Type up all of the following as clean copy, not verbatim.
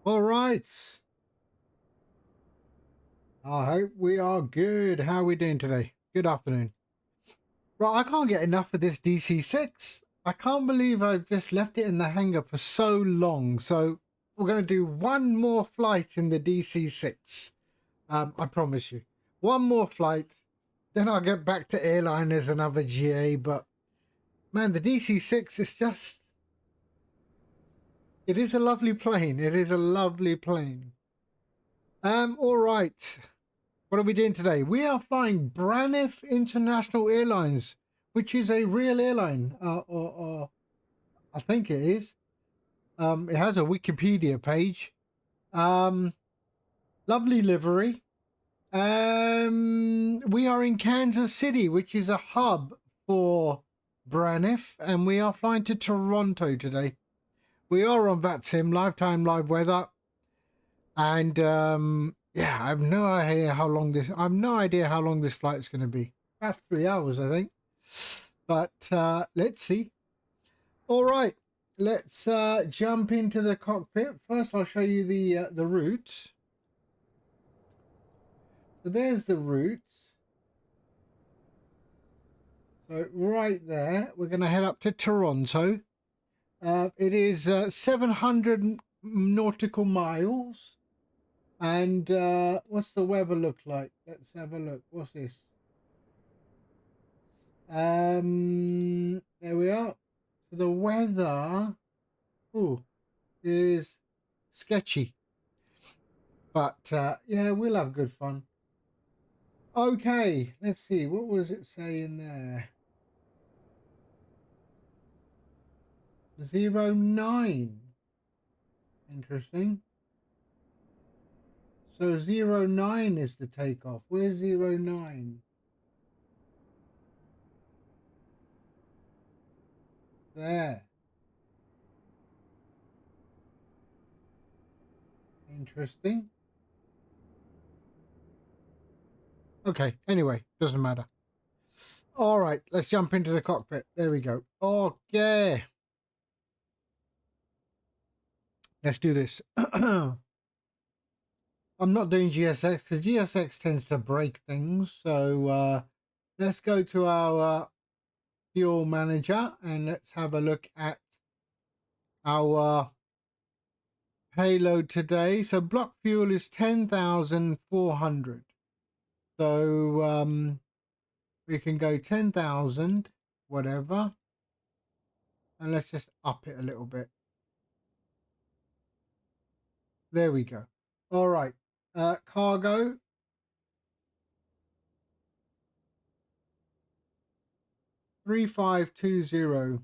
All right. I hope we are good. How are we doing today? Good afternoon. Right, I can't get enough of this DC6. I can't believe I've just left it in the hangar for so long. So we're going to do one more flight in the DC6. I promise you. One more flight. Then I'll get back to airliners and other GA. But man, the DC6 is just... It is a lovely plane. It is a lovely plane. All right. What are we doing today? We are flying Braniff International Airlines, which is a real airline, or I think it is. It has a Wikipedia page. Lovely livery. We are in Kansas City, which is a hub for Braniff, and we are flying to Toronto today. We are on VATSIM, lifetime live weather, and yeah, I have no idea how long this. I have no idea how long this flight is going to be. About 3 hours, I think. But let's see. All right, let's jump into the cockpit. First, I'll show you the route. So there's the route. So right there, we're going to head up to Toronto. It is 700 nautical miles. And what's the weather look like? Let's have a look. What's this? There we are. So the weather is sketchy. But yeah, we'll have good fun. Okay, let's see. What was it saying there? 09. Interesting. So 09 is the takeoff. Where's 09? There. Interesting. Okay, anyway, doesn't matter. All right, let's jump into the cockpit. There we go. Okay. Let's do this. I'm not doing GSX because GSX tends to break things. So let's go to our fuel manager and let's have a look at our payload today. So block fuel is 10,400. So we can go 10,000, whatever. And let's just up it a little bit. There we go. All right. Cargo. $3520.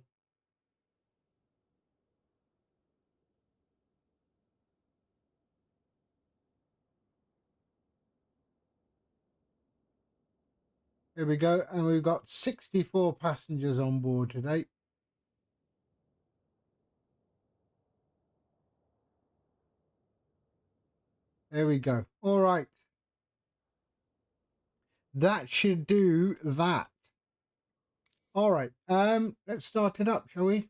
There we go. And we've got 64 passengers on board today. There we go. All right. That should do that. All right. Let's start it up, shall we?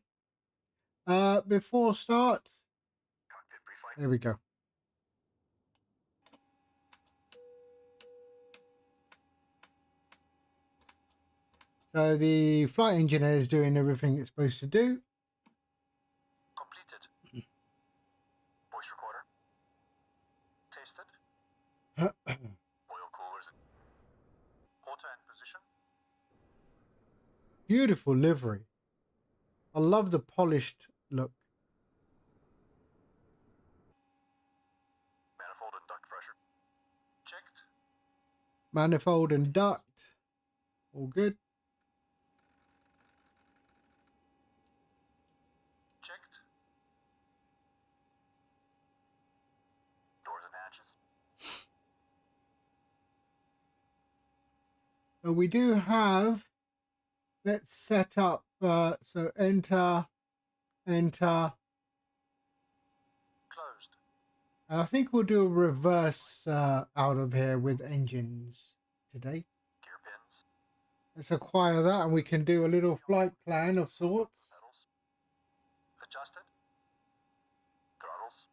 Before start. There we go. So the flight engineer is doing everything it's supposed to do. Completed. Voice recorder. Tasted. Oil coolers. Auto and position. Beautiful livery. I love the polished look. Manifold and duct pressure. Checked. Manifold and duct. All good. Checked. Doors and hatches. So we do have, let's set up, so enter. Closed. I think we'll do a reverse out of here with engines today. Gear pins. Let's acquire that and we can do a little flight plan of sorts. Pedals. Adjusted. Throttles.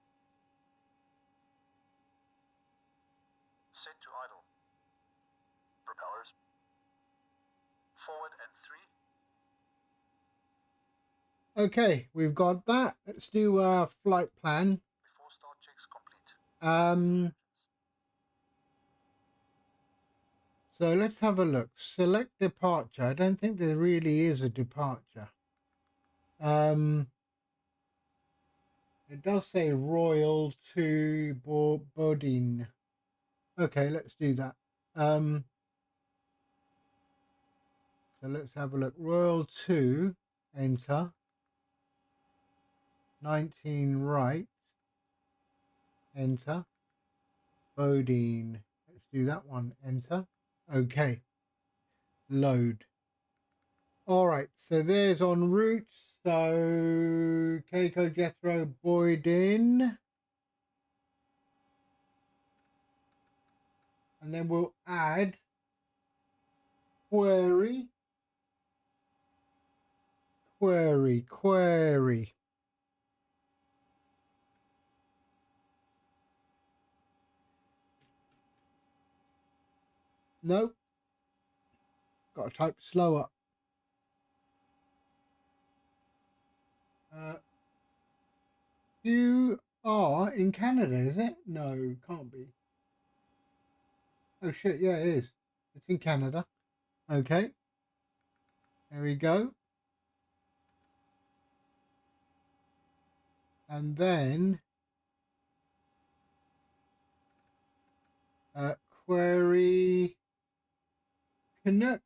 forward and 3. Okay, we've got that. Let's do a flight plan. Before start checks complete. So let's have a look. Select departure. I don't think there really is a departure. It does say Royal to Bodin. Okay, let's do that. So let's have a look. Royal to enter. 19 right. Enter. Bodine. Let's do that one. Enter. Okay. Load. All right. So there's en route. So Keiko Jethro Boydin. And then we'll add query. Nope. Got to type slower. You are in Canada, is it? No, can't be. Oh shit, yeah, it is. It's in Canada. Okay. There we go. And then query Canuck.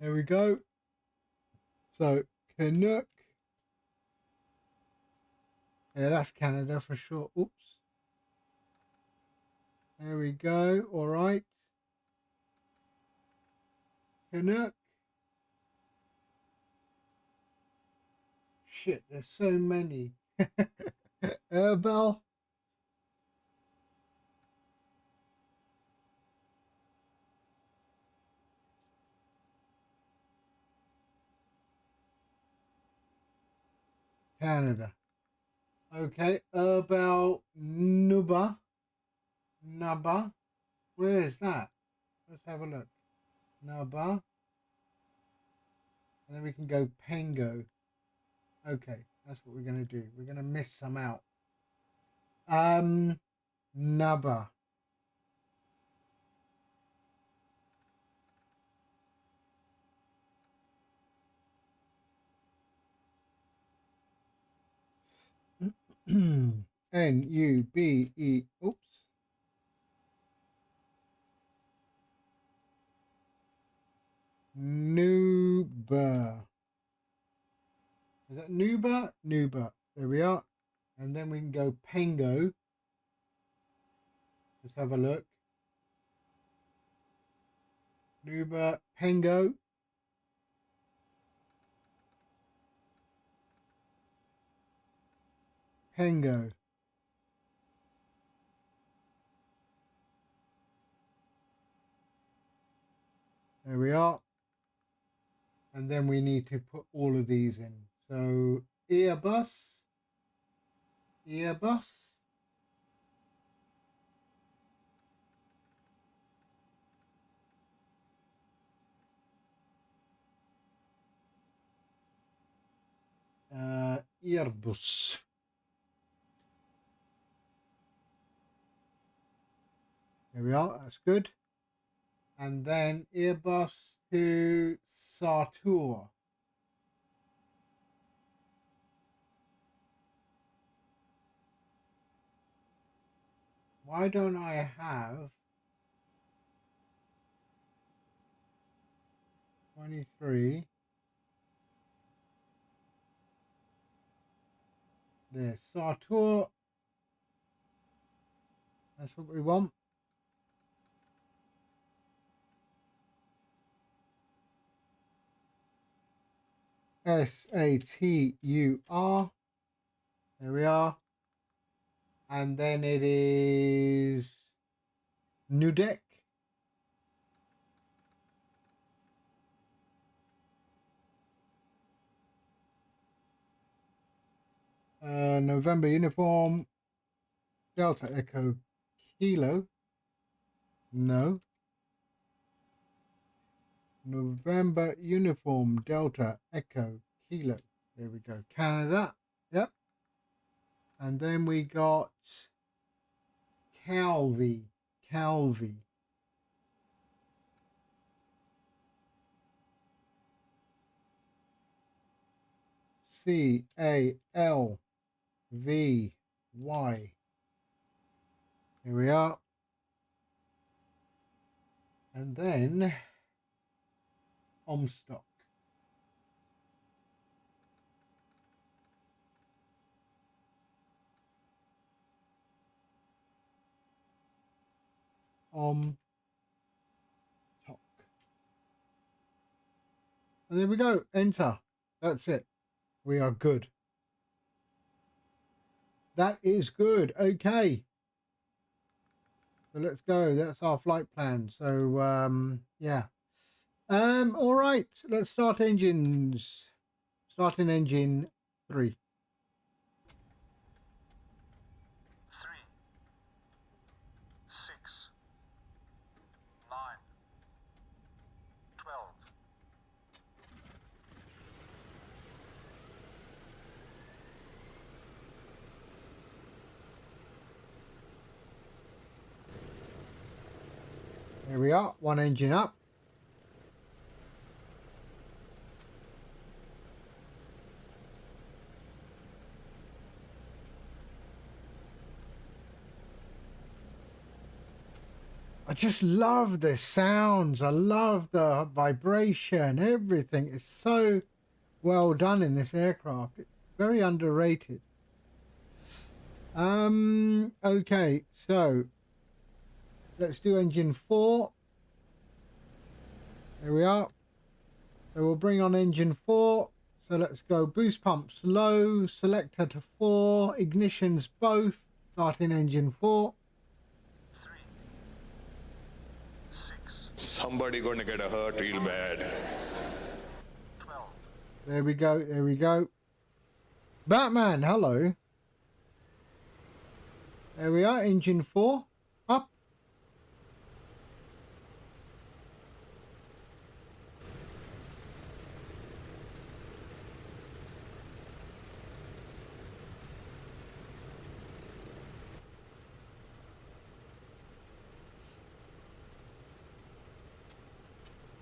There we go. So Canuck. Yeah, that's Canada for sure. Oops. There we go. All right. Canuck. Shit, there's so many. Herbal. Canada. Okay. Herbal Nuba. Naba. Where is that? Let's have a look. Naba. And then we can go Pango. Okay, that's what we're going to do. We're going to miss some out. Naba. N-U-B-E. Oops. Nuba. Is that Nuba? Nuba. There we are. And then we can go Pango. Let's have a look. Nuba, Pango. Pango. There we are. And then we need to put all of these in. So Airbus. Airbus. Airbus. There we are. That's good. And then Airbus to Sartor. Why don't I have 23? There's Sartor. That's what we want. Satur. There we are. And then it is Nudek. November uniform. Delta Echo Kilo. No. November Uniform Delta Echo Kilo. There we go. Canada. Yep. And then we got Calvi. Calvi. Calvy. Here we are. And then Omstock. Omstock. And there we go. Enter. That's it. We are good. That is good. Okay. So let's go. That's our flight plan. So yeah. All right. Let's start engines. Starting engine 3. 3, 6, 9, 12. There we are. One engine up. I just love the sounds. I love the vibration. Everything is so well done in this aircraft. It's very underrated. Okay, so let's do engine 4. There we are. So we'll bring on engine 4. So let's go boost pumps low, selector to 4, ignitions both, starting engine 4. 3, 6, Somebody gonna get a hurt real bad. 12. There we go, there we go. Batman, hello. There we are, engine 4, up.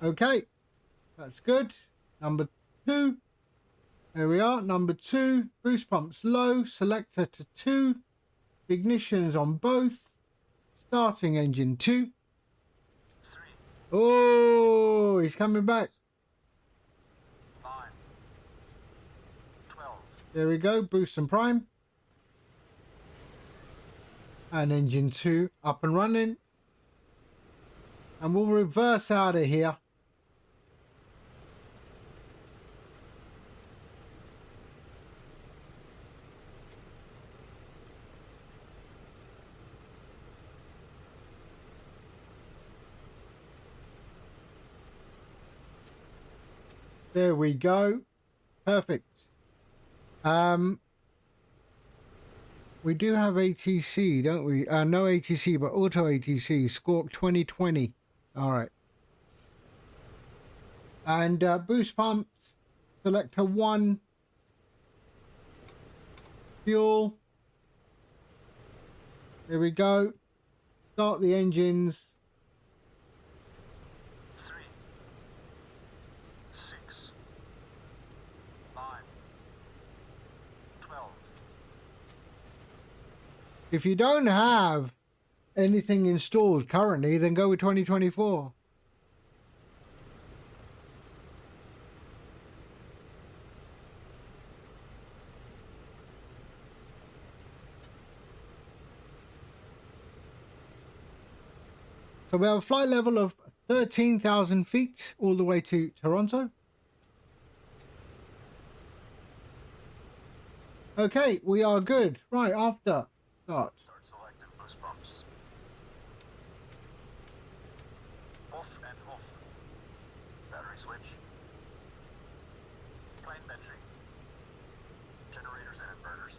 Okay, that's good. Number 2. There we are, number 2. Boost pumps low, selector to 2. Ignitions on both. Starting engine 2. 3, Oh, he's coming back. 9, 12. There we go, boost and prime. And engine 2 up and running. And we'll reverse out of here. There we go. Perfect. We do have ATC, don't we? No ATC, but auto ATC. Squawk 2020. All right. And boost pumps. Selector 1. Fuel. There we go. Start the engines. 3, 6, 9, 12. If you don't have anything installed currently, then go with 2024. So we have a flight level of 13,000 feet all the way to Toronto. Okay, we are good. Right, after start. Start selecting boost pumps. Off and off. Battery switch. Plane battery. Generators and inverters.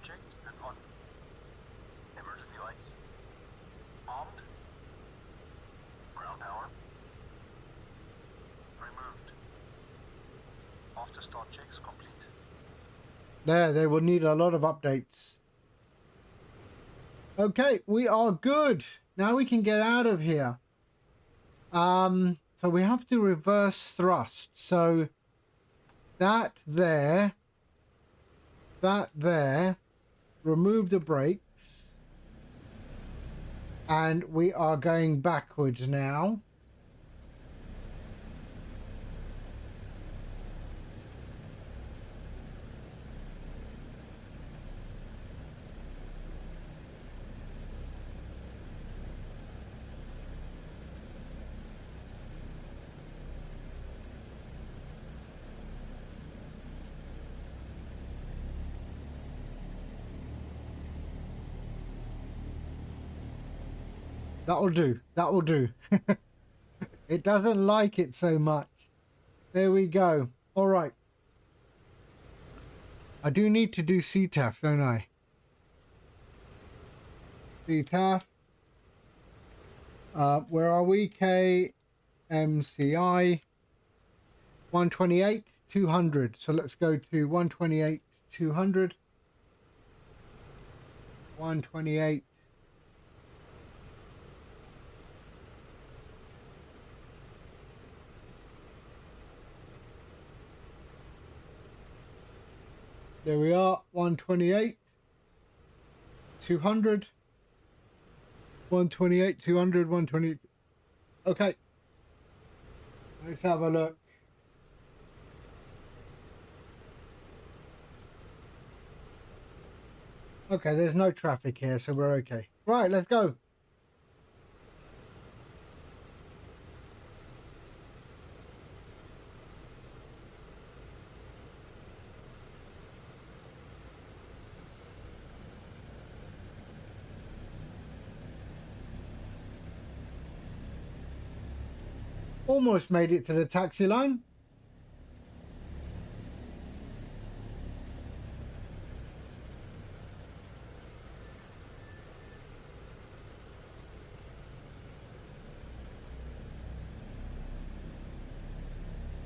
Checked and on. After start checks complete. There, they will need a lot of updates. Okay, we are good. Now we can get out of here. So we have to reverse thrust. So that there, remove the brakes. And we are going backwards now. That'll do. That'll do. It doesn't like it so much. There we go. All right. I do need to do CTAF, don't I? CTAF. Where are we? KMCI. 128, 200. So let's go to 128, 200. 128. There we are, 128, 200, 128, 200, 120. Okay. Let's have a look. Okay, there's no traffic here, so we're okay. Right, let's go. Almost made it to the taxi line.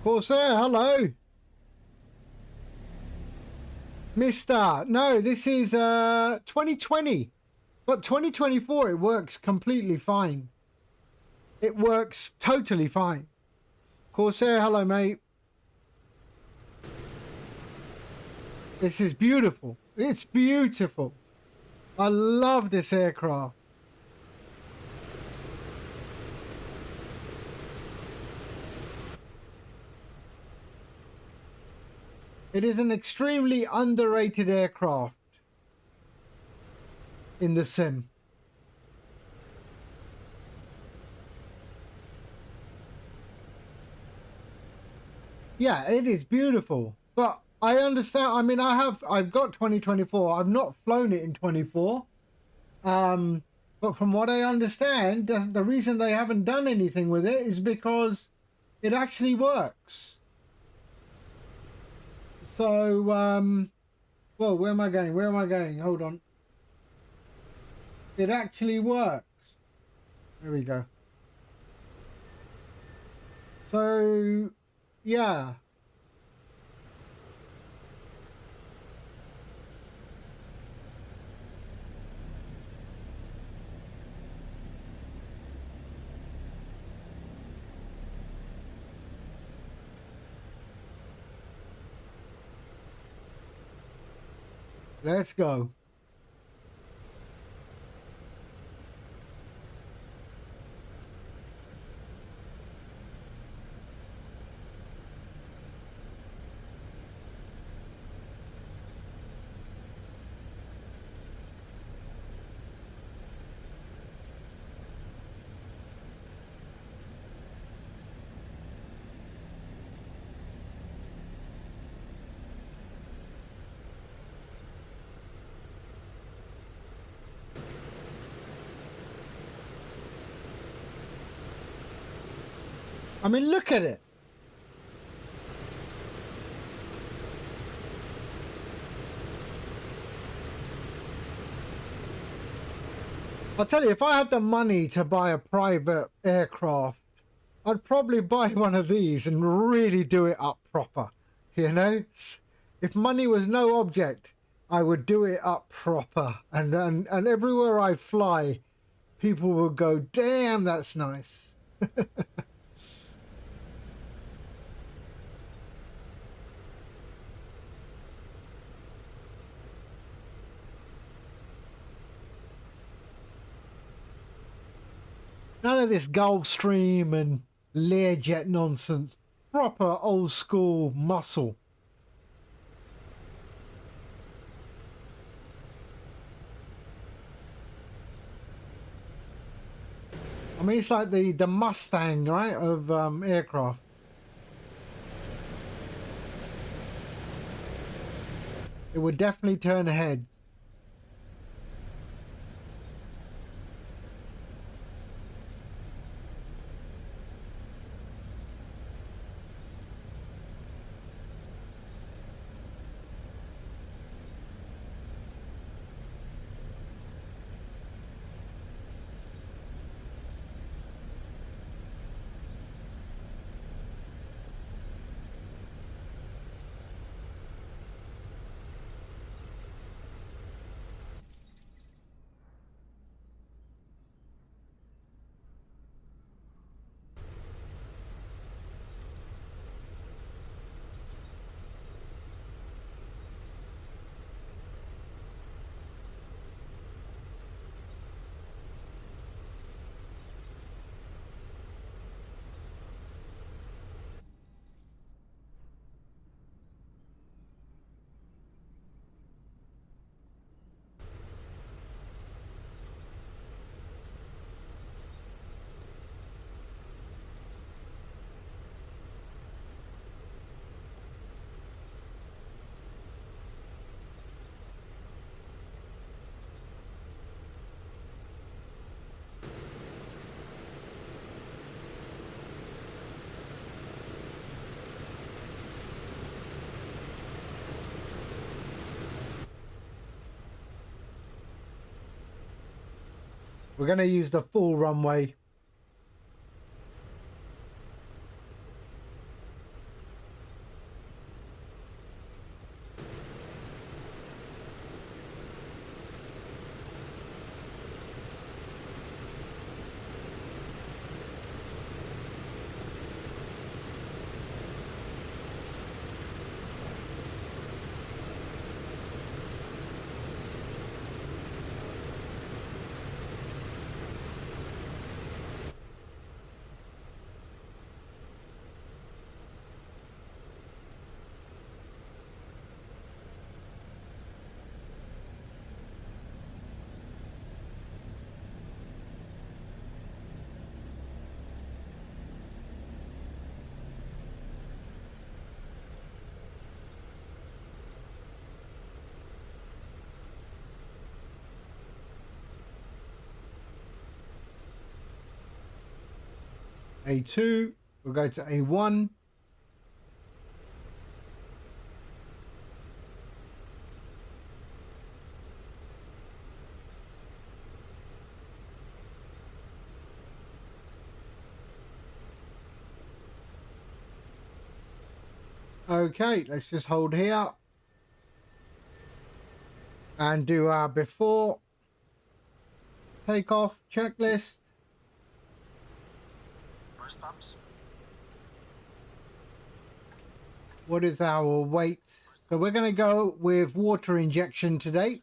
Corsair, hello. Mister, no, this is 2020. But 2024, it works completely fine. It works totally fine. Corsair, hello, mate. This is beautiful. It's beautiful. I love this aircraft. It is an extremely underrated aircraft in the sim. Yeah, it is beautiful, but I understand. I mean, I've got 2024. I've not flown it in 24. But from what I understand, the reason they haven't done anything with it is because it actually works. So, well, where am I going? Where am I going? Hold on. It actually works. There we go. So, yeah. Let's go. I mean, look at it. I'll tell you, if I had the money to buy a private aircraft, I'd probably buy one of these and really do it up proper. You know, if money was no object, I would do it up proper, and everywhere I fly, people will go, damn, that's nice. None of this Gulfstream and Learjet nonsense. Proper old school muscle. I mean, it's like the Mustang, right, of aircraft. It would definitely turn ahead. We're going to use the full runway. A2, we'll go to A1. Okay, let's just hold here and do our before takeoff checklist. Boost pumps. What is our weight? So we're going to go with water injection today.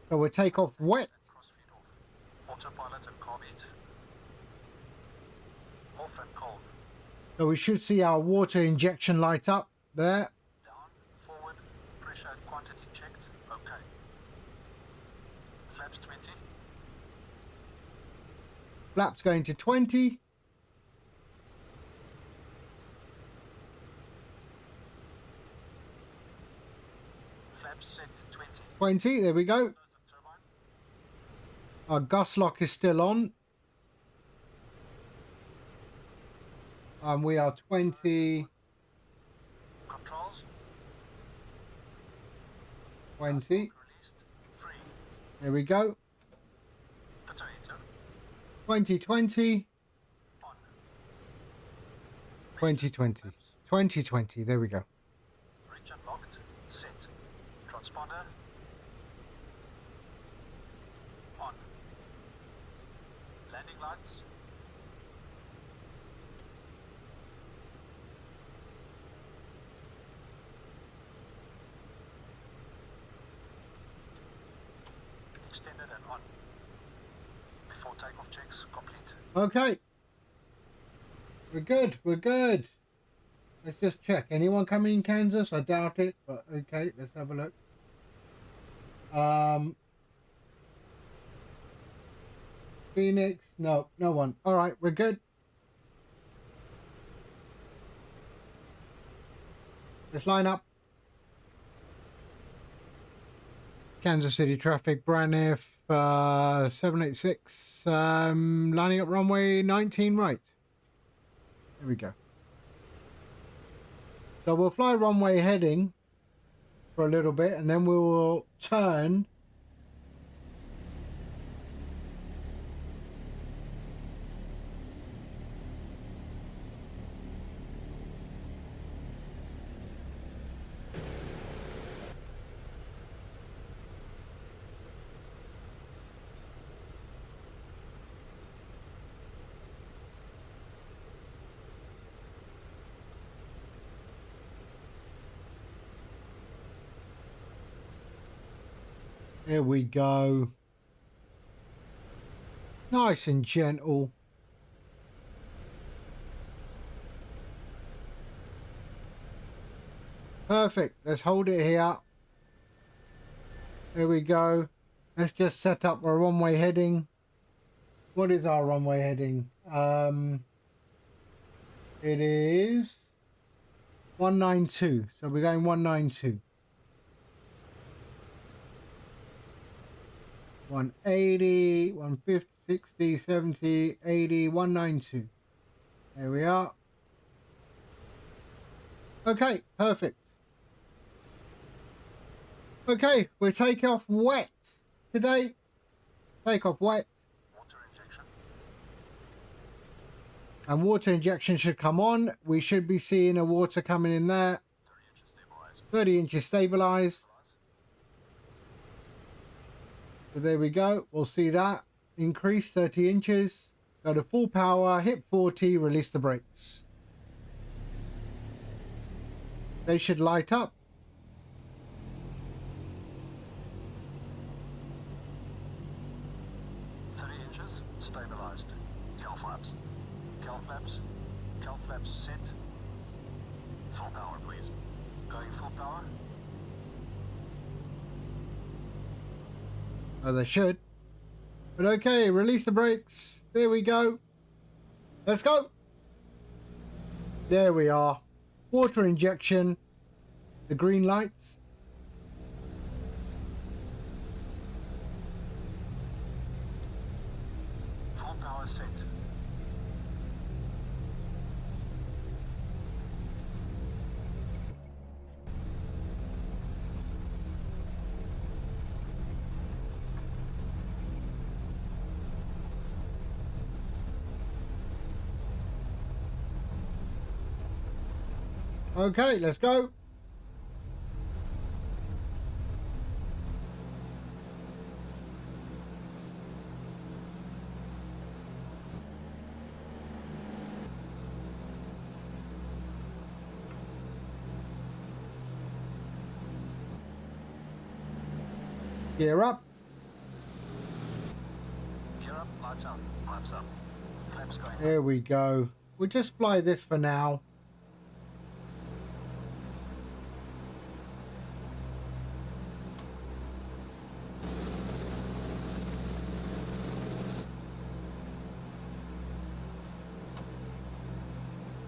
So we'll take off wet. Crossfeed off. Autopilot and carb heat. Off and cold. So we should see our water injection light up there. Down, forward, pressure and quantity checked. Okay. Flaps 20. Flaps going to 20. Flaps set 20. 20, there we go. Close the turbine. Our gas lock is still on. We are 20, Controls. 20. Released. Free. There we go. Detonator. 2020, On. 2020, 2020. There we go. Reading lights. Extended and on. Before takeoff checks complete. Okay. We're good. We're good. Let's just check. Anyone coming in Kansas? I doubt it, but okay, let's have a look. Phoenix? No, no one. All right, we're good. Let's line up. Kansas City traffic, Braniff 786, lining up runway 19 right. Here we go. So we'll fly runway heading for a little bit, and then we will turn. There we go. Nice and gentle. Perfect. Let's hold it here. There we go. Let's just set up our runway heading. What is our runway heading? It is 192. So we're going 192. 180, 150, 60, 70, 80, 192. There we are. Okay, perfect. Okay, we take off wet today. Take off wet. Water injection. And water injection should come on. We should be seeing a water coming in there. 30 inches stabilized. 30 inches stabilized. So there we go. We'll see that. Increase 30 inches. Go to full power. Hit 40. Release the brakes. They should light up. Stabilized. Cal flaps. Cal flaps. Cal flaps set. Full power, please. Going full power. Oh, they should. But okay, release the brakes. There we go. Let's go. There we are. Water injection. The green lights. Full power set. Okay, let's go. Gear up. Gear up, lights out, flaps up. Flaps going up. There we go. We'll just fly this for now.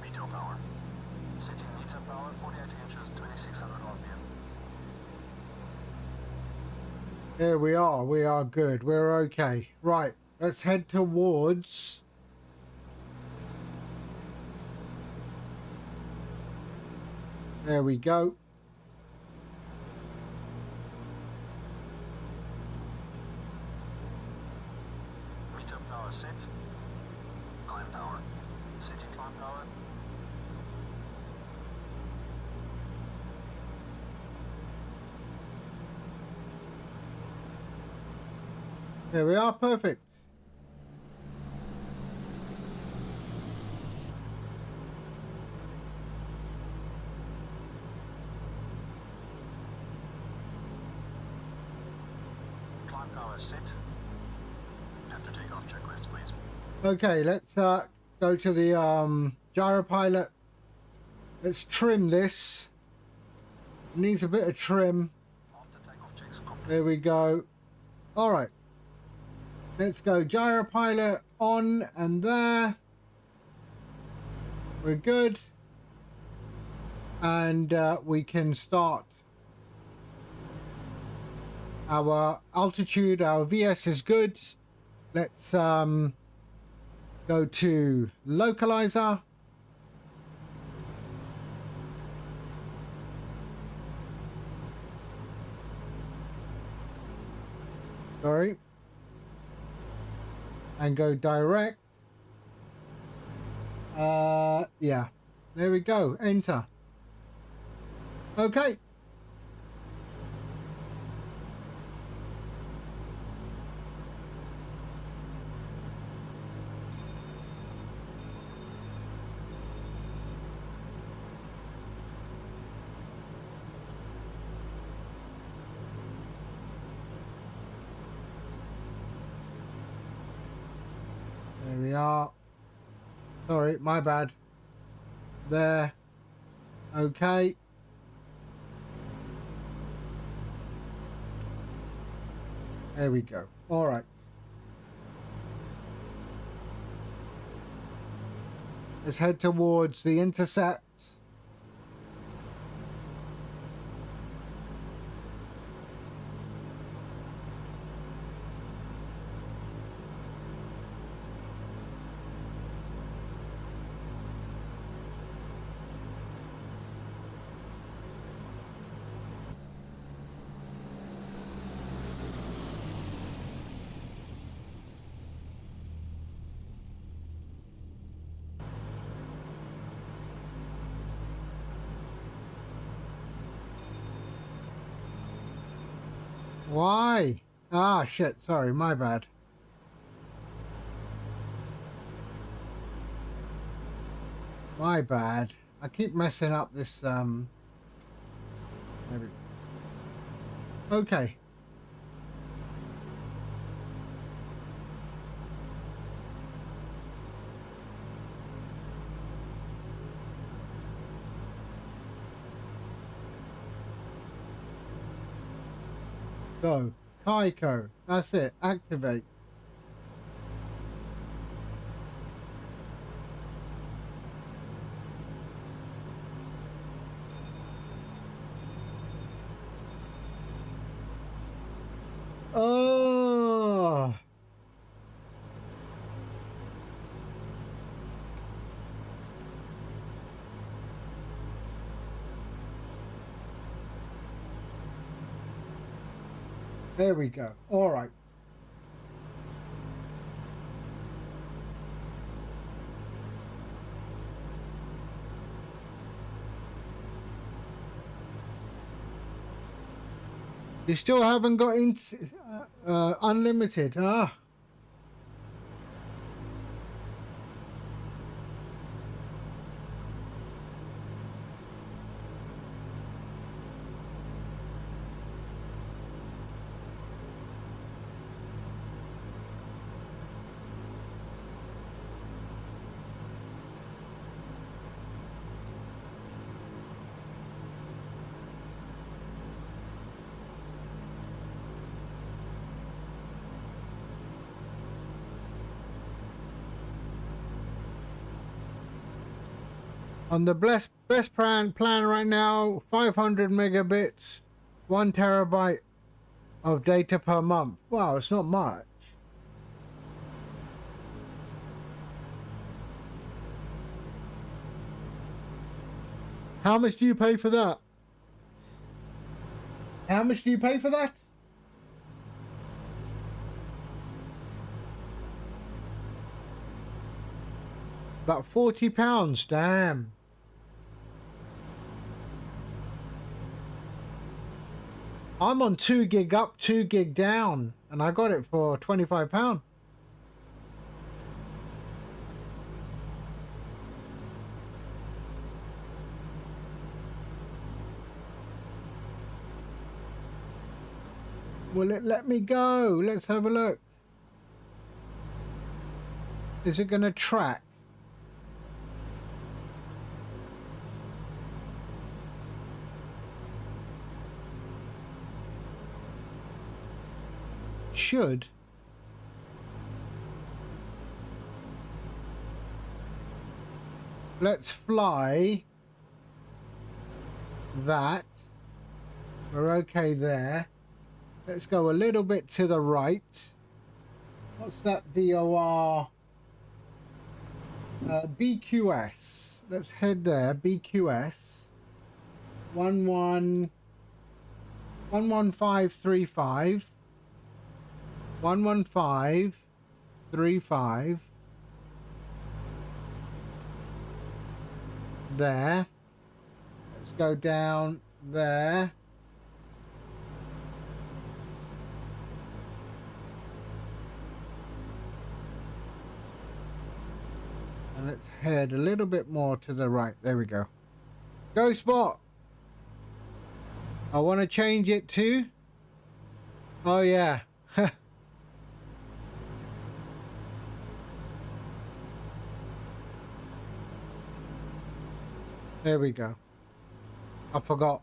Meter power. Setting meter power, 48 inches, 2600 RPM. There we are. We are good. We're okay. Right. Let's head towards... There we go. Meter power set. Climb power. Setting climb power. There we are. Perfect. Okay, let's go to the gyro pilot. Let's trim this. It needs a bit of trim. On to takeoff checks complete. There we go. All right. Let's go gyro pilot on and there. We're good. And we can start our altitude. Our VS is good. Let's go to localizer. Sorry. And go direct. Yeah. There we go. Enter. Okay. There we are. Sorry, my bad. There. Okay. There we go. All right. Let's head towards the intercept. Why? Ah, shit. Sorry, my bad. My bad. I keep messing up this, there we go. Okay. Go. Tycho. That's it. Activate. Oh. There we go. All right. You still haven't got unlimited, huh? On the best plan right now, 500 megabits, 1 terabyte of data per month. Wow, it's not much. How much do you pay for that? How much do you pay for that? About £40, damn. I'm on 2 gig up, 2 gig down, and I got it for £25. Will it let me go? Let's have a look. Is it going to track? Should. Let's fly that. We're okay there. Let's go a little bit to the right. What's that VOR? BQS. Let's head there. BQS. 11535. 11535. There. Let's go down there. And let's head a little bit more to the right. There we go. Go spot. I want to change it to. Oh yeah. There we go. I forgot.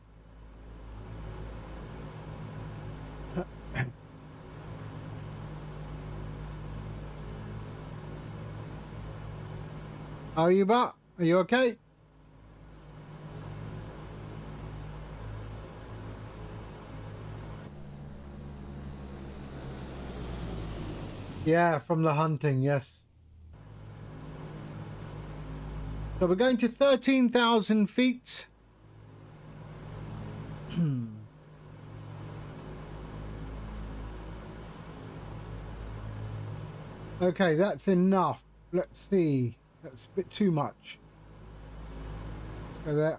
How are you, Bat? Are you okay? Yeah, from the hunting, yes. So we're going to 13,000 feet. Okay, that's enough. Let's see. That's a bit too much. Let's go there.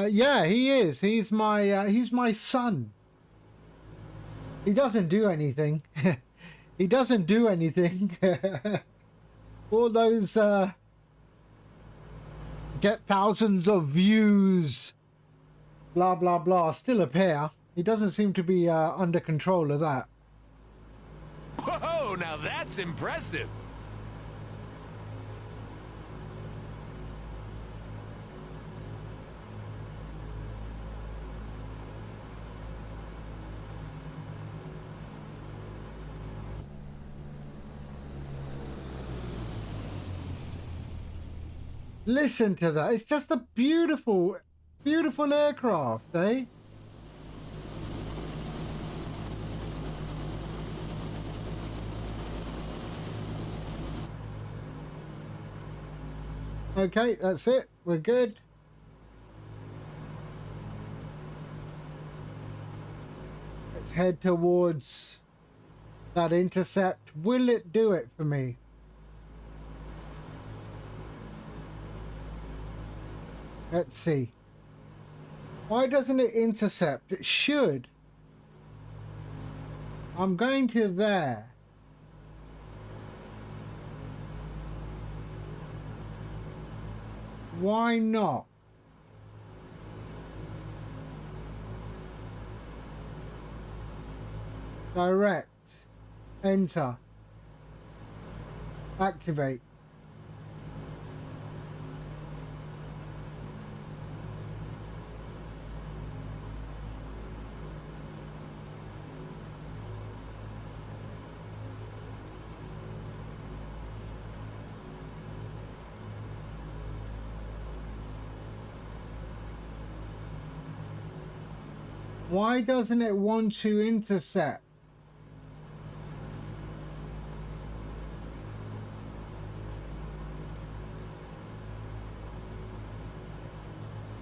Yeah, he is. He's my son. He doesn't do anything. He doesn't do anything. All those get thousands of views, blah blah blah, still appear. He doesn't seem to be under control of that. Whoa, now that's impressive. Listen to that. It's just a beautiful, beautiful aircraft, eh? Okay, that's it. We're good. Let's head towards that intercept. Will it do it for me? Let's see. Why doesn't it intercept? It should. I'm going to there. Why not? Direct. Enter. Activate. Why doesn't it want to intercept?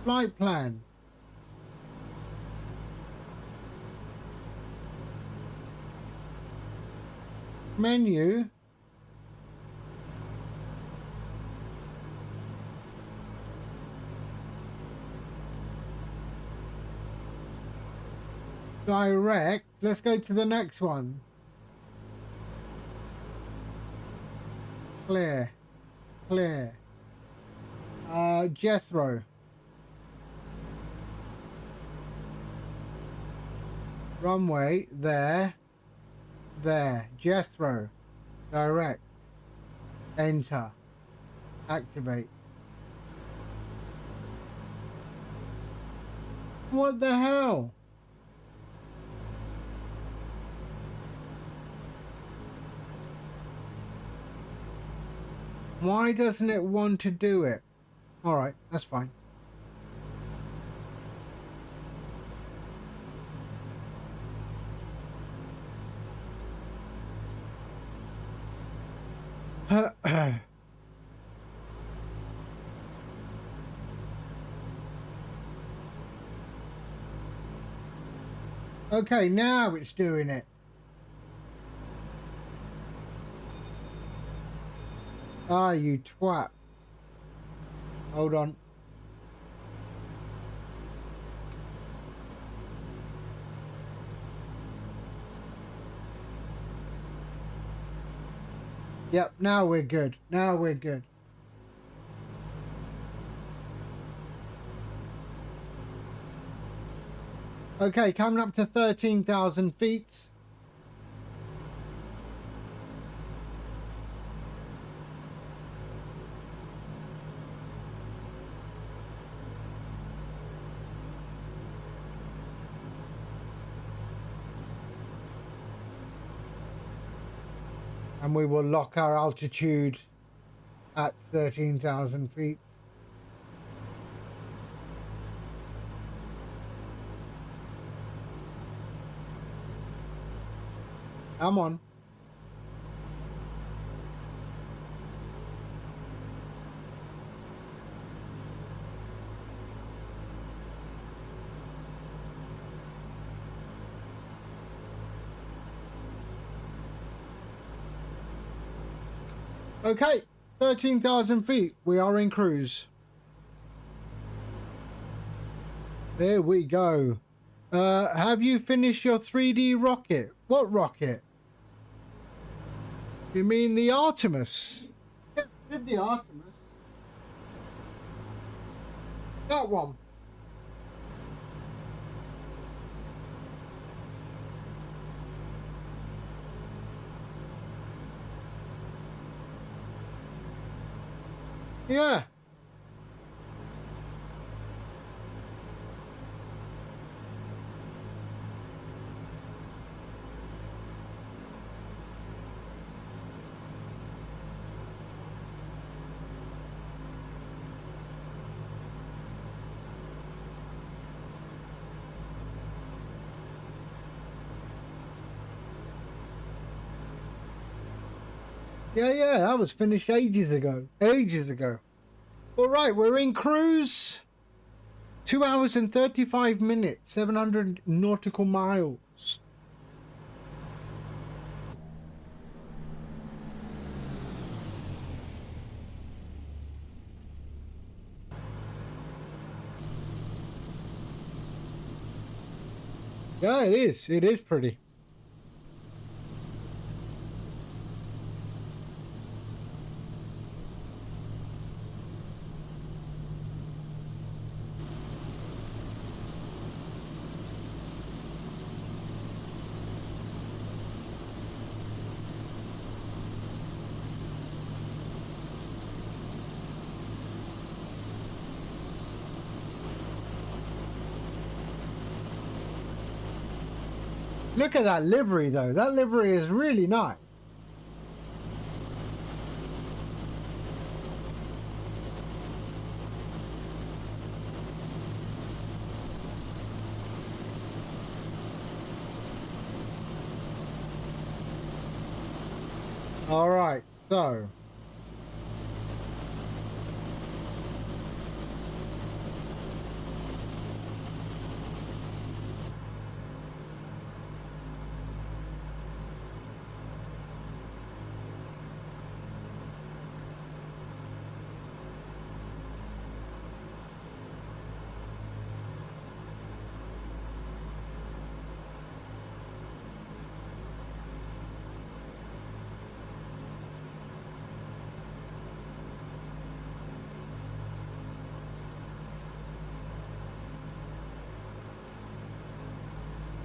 Flight plan. Menu. Direct. Let's go to the next one. Clear. Clear. Jethro. Runway, there. Jethro. Direct. Enter. Activate. What the hell? Why doesn't it want to do it? Alright, that's fine. Okay, now it's doing it. Ah, you twat. Hold on. Yep, now we're good. Now we're good. Okay, coming up to 13,000 feet. And we will lock our altitude at 13,000 feet. Come on. Okay, 13,000 feet. We are in cruise. There we go. Have you finished your 3D rocket? What rocket? You mean the Artemis? Yeah, did the Artemis. That one. Yeah. Yeah, that was finished ages ago. Ages ago. All right, we're in cruise. 2 hours and 35 minutes, 700 nautical miles. Yeah, it is. It is pretty. Look at that livery, though. That livery is really nice. All right, so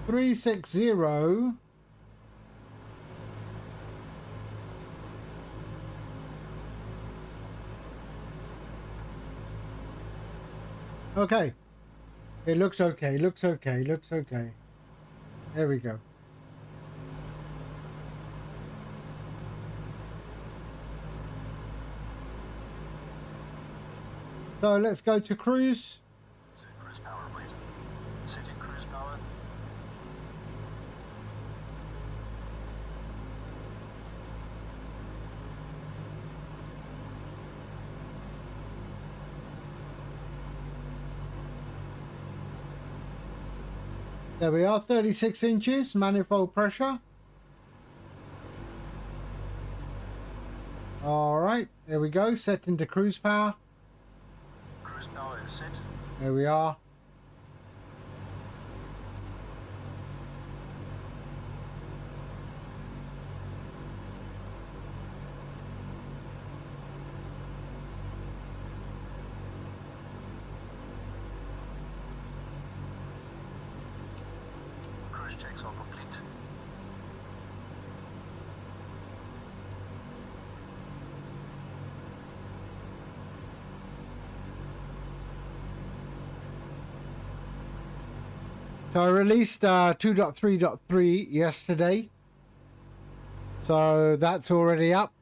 360. Okay. It looks okay. Looks okay. Looks okay. There we go. So let's go to cruise. Set cruise power, please. Setting cruise power. There we are, 36 inches, manifold pressure. All right, there we go, set into cruise power. Cruise power is set. There we are. Cruise checks are complete. So I released 2.3.3 yesterday. So that's already up.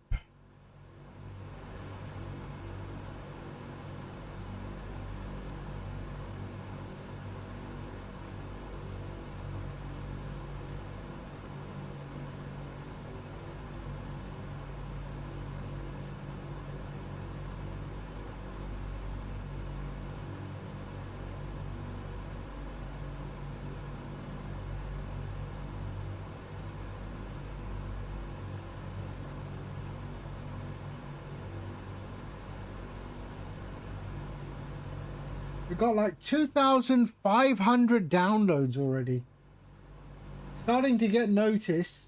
We've got like 2,500 downloads already. Starting to get noticed.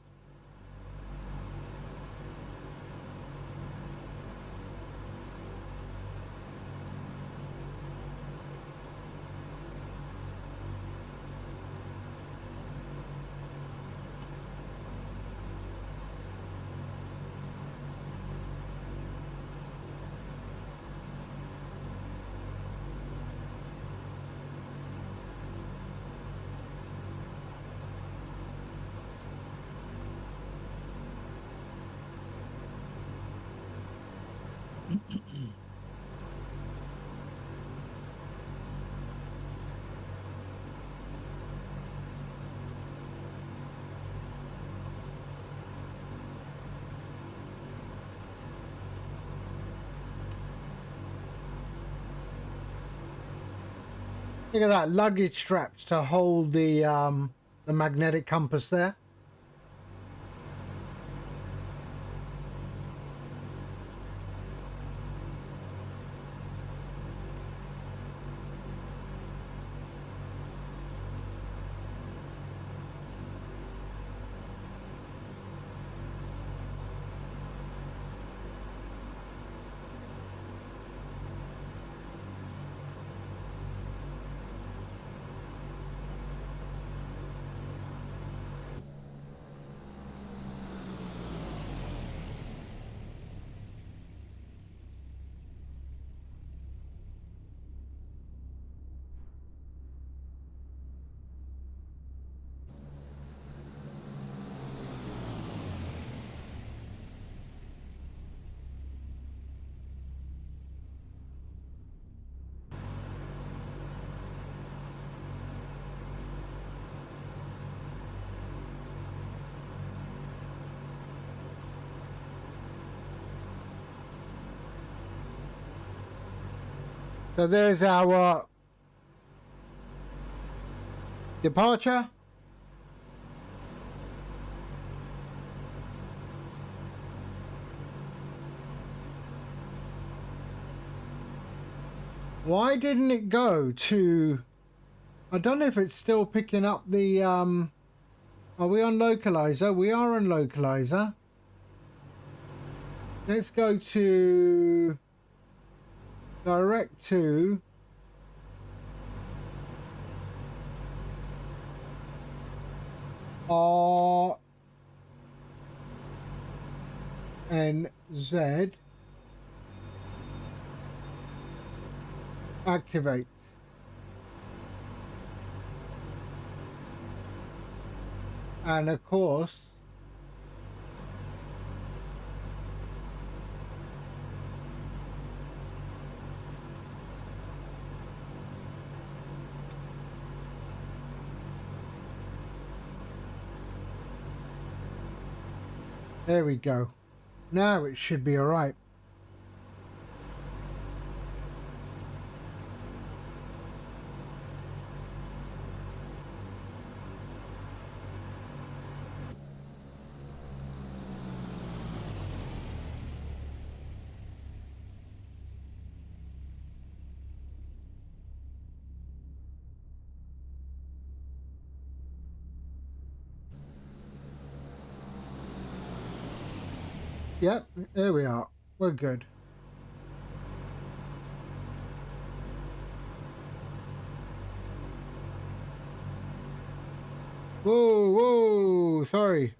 Look at that, luggage straps to hold the magnetic compass there. So there's our departure. Why didn't it go to... I don't know if it's still picking up the... Are we on localizer? We are on localizer. Let's go to... direct to... RNZ activate. And of course, there we go. Now it should be all right. Yep, there we are. We're good. Whoa, whoa, sorry.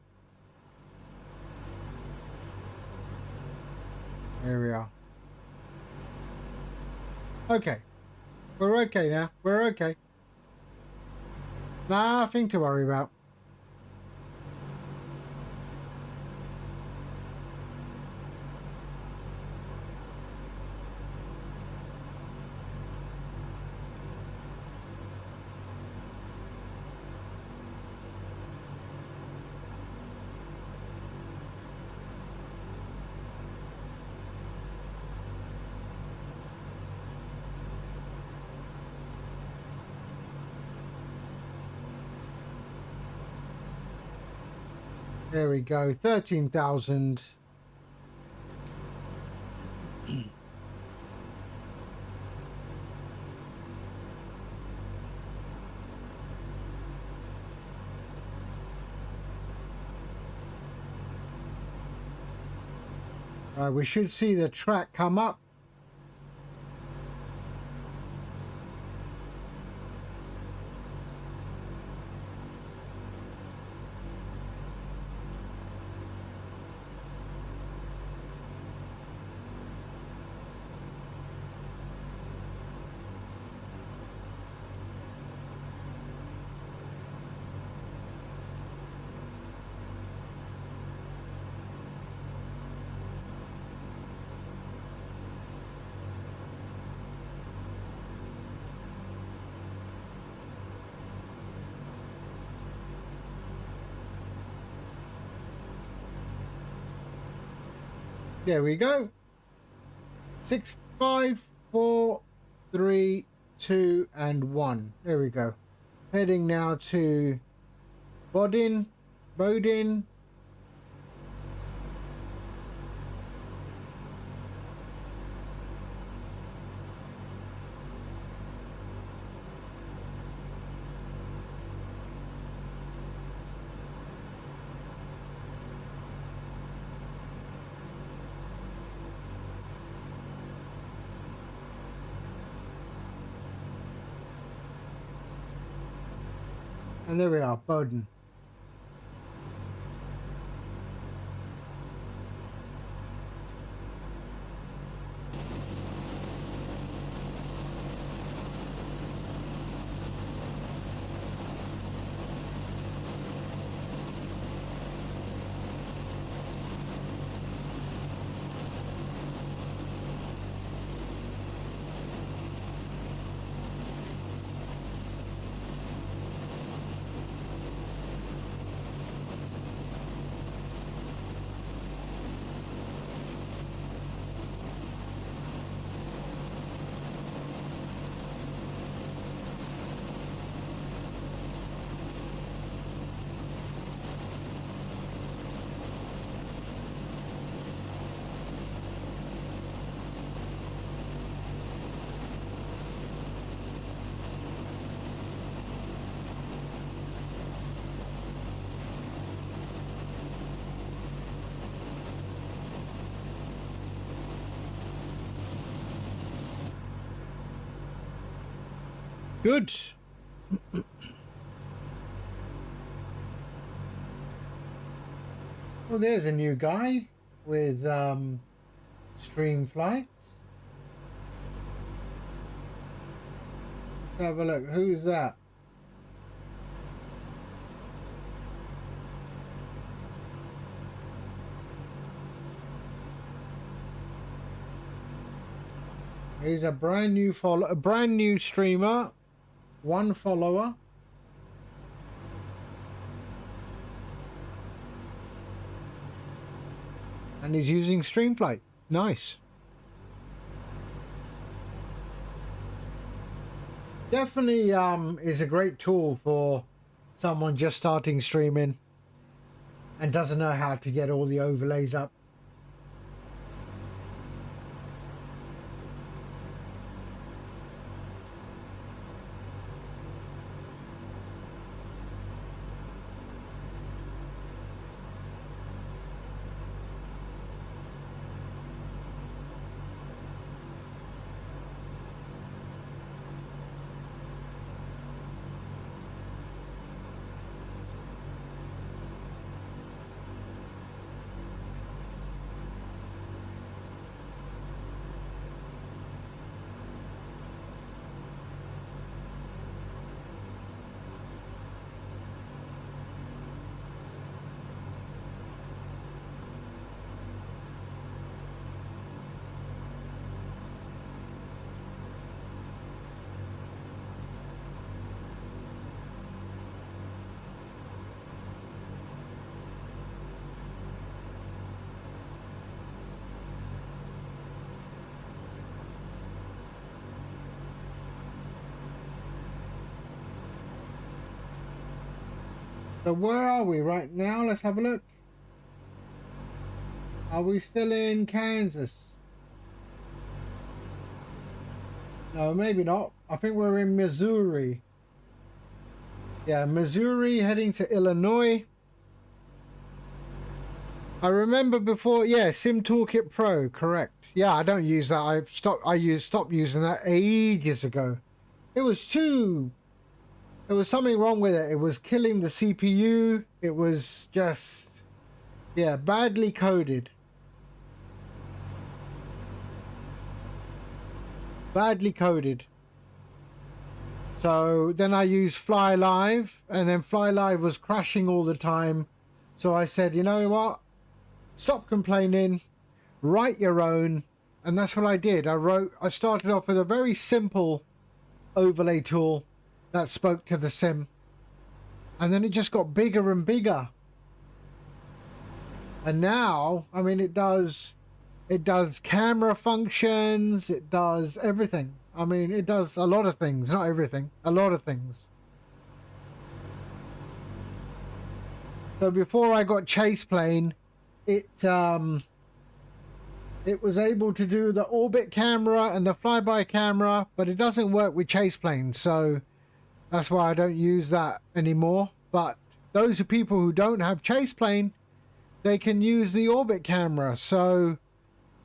There we are. Okay. We're okay now. We're okay. Nothing to worry about. There we go. 13,000. We should see the track come up. There we go. 6, 5, 4, 3, 2, and 1. There we go. Heading now to Bodin. And there we are, Bowden. Good. Well, there's a new guy with StreamFlight. Let's have a look. Who's that? He's a brand new streamer, one follower. And he's using StreamFlight. Nice. Definitely is a great tool for someone just starting streaming and doesn't know how to get all the overlays up. So where are we right now? Let's have a look. Are we still in Kansas? No, maybe not. I think we're in Missouri. Yeah, Missouri heading to Illinois. I remember before, yeah, Sim Toolkit Pro, correct. Yeah, I don't use that. I stopped using that ages ago. There was something wrong with it. It was killing the CPU. It was just, yeah, badly coded. Badly coded. So then I used Fly Live, and then Fly Live was crashing all the time. So I said, you know what? Stop complaining, write your own. And that's what I did. I started off with a very simple overlay tool that spoke to the sim. And then it just got bigger and bigger. And now, I mean, it does camera functions, it does everything. I mean, it does a lot of things, not everything, a lot of things. So before I got Chase Plane, it was able to do the orbit camera and the flyby camera, but it doesn't work with Chase Plane, so that's why I don't use that anymore. But those are people who don't have Chase Plane, they can use the orbit camera. So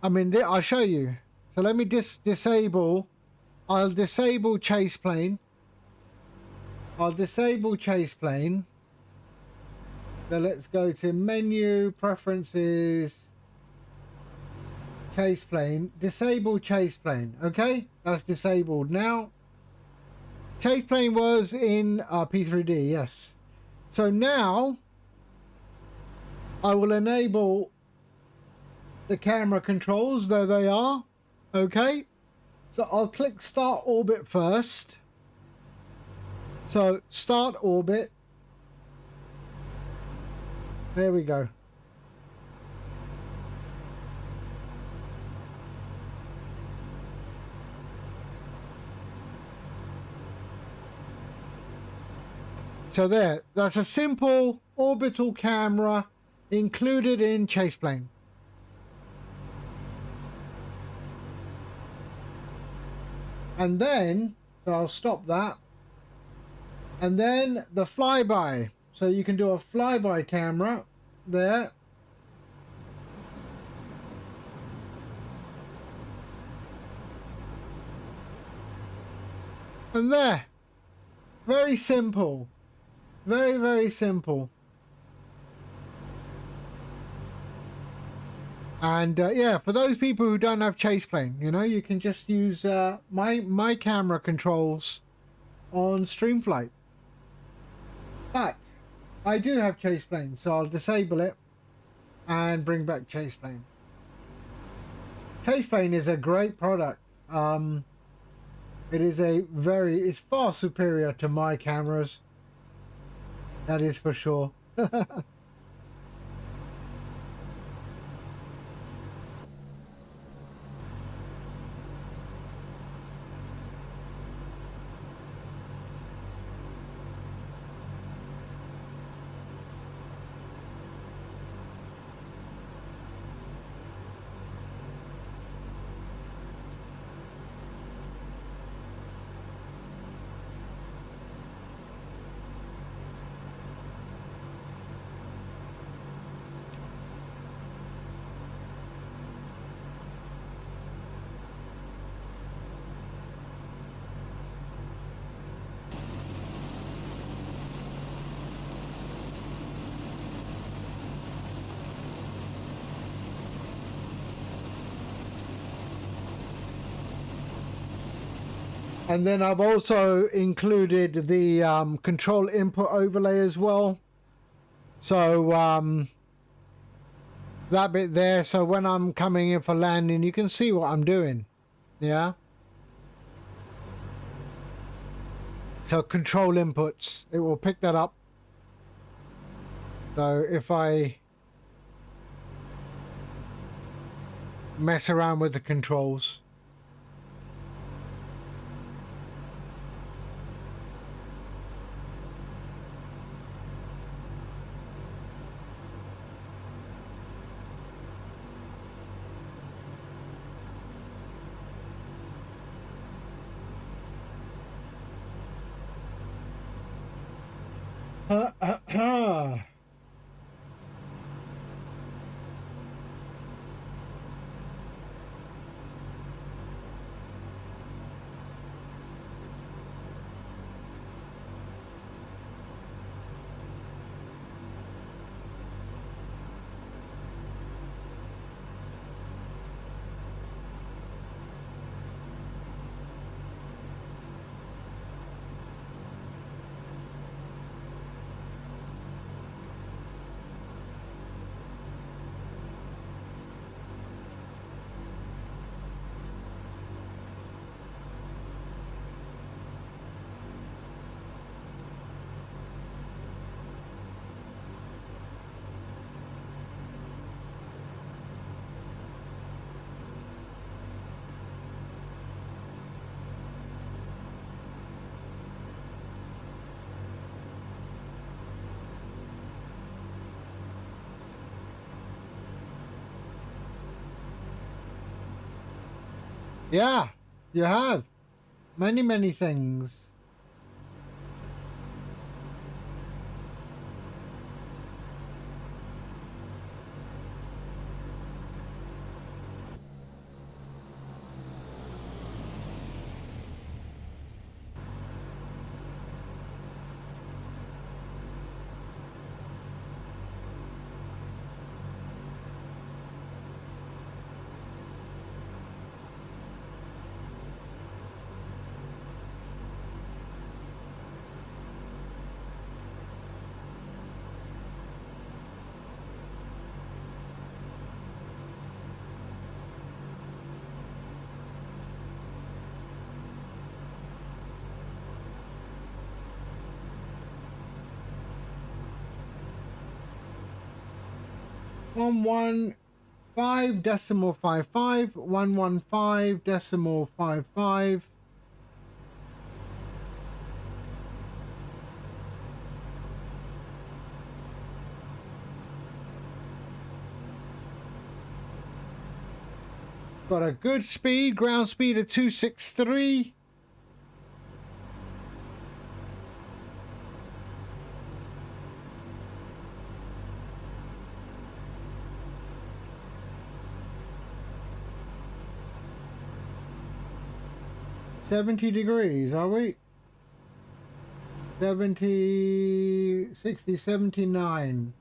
I mean, I'll show you. So let me disable. I'll disable Chase Plane. I'll disable Chase Plane. So let's go to menu, preferences, Chase Plane, disable Chase Plane. Okay, that's disabled now. Chase Plane was in P3D, yes. So now I will enable the camera controls. There they are. Okay, so I'll click start orbit first. So start orbit. There we go. So there, that's a simple orbital camera included in Chase Plane. And then, so I'll stop that. And then the flyby. So you can do a flyby camera there. And there. Very simple. Very, very simple. And yeah, for those people who don't have chase plane, you know, you can just use my camera controls on StreamFlight. But I do have chase plane, so I'll disable it and bring back chase plane. Chase plane is a great product. It is it's far superior to my cameras. That is for sure. And then I've also included the control input overlay as well. So that bit there, so when I'm coming in for landing, you can see what I'm doing. Yeah. So control inputs, it will pick that up. So if I mess around with the controls. Yeah, you have many things. One 5.55, 115.55. Got a good speed, ground speed of 263. $70, are we? 70, 60, 79.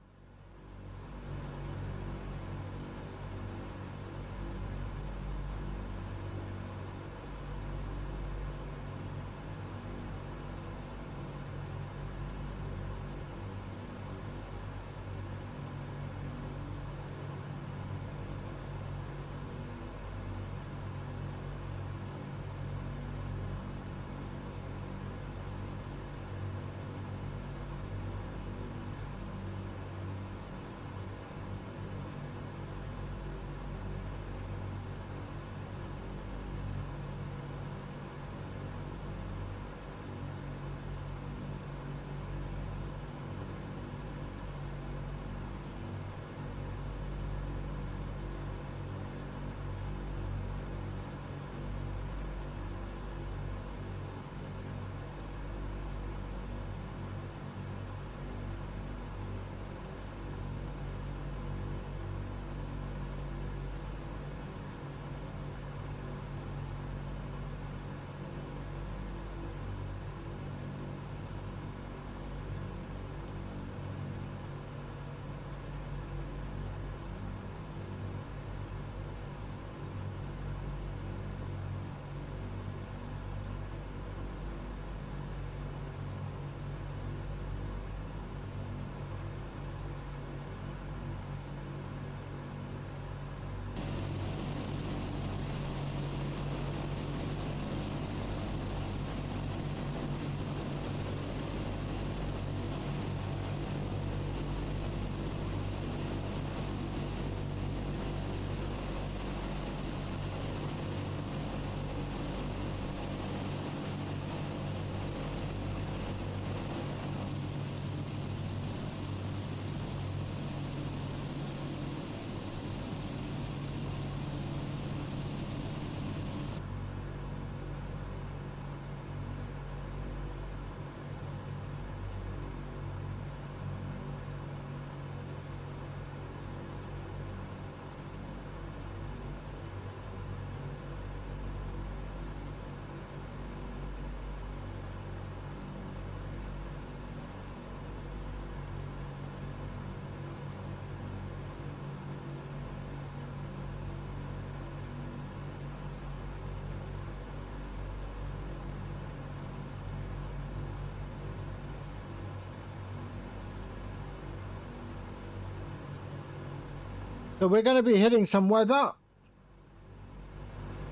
So we're going to be hitting some weather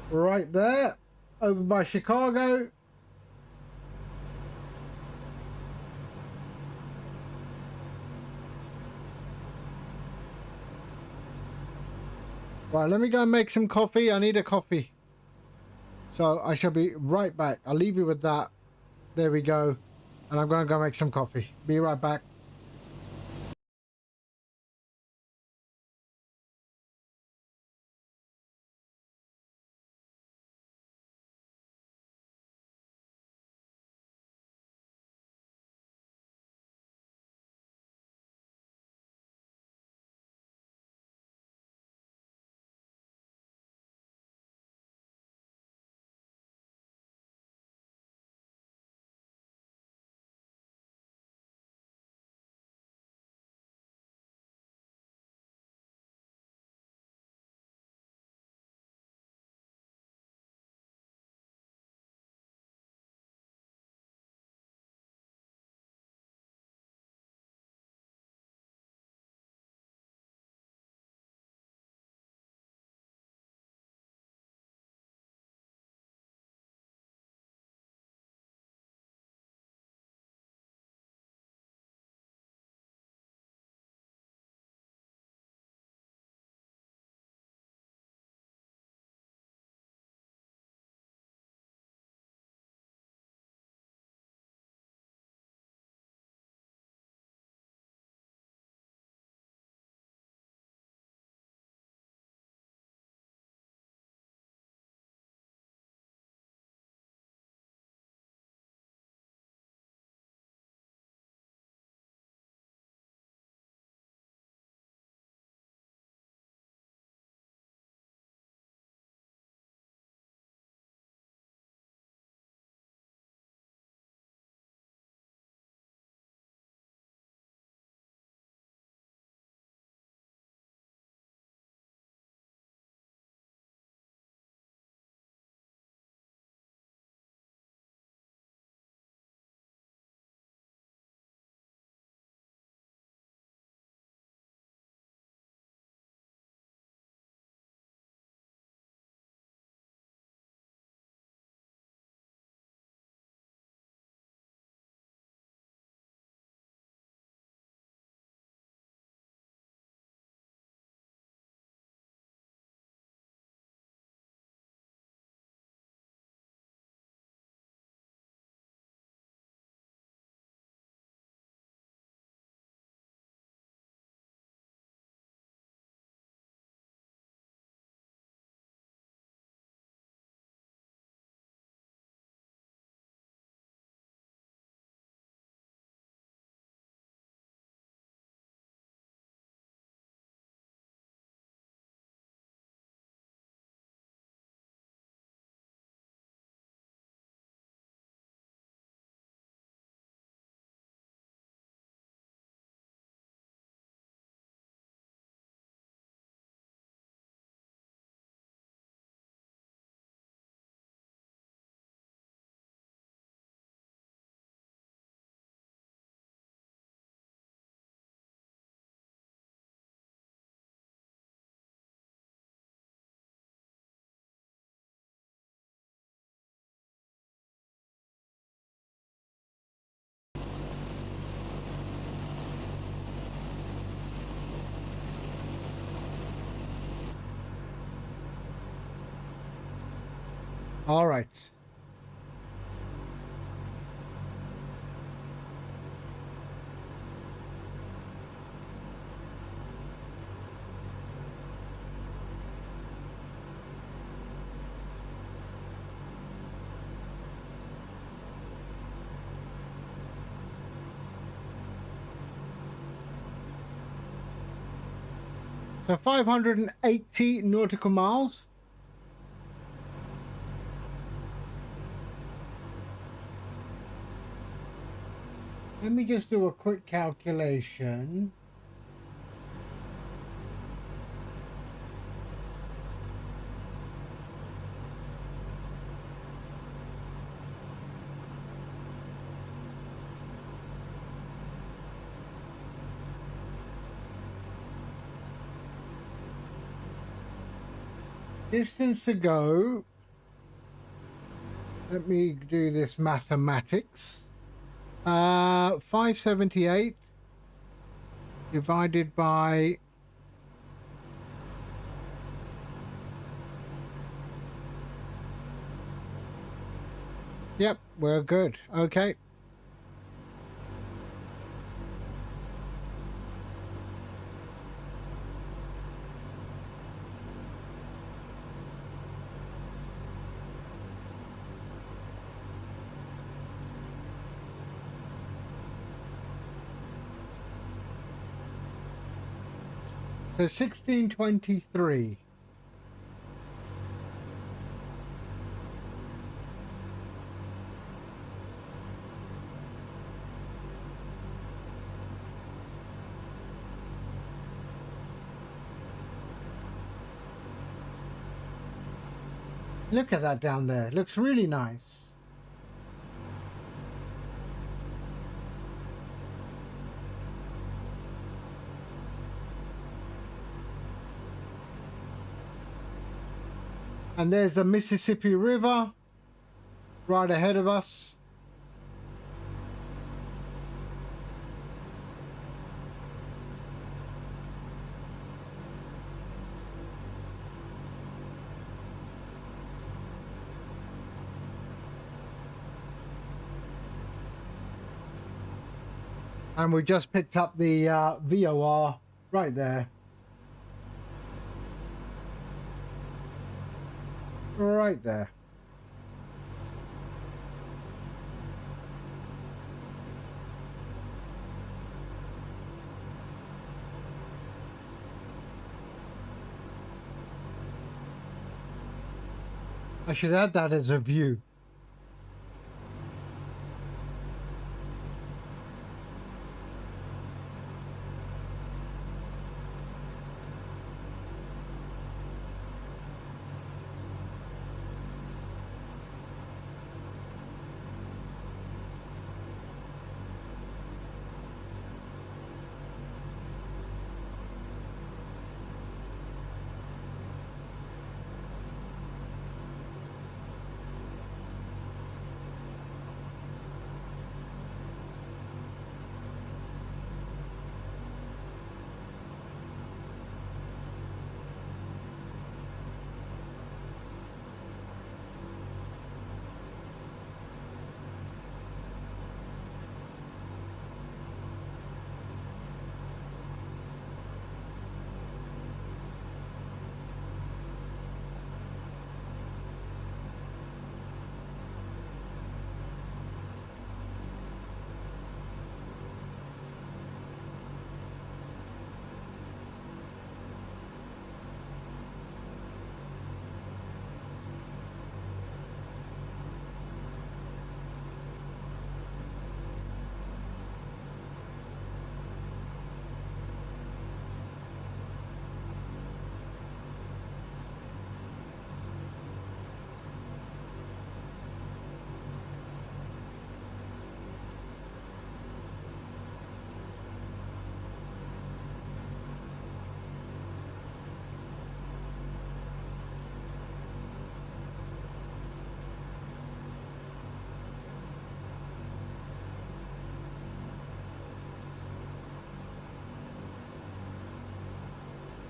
right there over by Chicago. Right, let me go and make some coffee. I need a coffee. So I shall be right back. I'll leave you with that. There we go. And I'm going to go make some coffee. Be right back. All right. So 580 nautical miles. Let me just do a quick calculation. Distance to go. Let me do this mathematics. 578 divided by Yep, we're good. Okay. So 1623. Look at that down there. It looks really nice. And there's the Mississippi River right ahead of us. And we just picked up the VOR right there. Right there. I should add that as a view.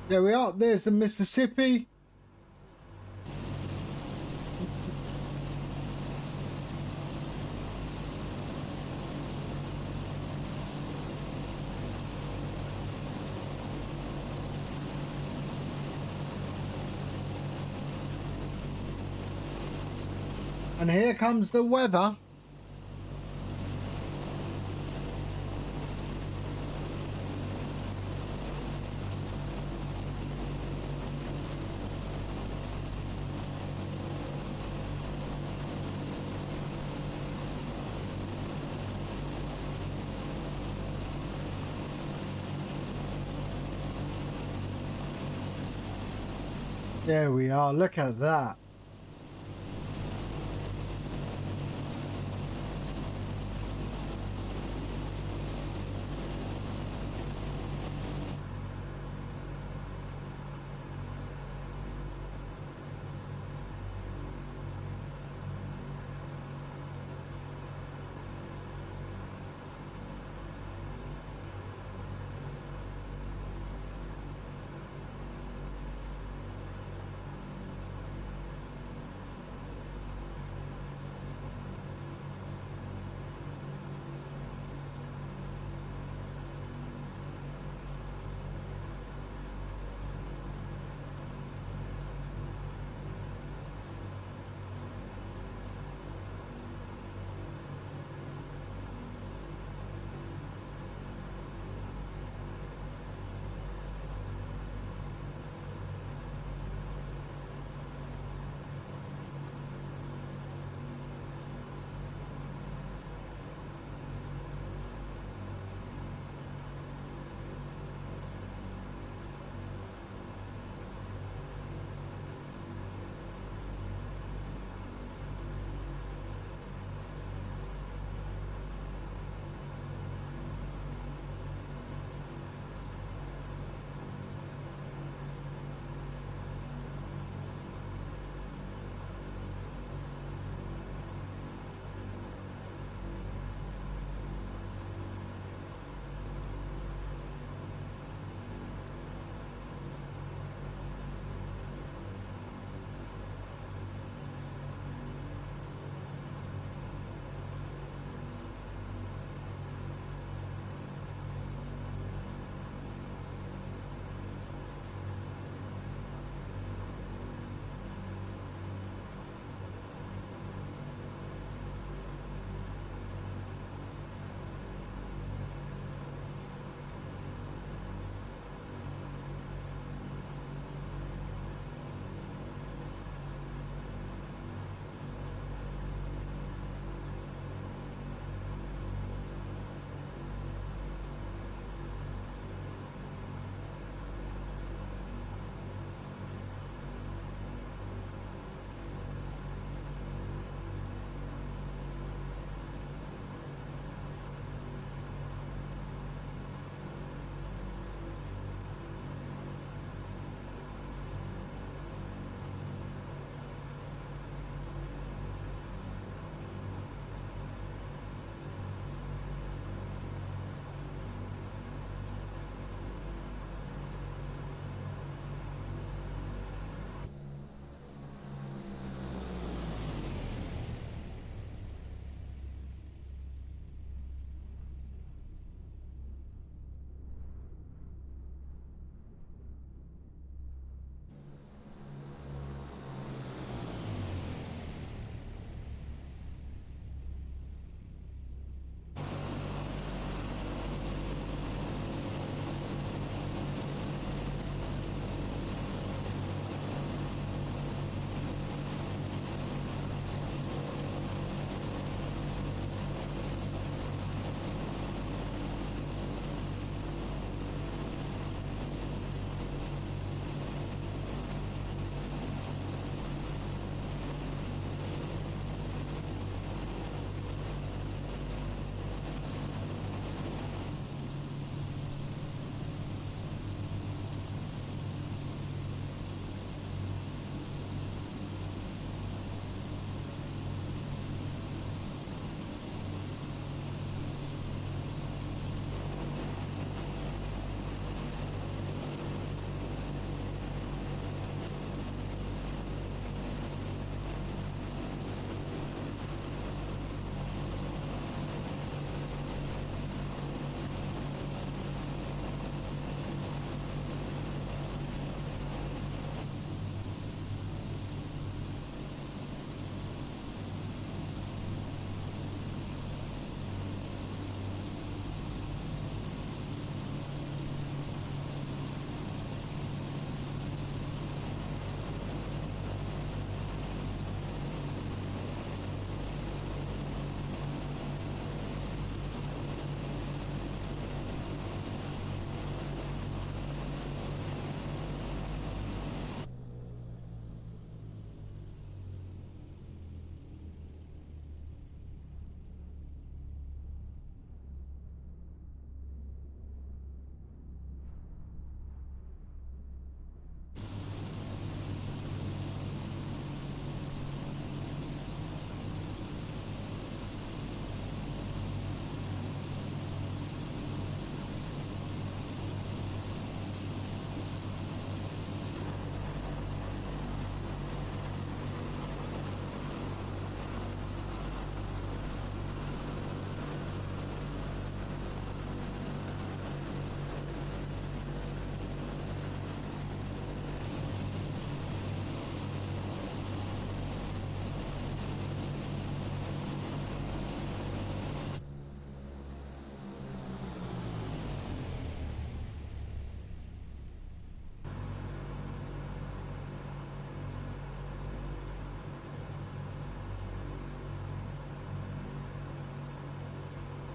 There we are. There's the Mississippi. And here comes the weather. There we are. Look at that.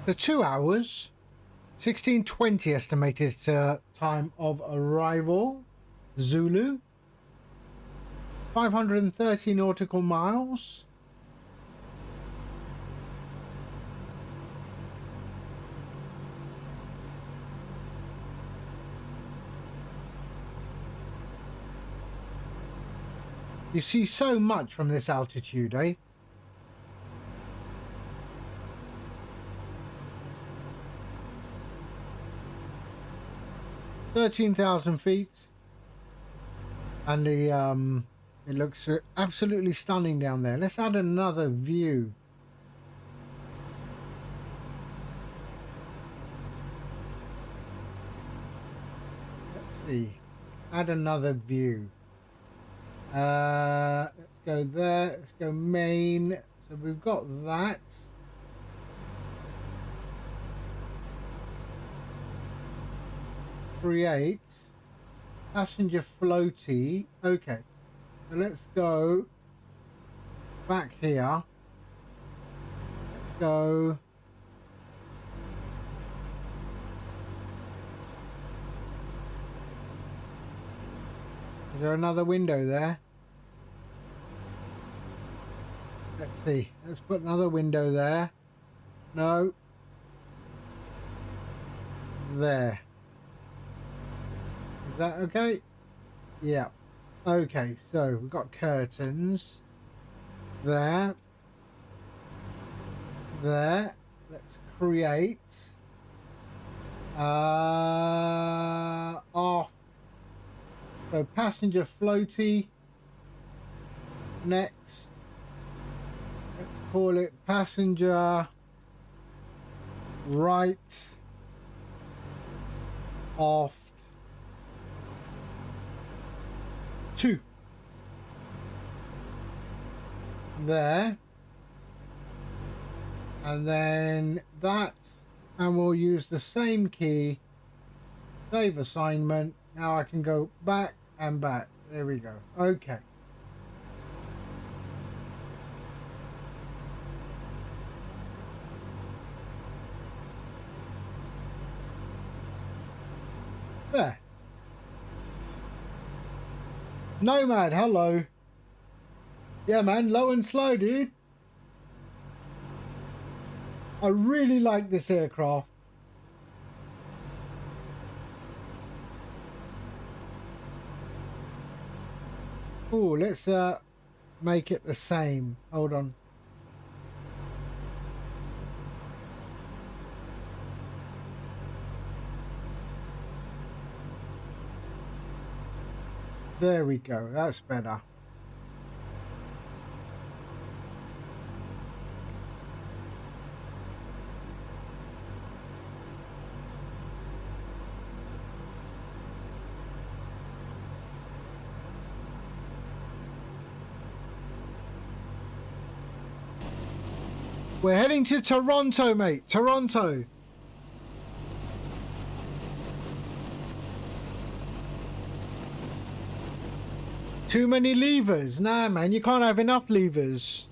So 2 hours, 16:20 estimated time of arrival. Zulu. 530 nautical miles. You see so much from this altitude, eh? $13,000 feet, and the it looks absolutely stunning down there. Let's add another view. Let's see, add another view. Let's go there. Let's go main. So we've got that. Create passenger floaty. Okay, so let's go back here. Let's go. Is there another window there? Let's see. Let's put another window there. No. There. Is that okay? Yeah. Okay, so we've got curtains. There. There. Let's create. Off. So passenger floaty. Next. Let's call it passenger right off 2. There. And then that, and we'll use the same key. Save assignment. Now I can go back and back. There we go. Okay. There. Nomad, hello. Yeah, man, low and slow, dude. I really like this aircraft. Oh, let's make it the same. Hold on. There we go. That's better. We're heading to Toronto, mate. Toronto. Too many levers. Nah, man, you can't have enough levers.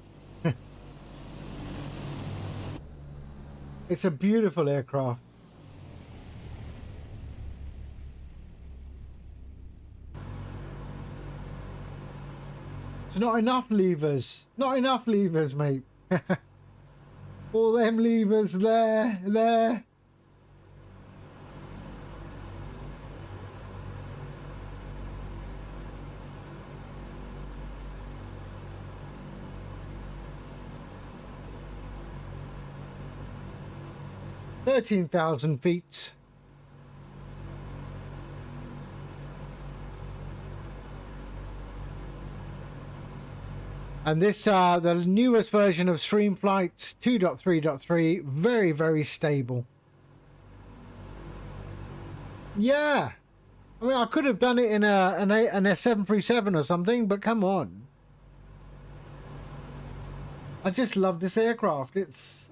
It's a beautiful aircraft. It's not enough levers. Not enough levers, mate. All them levers there. $13,000 feet. And this the newest version of StreamFlight 2.3.3, very, very stable. Yeah. I mean, I could have done it in an 737 or something, but come on. I just love this aircraft. It's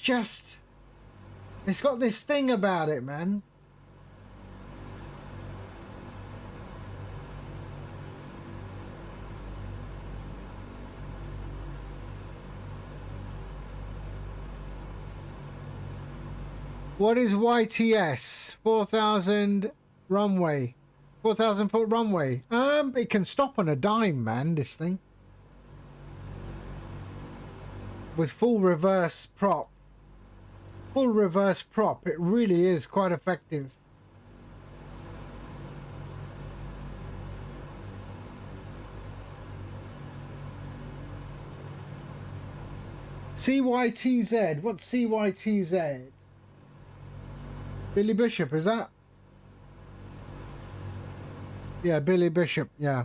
just, it's got this thing about it, man. What is YTS? 4,000 runway. 4,000 foot runway. It can stop on a dime, man, this thing. With full reverse prop. Full reverse prop. It really is quite effective. CYTZ. What's CYTZ? Billy Bishop, is that? Yeah, Billy Bishop, yeah.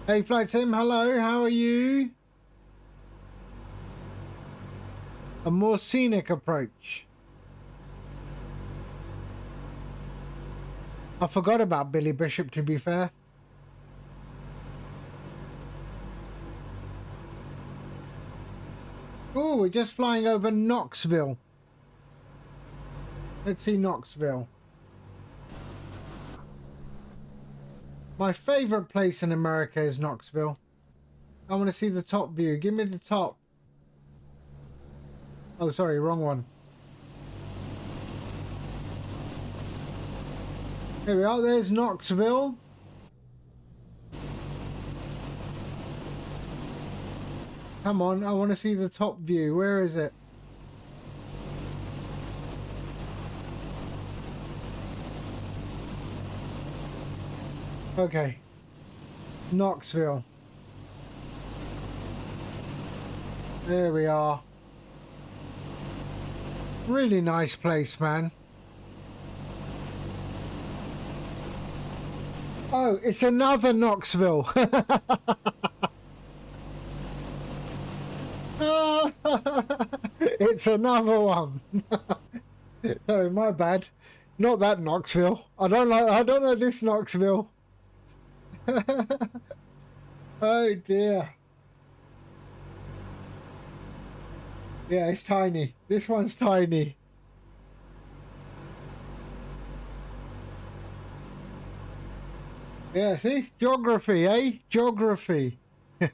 Hey, Flight Sim, hello, how are you? A more scenic approach. I forgot about Billy Bishop, to be fair. Oh, we're just flying over Knoxville. Let's see Knoxville. My favorite place in America is Knoxville. I want to see the top view. Give me the top. Oh, sorry, wrong one. Here we are. There's Knoxville. Come on, I want to see the top view. Where is it? Okay. Knoxville. There we are. Really nice place, man. Oh, it's another Knoxville. It's another one. Sorry, my bad. Not that Knoxville. I don't know this Knoxville. Oh dear. Yeah, it's tiny. This one's tiny. Yeah, see? Geography, eh? Geography. No,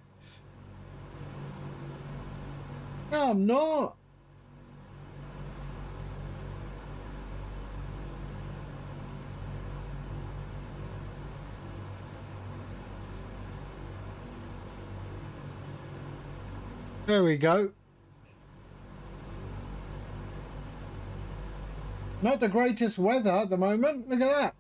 I'm not. There we go. Not the greatest weather at the moment. Look at that.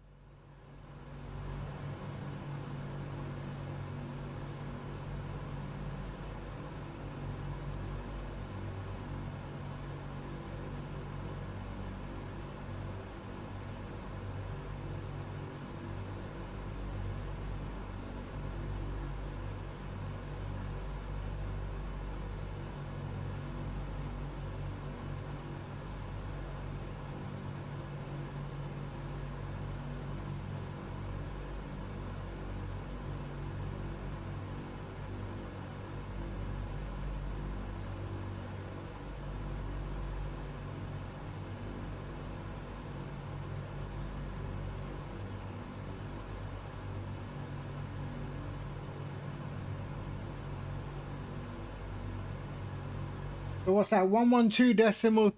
So what's that? 112.3.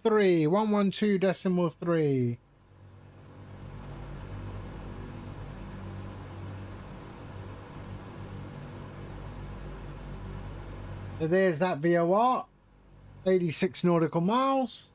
112.3. So there's that VOR. 86 nautical miles.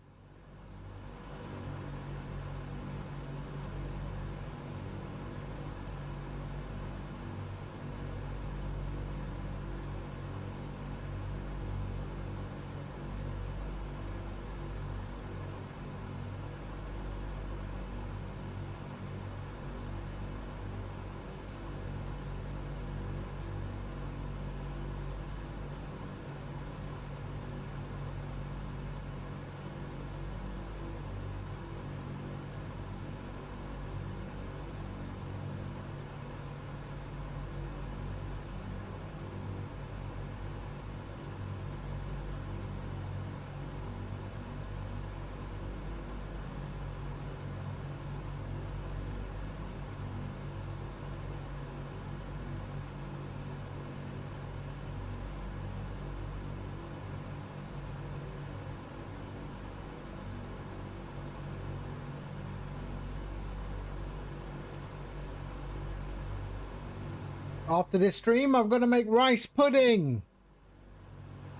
After this stream, I'm going to make rice pudding.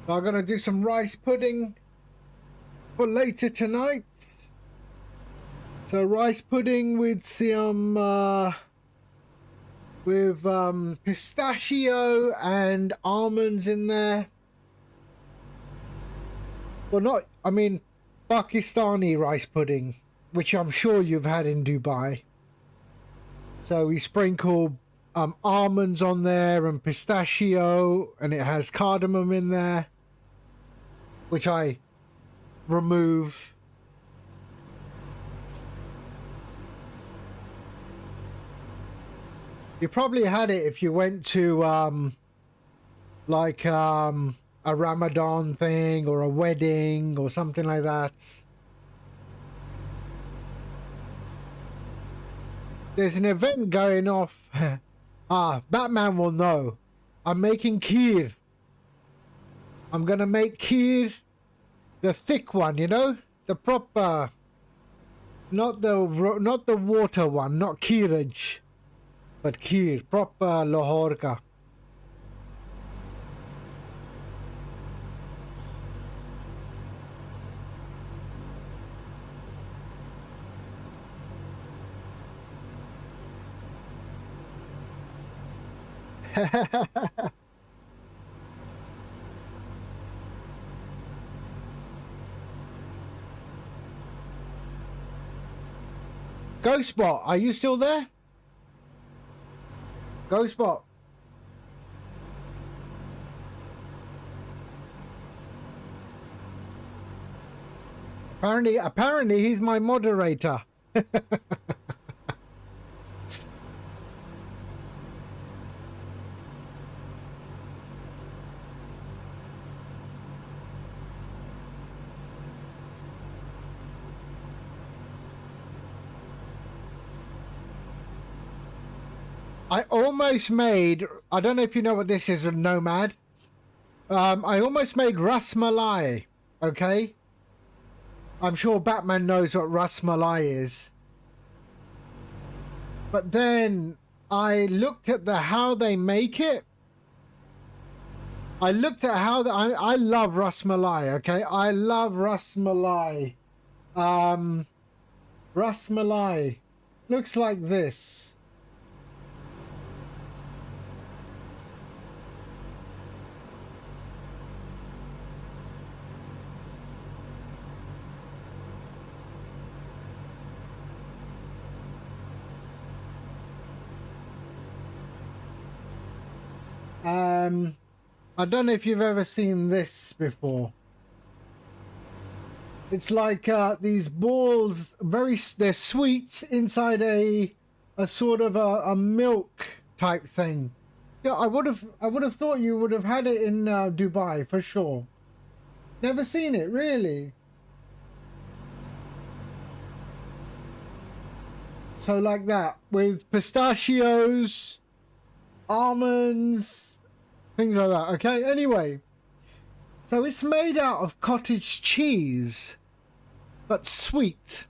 So I'm going to do some rice pudding for later tonight. So rice pudding with some pistachio and almonds in there. Well, not, I mean, Pakistani rice pudding, which I'm sure you've had in Dubai. So we sprinkle almonds on there and pistachio, and it has cardamom in there, which I remove. You probably had it if you went to like a Ramadan thing or a wedding or something like that. There's an event going off. Batman will know. I'm making kheer. I'm gonna make kheer, the thick one, you know, the proper, not the water one, not kheeraj, but kheer, proper Lahore ka. Ghostbot, are you still there? Ghostbot. Apparently he's my moderator. I almost made, I don't know if you know what this is, a Nomad. I almost made Ras Malai, okay? I'm sure Batman knows what Ras Malai is. But then I looked at how they make it. I looked at how I love Ras Malai, okay? I love Ras Malai. Ras Malai looks like this. I don't know if you've ever seen this before. It's like these balls, they're sweet inside a sort of a milk type thing. Yeah, I would have thought you would have had it in Dubai for sure. Never seen it, really. So like that, with pistachios, almonds, things like that, okay? Anyway, so it's made out of cottage cheese, but sweet.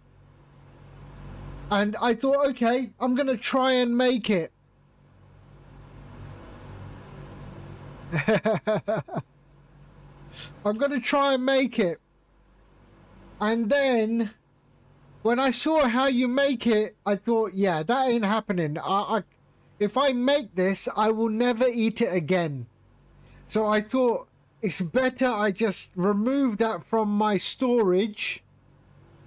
And I thought, okay, I'm going to try and make it. I'm going to try and make it. And then when I saw how you make it, I thought, yeah, that ain't happening. If I make this, I will never eat it again. So I thought it's better I just remove that from my storage,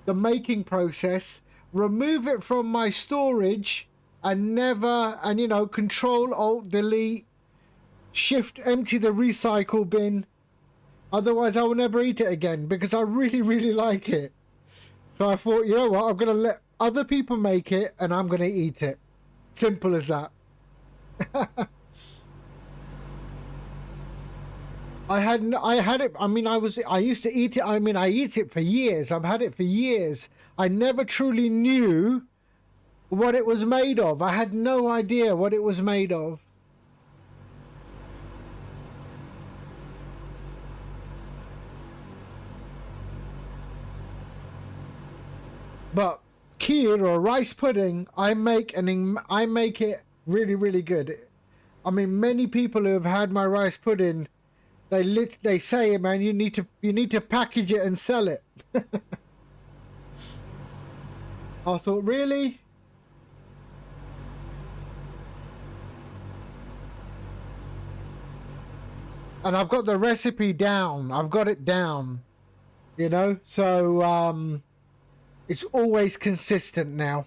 the making process, remove it from my storage and you know, Control Alt Delete, Shift empty the recycle bin. Otherwise I will never eat it again because I really, really like it. So I thought, you know what, I'm going to let other people make it and I'm going to eat it. Simple as that. I had it. I mean, I used to eat it. I mean, I eat it for years. I've had it for years. I never truly knew what it was made of. I had no idea what it was made of. But kheer or rice pudding, I make it really, really good. I mean, many people who have had my rice pudding, they say, man, you need to package it and sell it. I thought, really? And I've got the recipe down. I've got it down. You know, so it's always consistent now.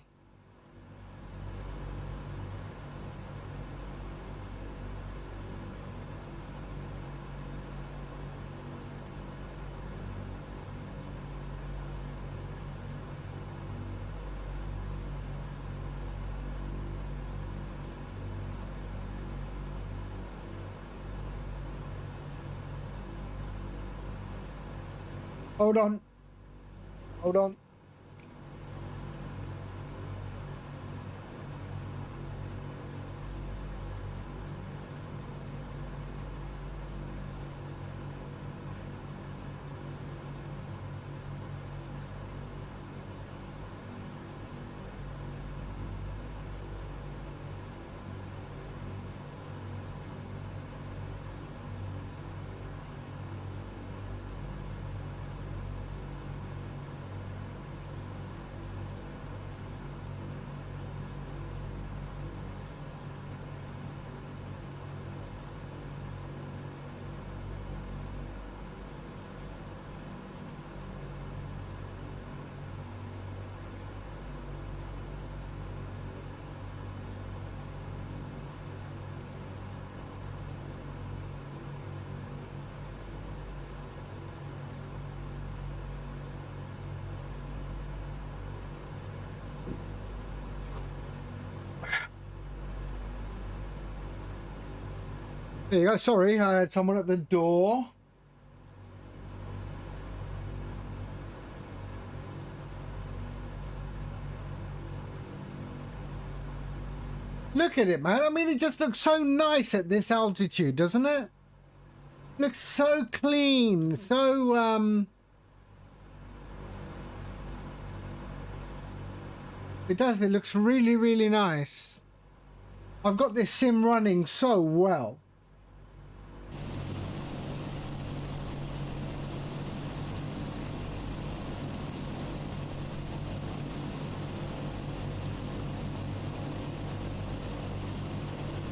Hold on. Hold on. There you go. Sorry, I had someone at the door. Look at it, man. I mean, it just looks so nice at this altitude, doesn't it? Looks so clean, so it does. It looks really, really nice. I've got this sim running so well.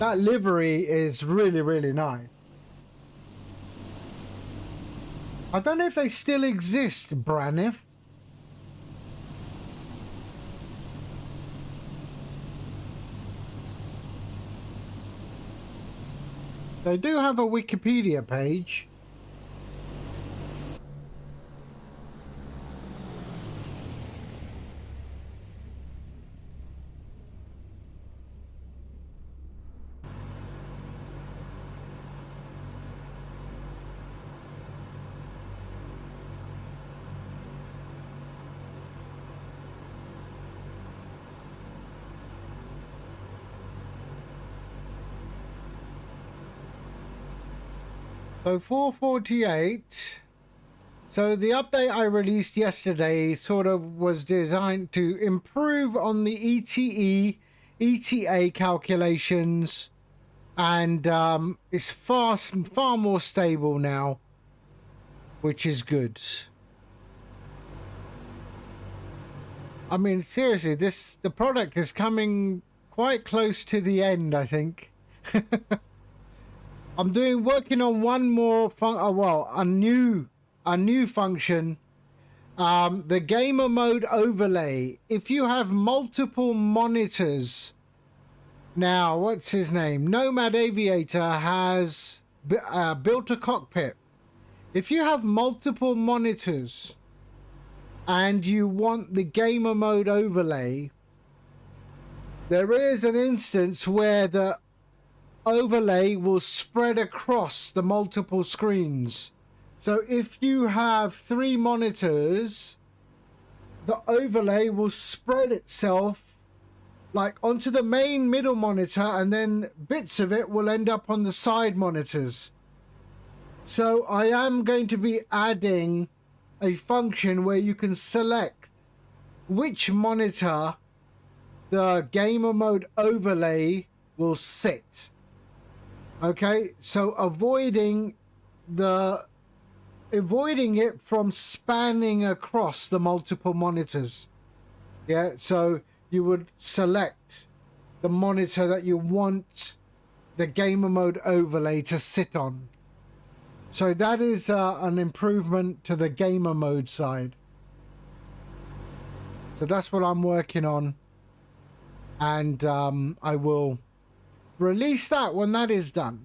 That livery is really, really nice. I don't know if they still exist, Braniff. They do have a Wikipedia page. So 448. So the update I released yesterday sort of was designed to improve on the ETA calculations, and it's far more stable now, which is good. I mean, seriously, the product is coming quite close to the end, I think. I'm working on one more a new function, the gamer mode overlay. If you have multiple monitors, now what's his name? Nomad Aviator has built a cockpit. If you have multiple monitors and you want the gamer mode overlay, there is an instance where the overlay will spread across the multiple screens. So if you have 3 monitors, the overlay will spread itself like onto the main middle monitor, and then bits of it will end up on the side monitors. So I am going to be adding a function where you can select which monitor the gamer mode overlay will sit. Okay, so avoiding it from spanning across the multiple monitors. Yeah, so you would select the monitor that you want the gamer mode overlay to sit on. So that is an improvement to the gamer mode side. So that's what I'm working on, and I will release that when that is done.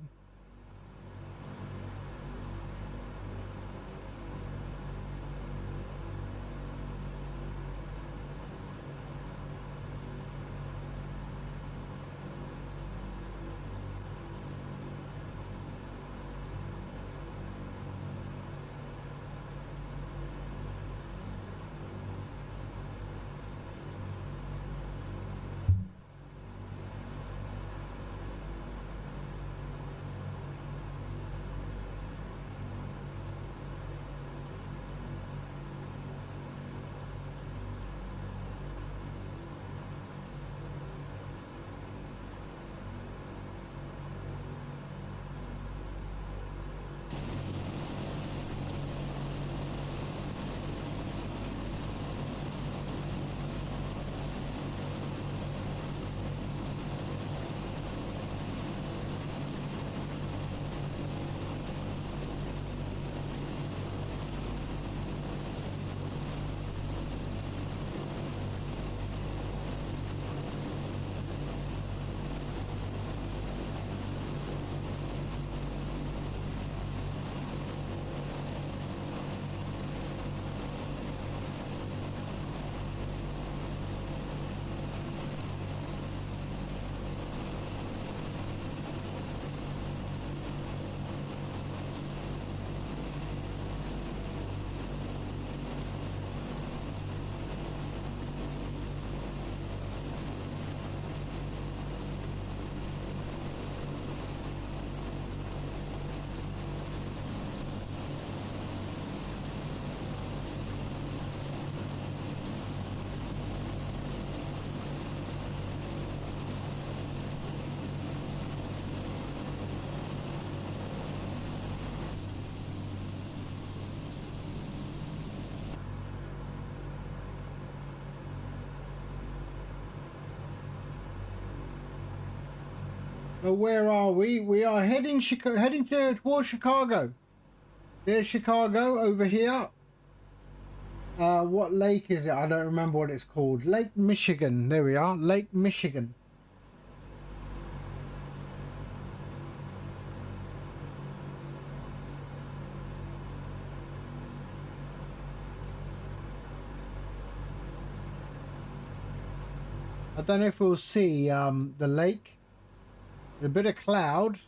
So where are we? We are heading towards Chicago. There's Chicago over here. What lake is it? I don't remember what it's called. Lake Michigan. There we are. Lake Michigan. I don't know if we'll see the lake. A bit of cloud.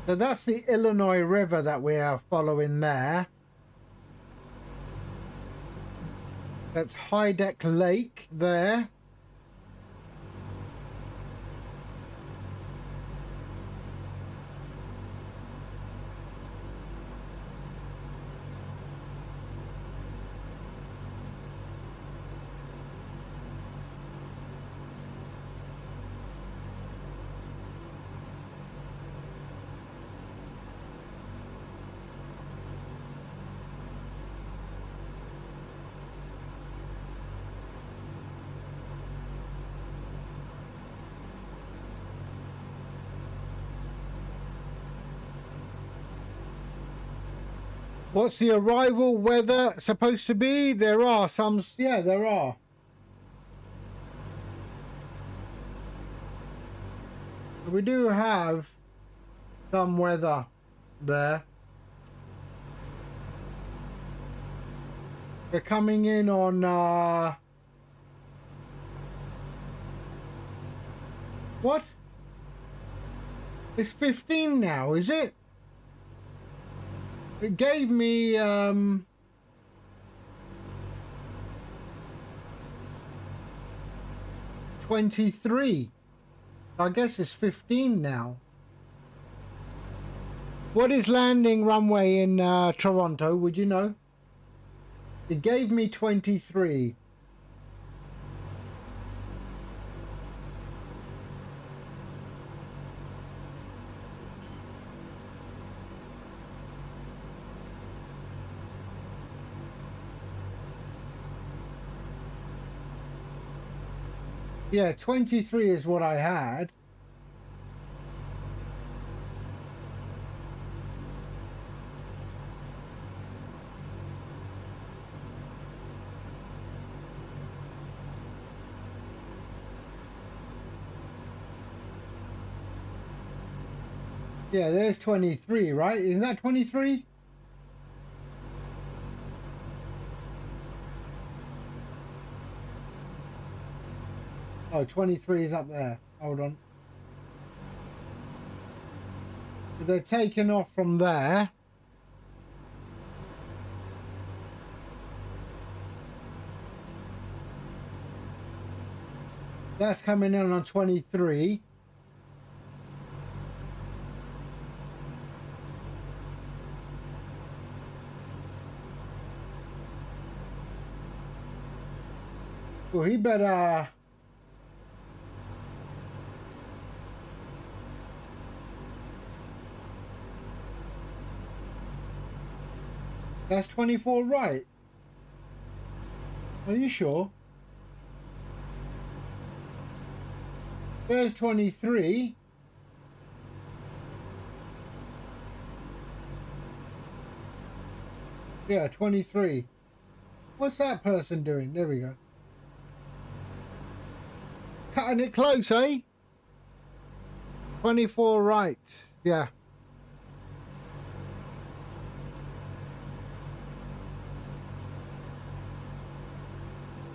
So that's the Illinois River that we are following there. That's High Deck Lake there. What's the arrival weather supposed to be? There are some, yeah, there are. We do have some weather there. They're coming in on, what? It's 15 now, is it? It gave me, 23. I guess it's 15 now. What is landing runway in Toronto? Would you know? It gave me 23. Yeah, 23 is what I had. Yeah, there's 23, right? Isn't that 23? Oh, 23 is up there. Hold on. So they're taking off from there. That's coming in on 23. Well, he better... That's 24, right? Are you sure? There's 23. Yeah, 23. What's that person doing? There we go. Cutting it close, eh? 24 right. Yeah.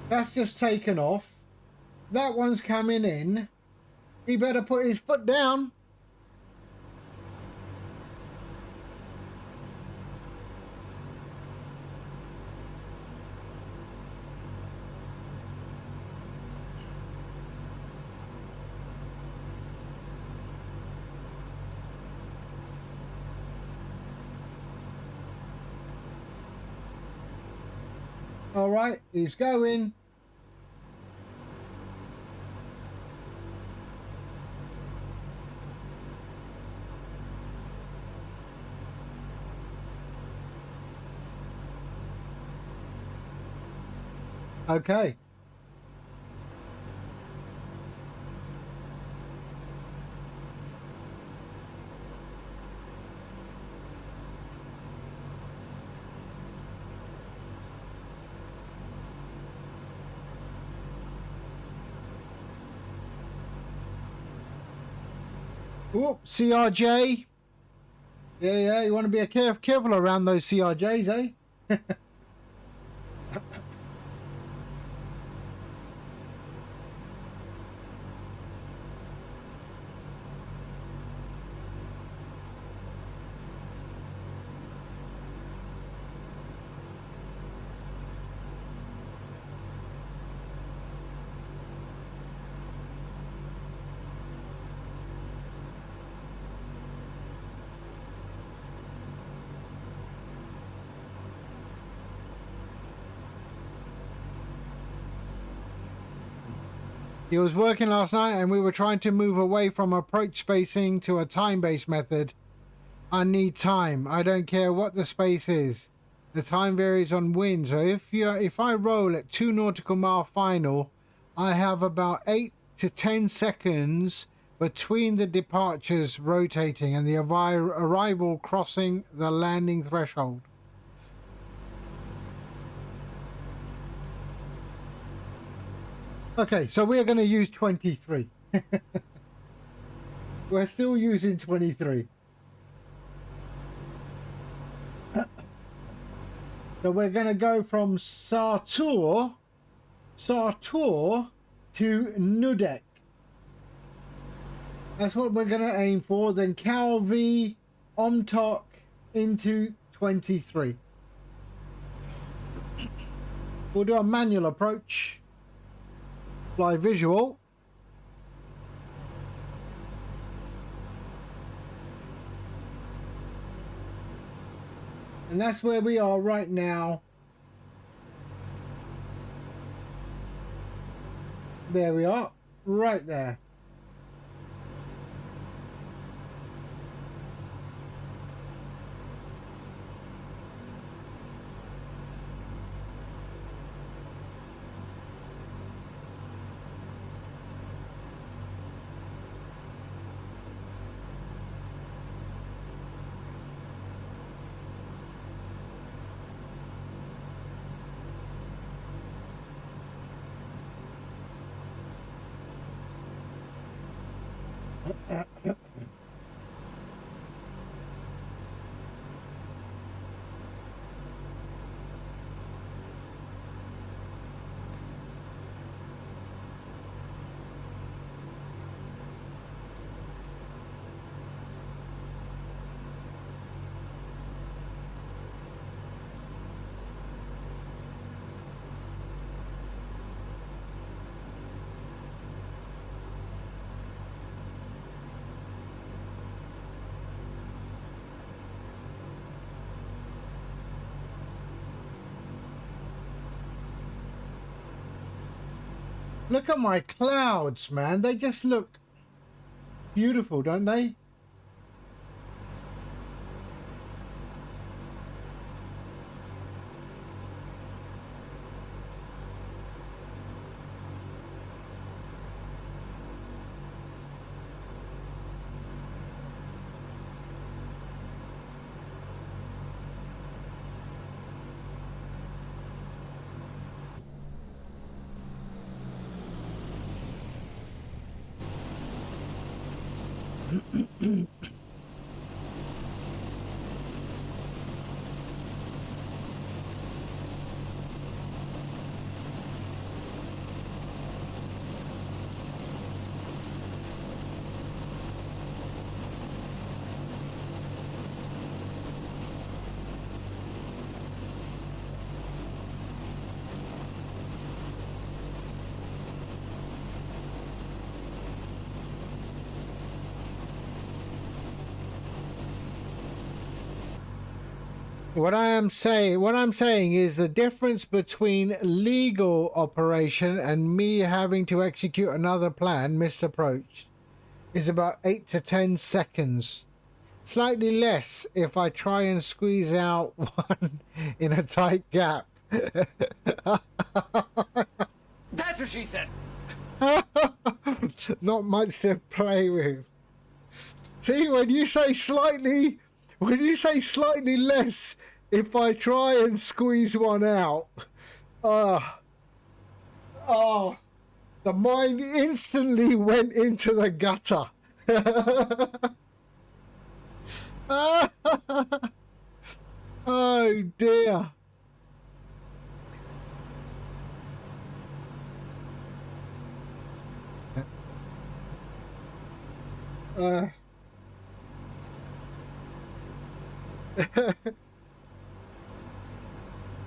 That's just taken off. That one's coming in. He better put his foot down. All right, he's going. Okay. Oh, CRJ. Yeah, you want to be careful around those CRJs, eh? He was working last night and we were trying to move away from approach spacing to a time-based method. I need time. I don't care what the space is. The time varies on wind, so if I roll at 2 nautical mile final, I have about 8 to 10 seconds between the departures rotating and the arrival crossing the landing threshold. Okay, so we're going to use 23. We're still using 23. So we're going to go from Sartor to Nudek. That's what we're going to aim for. Then Calvi, Omtok into 23. We'll do a manual approach. Fly visual. And that's where we are right now. There we are, right there. Look at my clouds, man. They just look beautiful, don't they? What I'm saying is the difference between legal operation and me having to execute another plan, missed approach, is about 8 to 10 seconds. Slightly less if I try and squeeze out one in a tight gap. That's what she said. Not much to play with. See, when you say slightly less, if I try and squeeze one out, the mind instantly went into the gutter. Oh dear.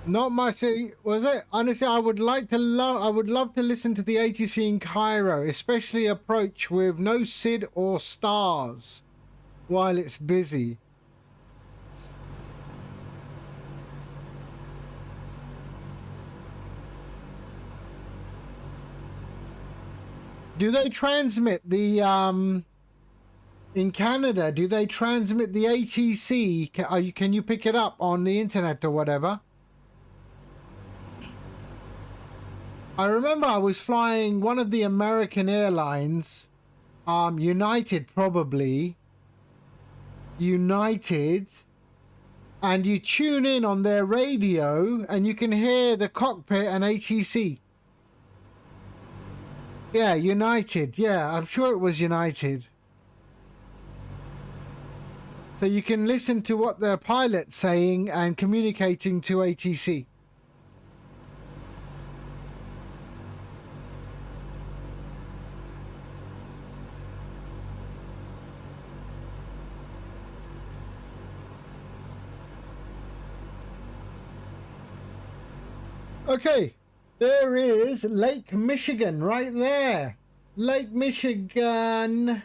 Not much, was it? Honestly, I would love to listen to the ATC in Cairo, especially approach with no SID or stars while it's busy. Do they transmit the in Canada? Do they transmit the ATC? Can you pick it up on the internet or whatever? I remember I was flying one of the American airlines, United probably, United, and you tune in on their radio and you can hear the cockpit and ATC. Yeah, United. Yeah, I'm sure it was United. So you can listen to what the pilot's saying and communicating to ATC. Okay, there is Lake Michigan right there. Lake Michigan.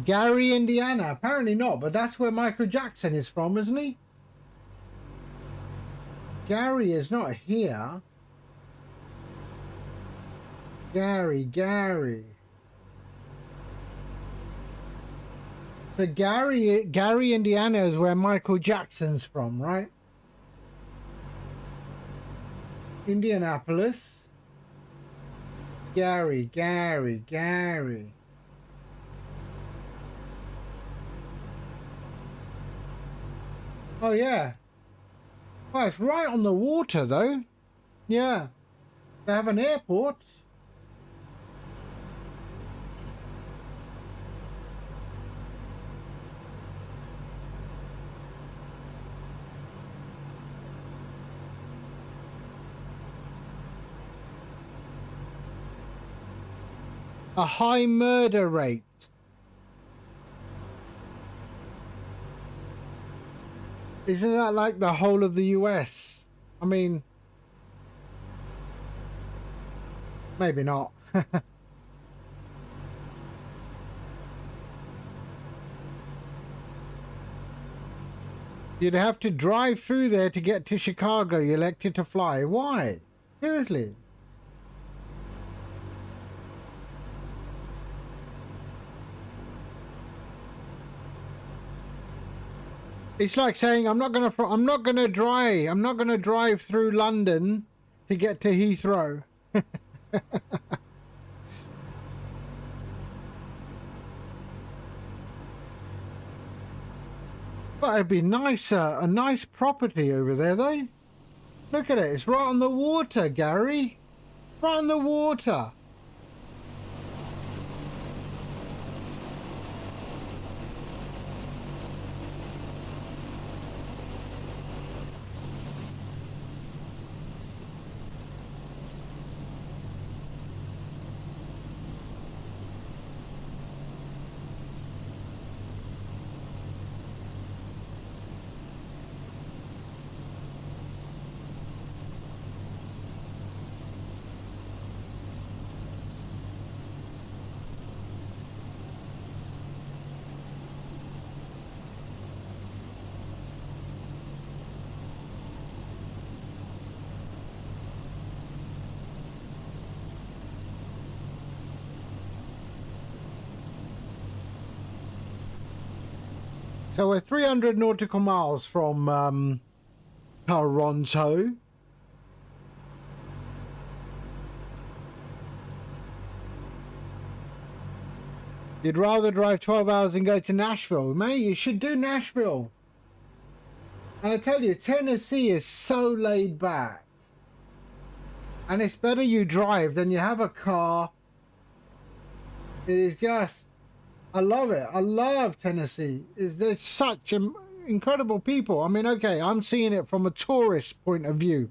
Gary, Indiana. Apparently not, but that's where Michael Jackson is from, isn't he? Gary is not here. Gary. So Gary, Indiana is where Michael Jackson's from, right? Indianapolis. Gary. Oh, yeah. Oh, it's right on the water, though. Yeah. They have an airport. A high murder rate. Isn't that like the whole of the US? I mean, maybe not. You'd have to drive through there to get to Chicago. You elected to fly. Why? Seriously? It's like saying I'm not gonna drive through London to get to Heathrow. But it'd be nicer, a nice property over there, though. Look at it, it's right on the water, Gary. Right on the water. So we're 300 nautical miles from Toronto. You'd rather drive 12 hours and go to Nashville. Mate, you should do Nashville. And I tell you, Tennessee is so laid back. And it's better you drive than you have a car. It is just, I love it. I love Tennessee. There's such incredible people. I mean, okay, I'm seeing it from a tourist point of view.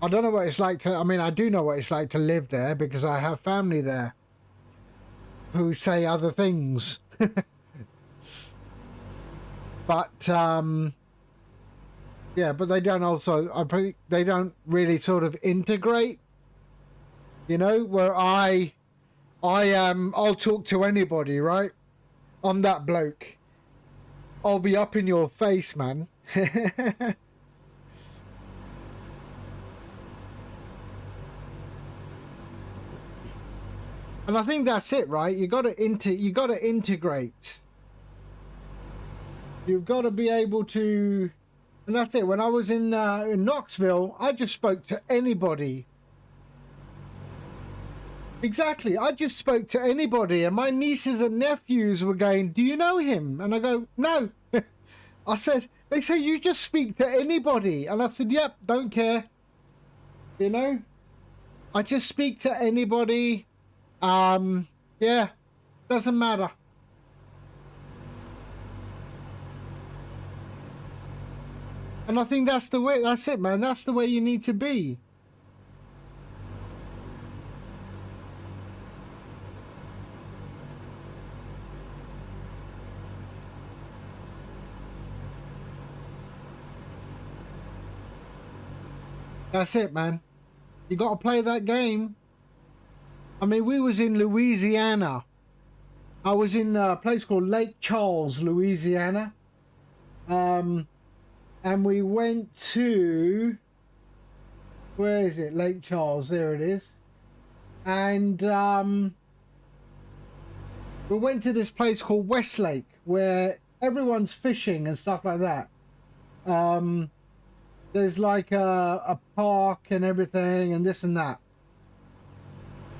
I don't know what it's like to, I mean, I do know what it's like to live there because I have family there who say other things. But, yeah, but they don't also, I think they don't really sort of integrate, you know, where I'll talk to anybody, right? I'm that bloke. I'll be up in your face, man. And I think that's it, right? You got to integrate. You've got to be able to, and that's it. When I was in Knoxville, I just spoke to anybody. Exactly. I just spoke to anybody, and my nieces and nephews were going, "Do you know him?" And I go, "No." I said, they say you just speak to anybody, and I said, "Yep, don't care." You know, I just speak to anybody. Yeah, doesn't matter. And I think that's the way, that's it, man. That's the way you need to be. That's it, man. You got to play that game. I mean, we was in Louisiana. I was in a place called Lake Charles, Louisiana. And we went to, where is it? Lake Charles, there it is. And we went to this place called Westlake, where everyone's fishing and stuff like that. There's like a park and everything and this and that.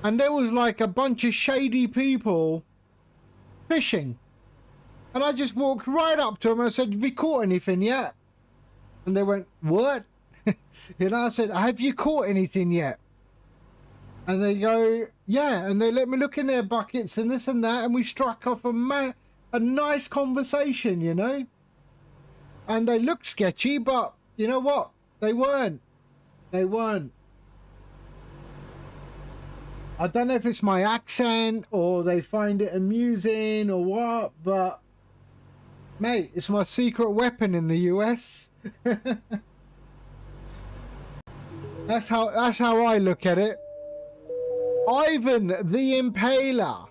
And there was like a bunch of shady people fishing. And I just walked right up to them and I said, "Have you caught anything yet?" And they went, "What?" You know, I said, "Have you caught anything yet?" And they go, "Yeah." And they let me look in their buckets and this and that. And we struck off a nice conversation, you know. And they looked sketchy, but you know what? They weren't. They weren't. I don't know if it's my accent or they find it amusing or what, but mate, it's my secret weapon in the US. That's how I look at it. Ivan the Impaler.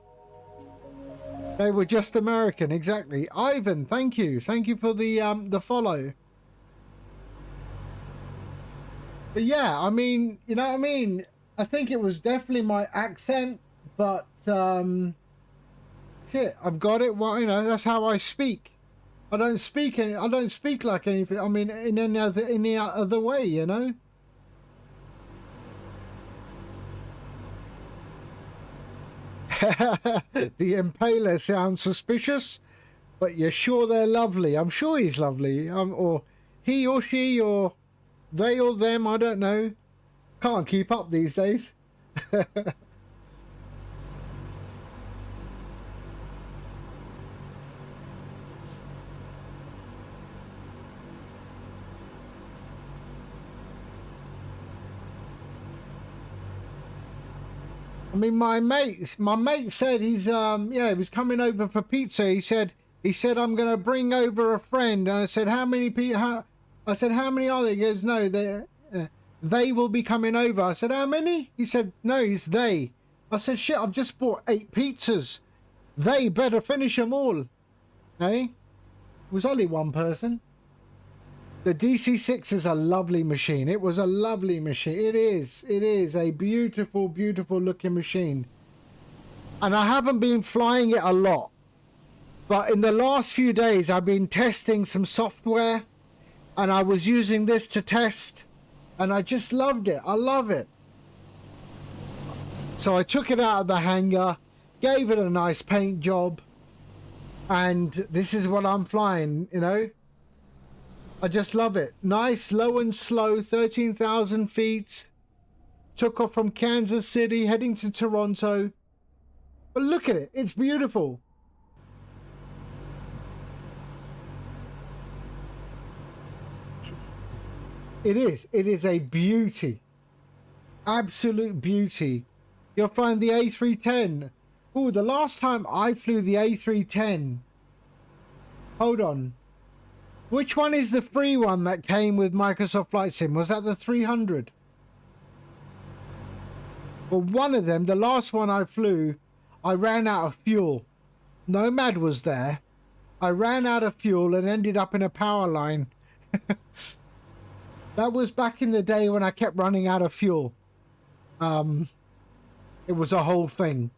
They were just American, exactly. Ivan, thank you. Thank you for the follow. But yeah, I mean, you know what I mean? I think it was definitely my accent, but shit, I've got it. Well, you know, that's how I speak. I don't speak like anything. I mean, in any other way, you know. The Impaler sounds suspicious, but you're sure they're lovely. I'm sure he's lovely. Or he or she or they or them. I don't know. Can't keep up these days. I mean, my mate said he's yeah, he was coming over for pizza. He said I'm gonna bring over a friend. And I said, how many people? I said, how many are there? He goes, no, they will be coming over. I said, how many? He said, no, it's they. I said, shit, I've just bought 8 pizzas. They better finish them all. Hey, it was only one person. The DC6 is a lovely machine. It was a lovely machine. It is a beautiful, beautiful looking machine. And I haven't been flying it a lot. But in the last few days, I've been testing some software. And I was using this to test. And I just loved it. I love it. So I took it out of the hangar. gave it a nice paint job, and this is what I'm flying, you know. I just love it. Nice, low and slow, 13,000 feet. Took off from Kansas City, heading to Toronto. But look at it. It's beautiful. It is. It is a beauty. Absolute beauty. You'll find the A310. Oh, the last time I flew the A310. Hold on. Which one is the free one that came with Microsoft Flight Sim? Was that the 300? Well, one of them, the last one I flew, I ran out of fuel. Nomad was there. I ran out of fuel and ended up in a power line. That was back in the day when I kept running out of fuel. It was a whole thing.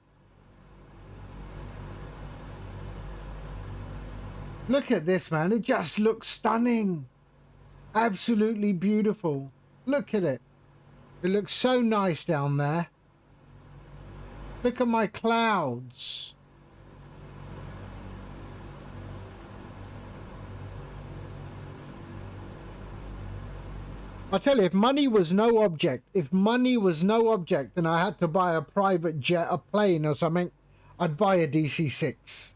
Look at this, man. It just looks stunning. Absolutely beautiful. Look at it. It looks so nice down there. Look at my clouds. I tell you, if money was no object, then I had to buy a private jet, a plane or something, I'd buy a DC6.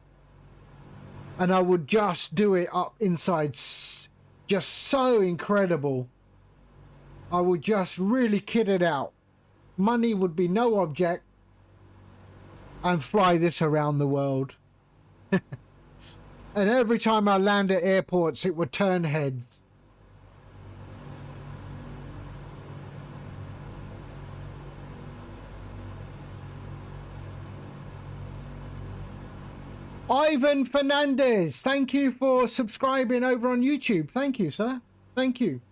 And I would just do it up inside, just so incredible. I would just really kit it out. Money would be no object, and fly this around the world. And every time I land at airports, it would turn heads. Ivan Fernandez, thank you for subscribing over on YouTube. Thank you, sir. Thank you.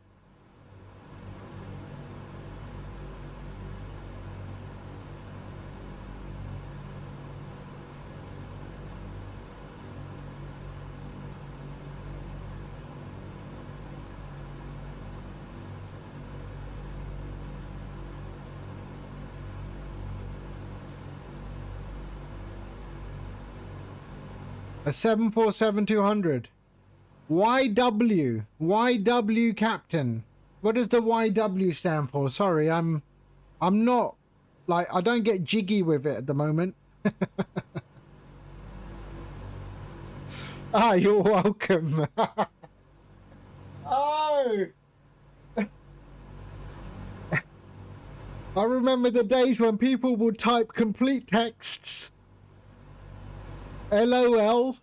A 747-200. YW Captain. What does the YW stand for? Sorry, I'm not, like, I don't get jiggy with it at the moment. Ah, you're welcome. Oh. I remember the days when people would type complete texts. LOL.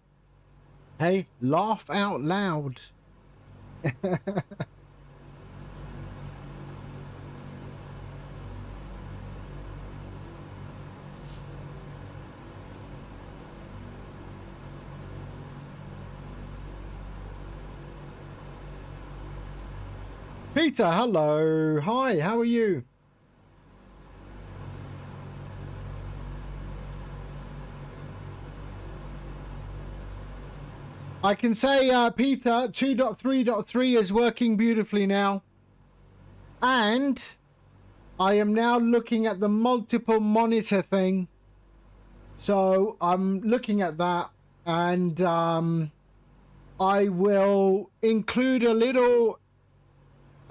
Hey, laugh out loud. Peter, hello. Hi, how are you? I can say, Peter, 2.3.3 is working beautifully now. And I am now looking at the multiple monitor thing. So I'm looking at that, and I will include a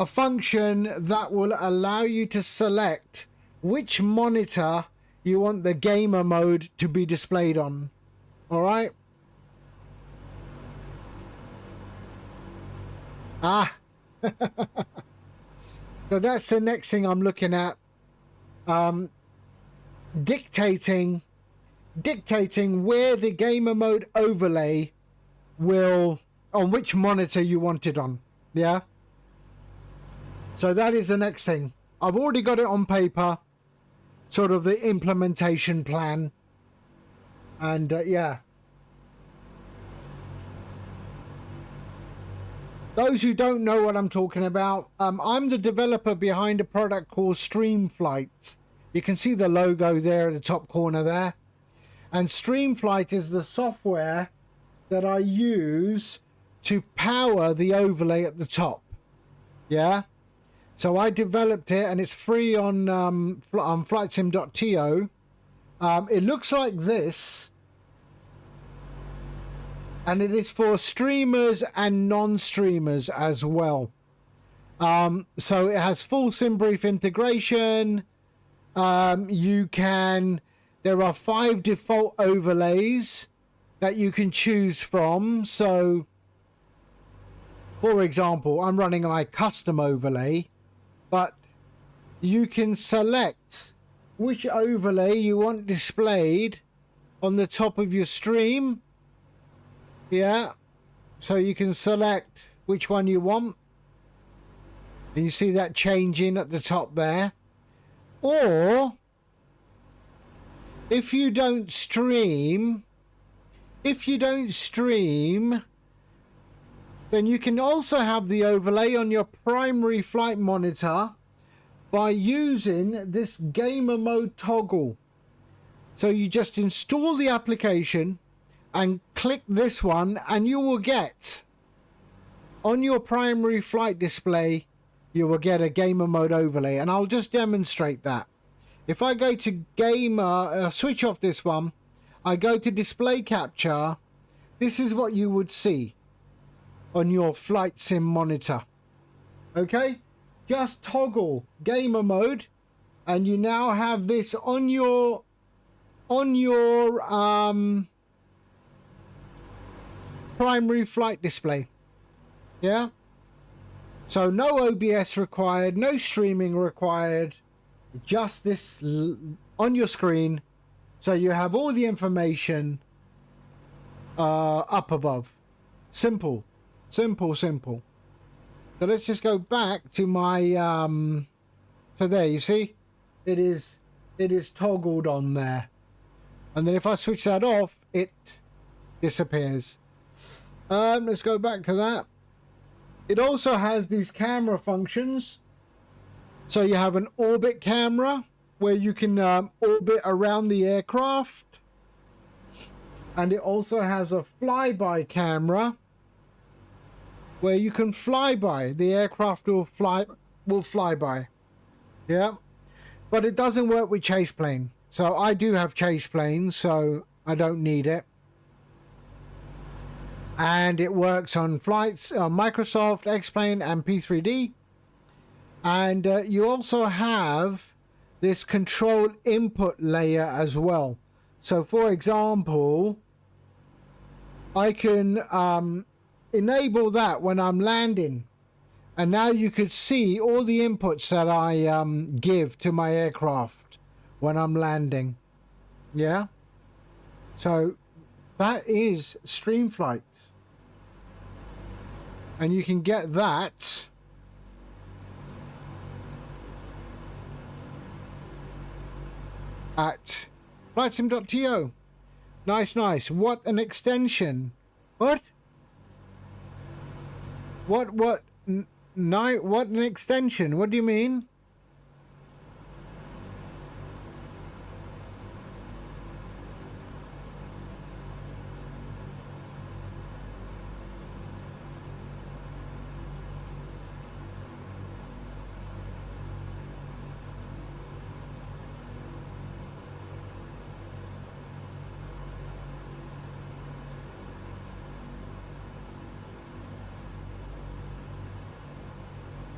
function that will allow you to select which monitor you want the gamer mode to be displayed on. All right. Ah, so that's the next thing I'm looking at. Dictating where the gamer mode overlay will, on which monitor you want it on. Yeah. So that is the next thing. I've already got it on paper, sort of the implementation plan. And yeah. Those who don't know what I'm talking about, I'm the developer behind a product called StreamFlight. You can see the logo there at the top corner there. And StreamFlight is the software that I use to power the overlay at the top. Yeah. So I developed it, and it's free on flightsim.to. It looks like this, and it is for streamers and non-streamers as well. So it has full SimBrief integration. There are 5 default overlays that you can choose from. So, for example, I'm running my custom overlay, but you can select which overlay you want displayed on the top of your stream. Yeah, so you can select which one you want, and you see that changing at the top there. Or if you don't stream, then you can also have the overlay on your primary flight monitor by using this gamer mode toggle. So you just install the application and click this one, and you will get on your primary flight display, you will get a gamer mode overlay. And I'll just demonstrate that. If I go to gamer, switch off this one, I go to display capture, this is what you would see on your flight sim monitor. Okay, just toggle gamer mode, and you now have this on your primary flight display. Yeah, so no OBS required, no streaming required, just this on your screen, so you have all the information up above. Simple. So let's just go back to my so there, you see it is toggled on there, and then if I switch that off, it disappears. Let's go back to that. It also has these camera functions. So you have an orbit camera where you can orbit around the aircraft, and it also has a flyby camera where you can fly by. The aircraft will fly by. Yeah, but it doesn't work with chase plane. So I do have chase planes, so I don't need it. And it works on flights, Microsoft, X-Plane, and P3D. And you also have this control input layer as well. So, for example, I can enable that when I'm landing. And now you could see all the inputs that I give to my aircraft when I'm landing. Yeah? So, that is StreamFlight. And you can get that at flightsim.to. Nice. What an extension. What an extension? What do you mean?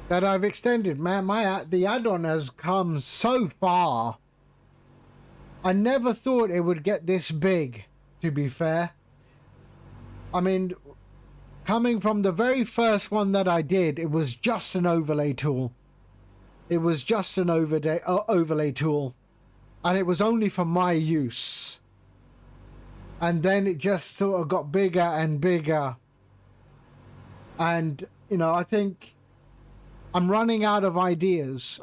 That I've extended, man. The add-on has come so far. I never thought it would get this big, to be fair. I mean, coming from the very first one that I did, it was just an overlay tool. It was just an overlay tool, and it was only for my use. And then it just sort of got bigger and bigger. And, you know, I think I'm running out of ideas.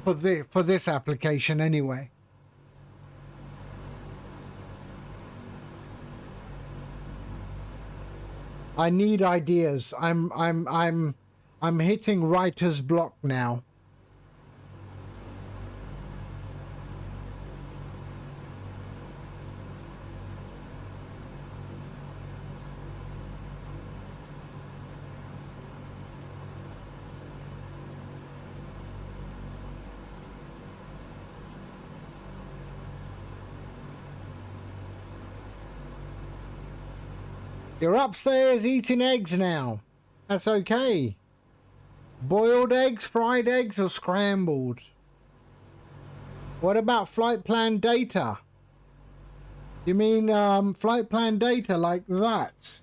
For this application anyway. I need ideas. I'm hitting writer's block now. You're upstairs eating eggs now. That's okay. Boiled eggs, fried eggs, or scrambled? What about flight plan data? You mean flight plan data like that?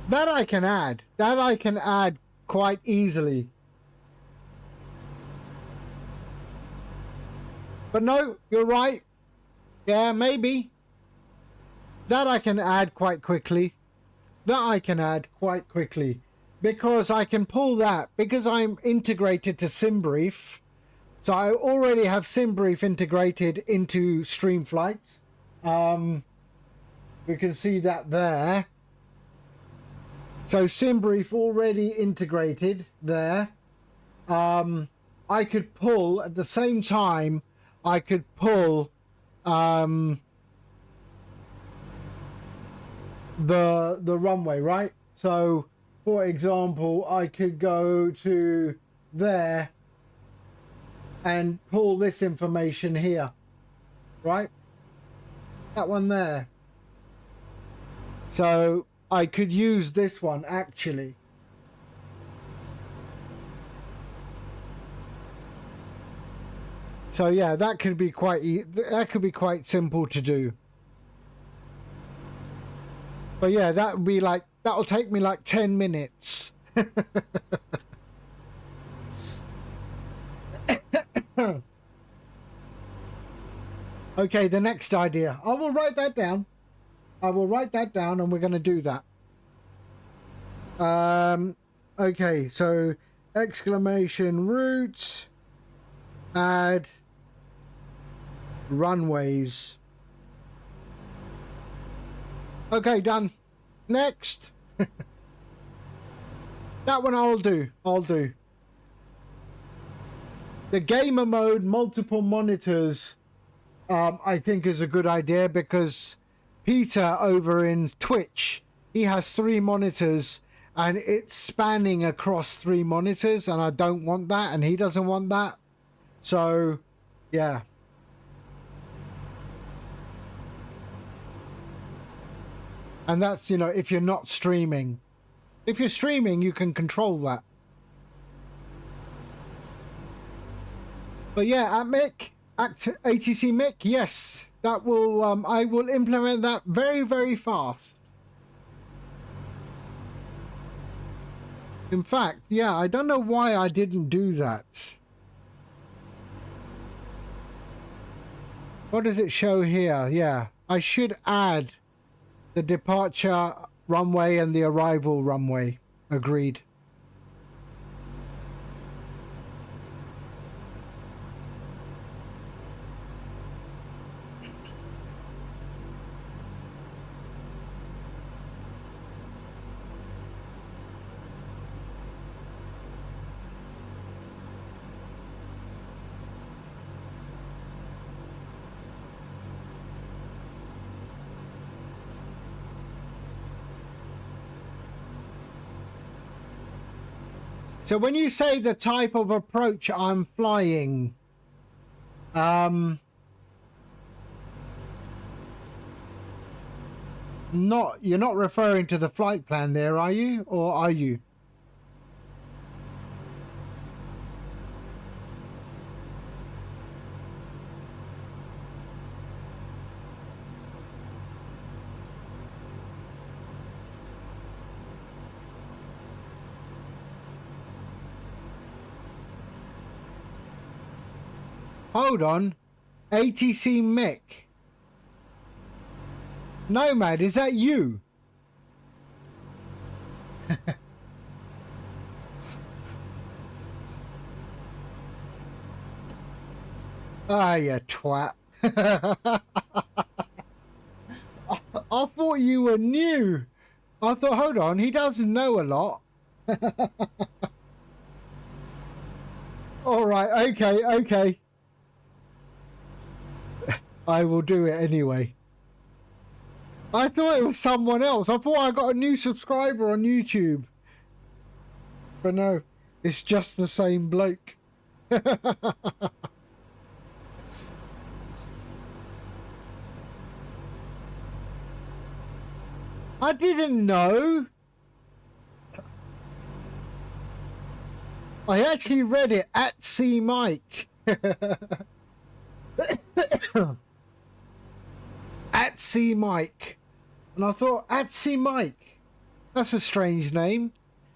That I can add. That I can add quite easily. But no, you're right. Yeah, maybe. That I can add quite quickly. That I can add quite quickly. Because I can pull that. Because I'm integrated to SimBrief. So I already have SimBrief integrated into StreamFlight. We can see that there. So SimBrief already integrated there. I could pull at the same time. I could pull the runway, right? So for example, I could go to there and pull this information here, right? That one there. So I could use this one actually. So yeah, that could be quite simple to do. But yeah, that would be like, that'll take me like 10 minutes. Okay, the next idea. I will write that down. And we're going to do that. Okay, so exclamation route, add runways. Okay, done. Next. That one I'll do. The gamer mode, multiple monitors, I think is a good idea because Peter over in Twitch, he has 3 monitors and it's spanning across 3 monitors and I don't want that and he doesn't want that. So, yeah. And that's, you know, if you're not streaming. If you're streaming, you can control that. But yeah, ATC Mick, yes, that will, I will implement that very, very fast. In fact, yeah, I don't know why I didn't do that. What does it show here? Yeah, I should add the departure runway and the arrival runway. Agreed. So when you say the type of approach I'm flying, you're not referring to the flight plan there, are you? Or are you? Hold on. ATC Mick. Nomad, is that you? Ah, you twat. I thought you were new. I thought, hold on, he doesn't know a lot. All right, okay. I will do it anyway. I thought it was someone else. I thought I got a new subscriber on YouTube. But no, it's just the same bloke. I didn't know. I actually read it at C Mike. At C Mike. And I thought, at C Mike. That's a strange name.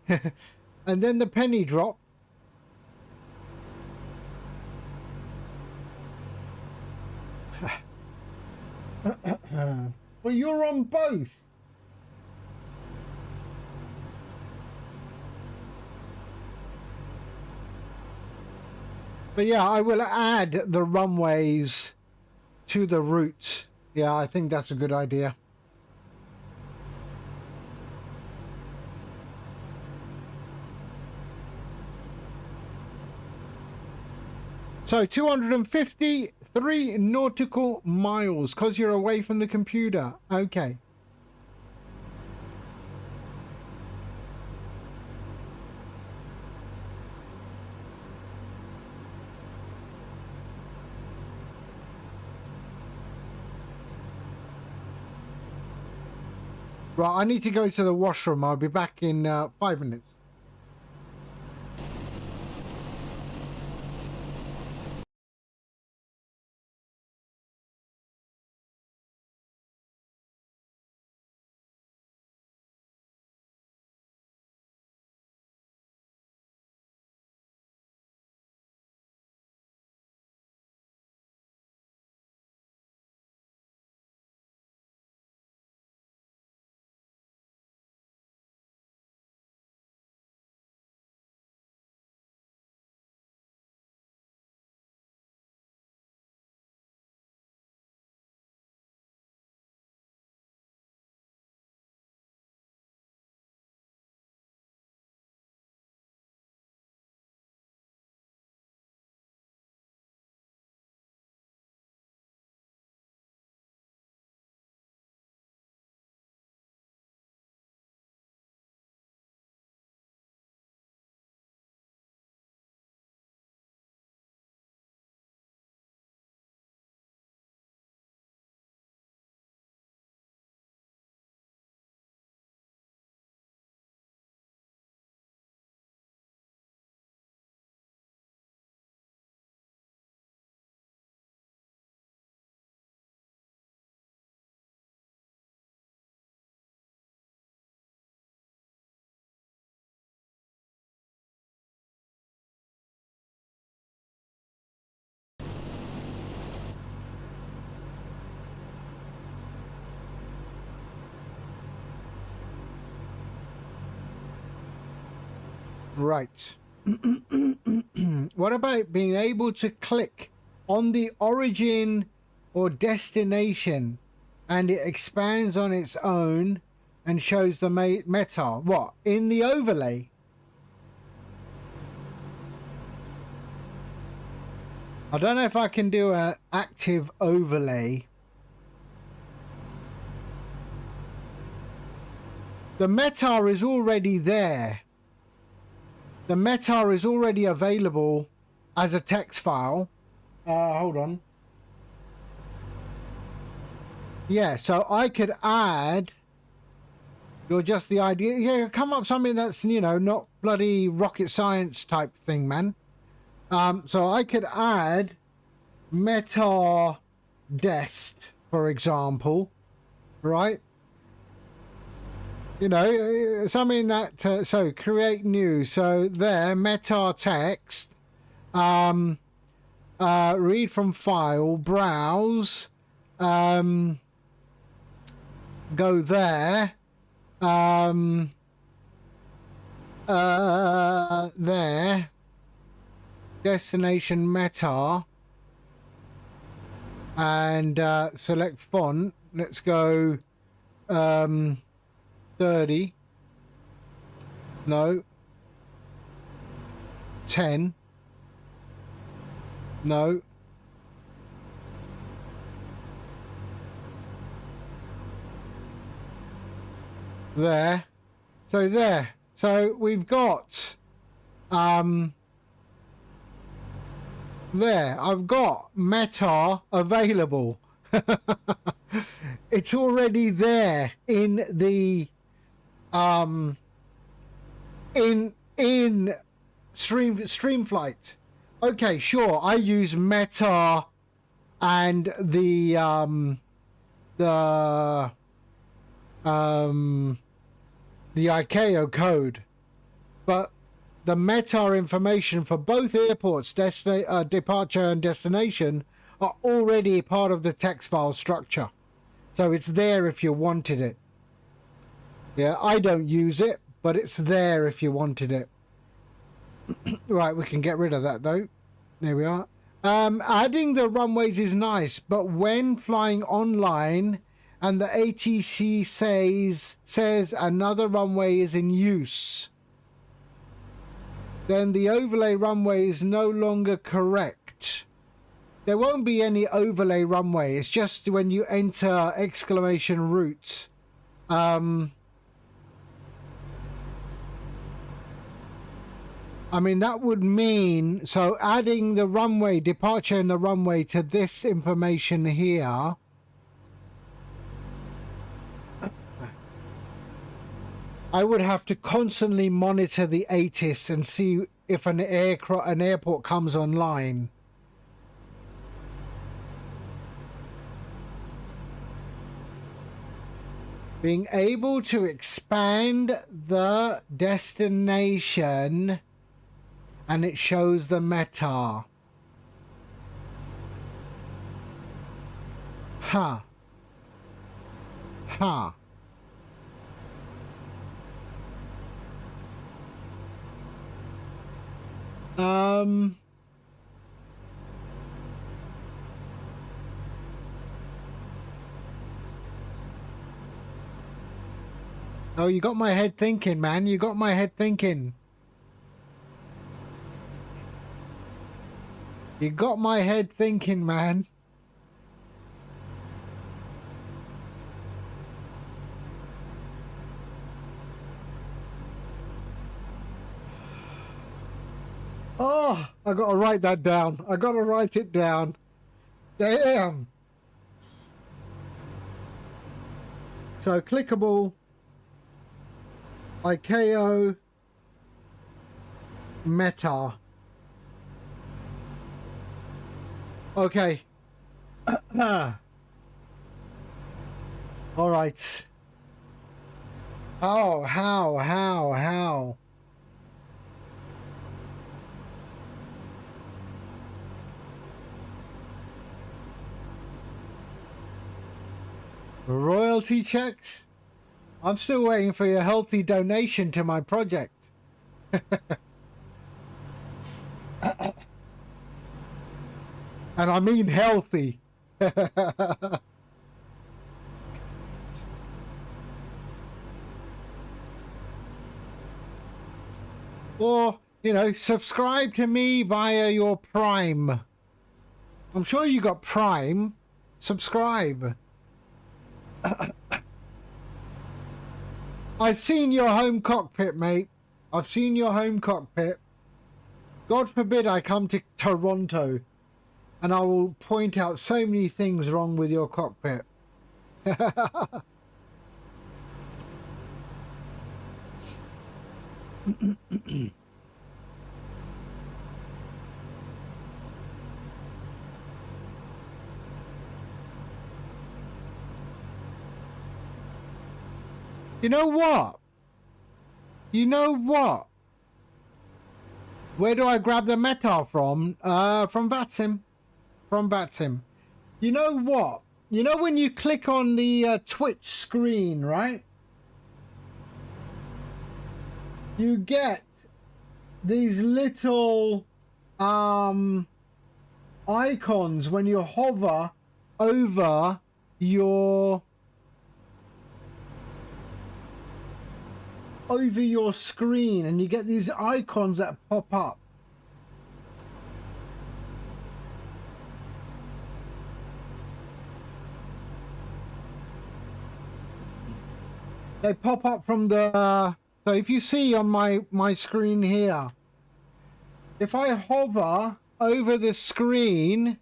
And then the penny dropped. Well, you're on both. But yeah, I will add the runways to the routes. Yeah, I think that's a good idea. So 253 nautical miles because you're away from the computer. Okay. Right, I need to go to the washroom. I'll be back in 5 minutes. Right. What about being able to click on the origin or destination and it expands on its own and shows the meta? What? In the overlay? I don't know if I can do an active overlay. The meta is already there. The meta is already available as a text file. Hold on. Yeah, so I could add. You're just the idea. Yeah, come up something that's, you know, not bloody rocket science type thing, man. So I could add meta dest, for example, right? You know, something that, so create new. So there, meta text, read from file, browse, go there, there, destination meta, and select font. Let's go 30. No. 10. No. there. So there. So we've got there. I've got Meta available. It's already there in the in StreamFlight. Okay, sure. I use Meta and the ICAO code, but the Meta information for both airports, departure and destination, are already part of the text file structure. So it's there if you wanted it. Yeah, I don't use it, but it's there if you wanted it. Right, we can get rid of that though. There we are. Adding the runways is nice, but when flying online and the ATC says another runway is in use, then the overlay runway is no longer correct. There won't be any overlay runway. It's just when you enter exclamation route. I mean, that would mean, so adding the runway, departure and the runway to this information here. I would have to constantly monitor the ATIS and see if an airport comes online. Being able to expand the destination and it shows the meta. Huh. Huh. Oh, you got my head thinking, man. You got my head thinking. You got my head thinking, man. Oh, I gotta write that down. I gotta write it down. Damn. So clickable, ICAO, Meta. Okay. All right. Oh, how? Royalty checks? I'm still waiting for your healthy donation to my project. And I mean healthy. Or, you know, subscribe to me via your Prime. I'm sure you got Prime. Subscribe. I've seen your home cockpit, mate. I've seen your home cockpit. God forbid I come to Toronto and I will point out so many things wrong with your cockpit. You know what? You know what? Where do I grab the meta from? From VATSIM. From VATSIM. You know what? You know when you click on the Twitch screen, right? You get these little icons when you hover over your screen, and you get these icons that pop up. They pop up from the... so if you see on my screen here, if I hover over the screen...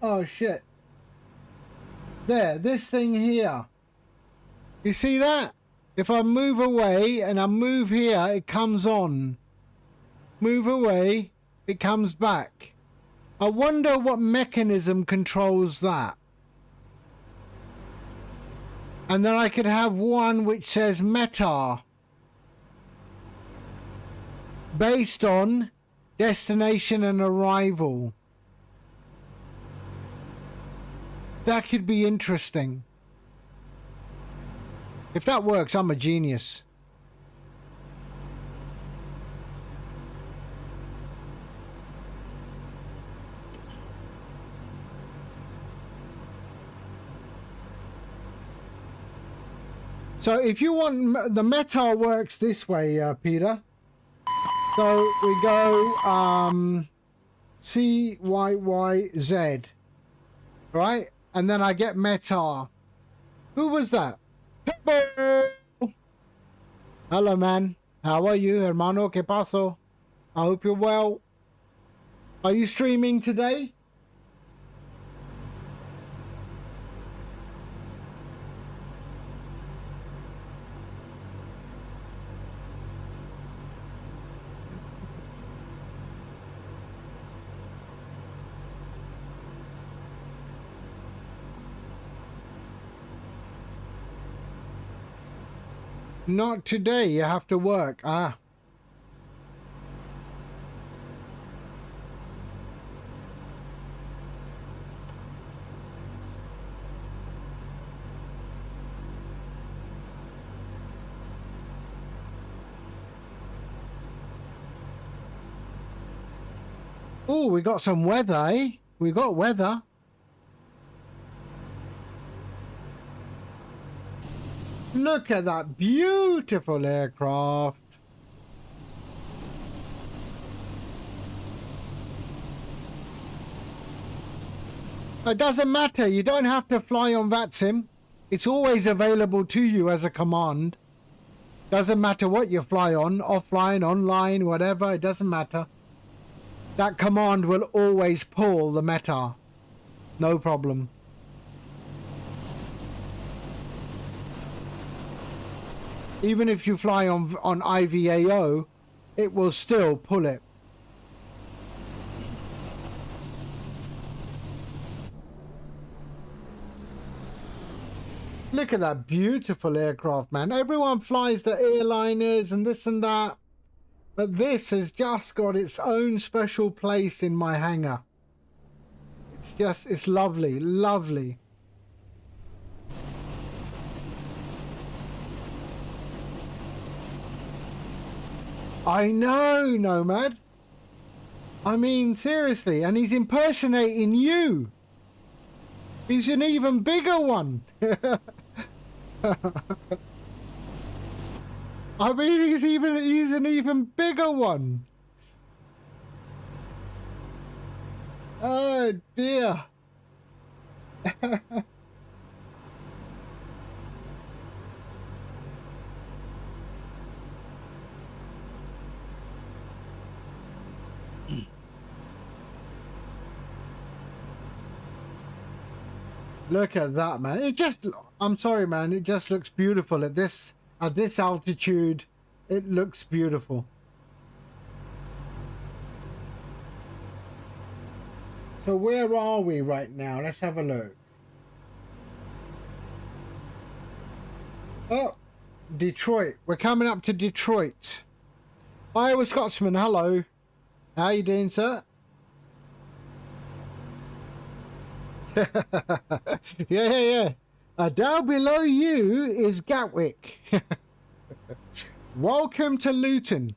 oh, shit. There, this thing here. You see that? If I move away and I move here, it comes on. Move away, it comes back. I wonder what mechanism controls that. And then I could have one which says meta. Based on destination and arrival. That could be interesting. If that works, I'm a genius. So if you want, the meta works this way, Peter. So we go CYYZ, right? And then I get meta. Who was that? Hello, man. How are you, hermano? ¿Qué pasó? I hope you're well. Are you streaming today? Not today, you have to work. Ah. Oh, we got some weather, eh? We got weather. Look at that beautiful aircraft. It doesn't matter. You don't have to fly on VATSIM. It's always available to you as a command. Doesn't matter what you fly on, offline, online, whatever. It doesn't matter. That command will always pull the meta. No problem. Even if you fly on IVAO, it will still pull it. Look at that beautiful aircraft, man. Everyone flies the airliners and this and that. But this has just got its own special place in my hangar. It's lovely, lovely. I know, Nomad. I mean, seriously. And he's impersonating you. He's an even bigger one. I mean, he's an even bigger one. Oh, dear. Look at that, man. I'm sorry, man. It just looks beautiful at this altitude. It looks beautiful. So where are we right now? Let's have a look. Oh, Detroit. We're coming up to Detroit. Iowa Scotsman, hello. How you doing, sir? yeah. Down below you is Gatwick. Welcome to Luton.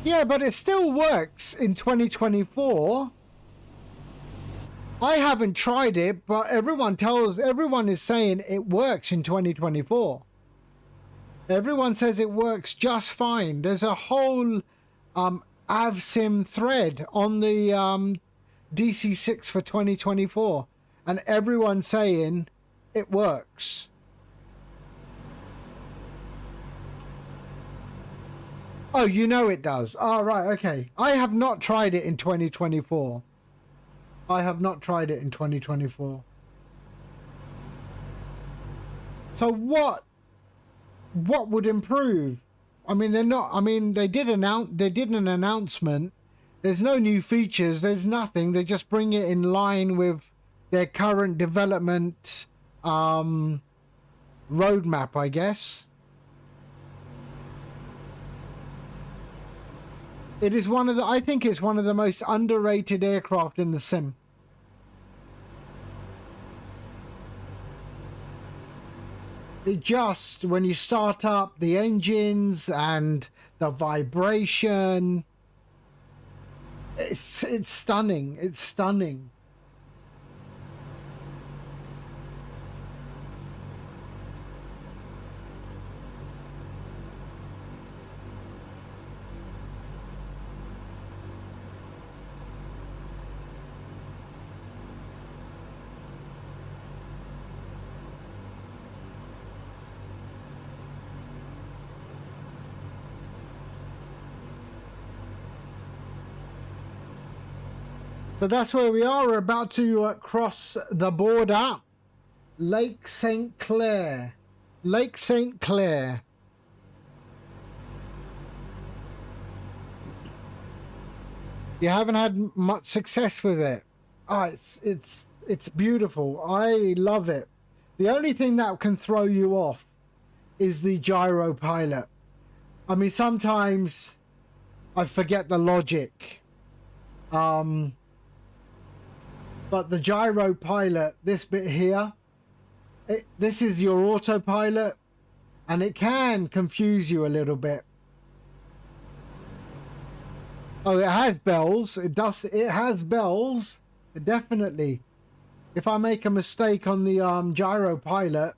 Yeah, but it still works in 2024. I haven't tried it, but everyone is saying it works in 2024. Everyone says it works just fine. There's a whole VATSIM thread on the DC6 for 2024, and everyone's saying it works. Oh, you know it does. Oh, right, okay. I have not tried it in 2024. I have not tried it in 2024. So what would improve? I mean, they did an announcement. There's no new features, there's nothing. They just bring it in line with their current development roadmap, I guess. It is I think it's one of the most underrated aircraft in the sim. It just, when you start up the engines and the vibration, it's stunning. It's stunning. So that's where we are. We're about to cross the border. Lake St. Clair. Lake St. Clair. You haven't had much success with it. Oh, it's beautiful. I love it. The only thing that can throw you off is the gyro pilot. I mean, sometimes I forget the logic. But the gyro pilot, this bit here, this is your autopilot, and it can confuse you a little bit. Oh, it has bells. It has bells. Definitely. If I make a mistake on the gyro pilot,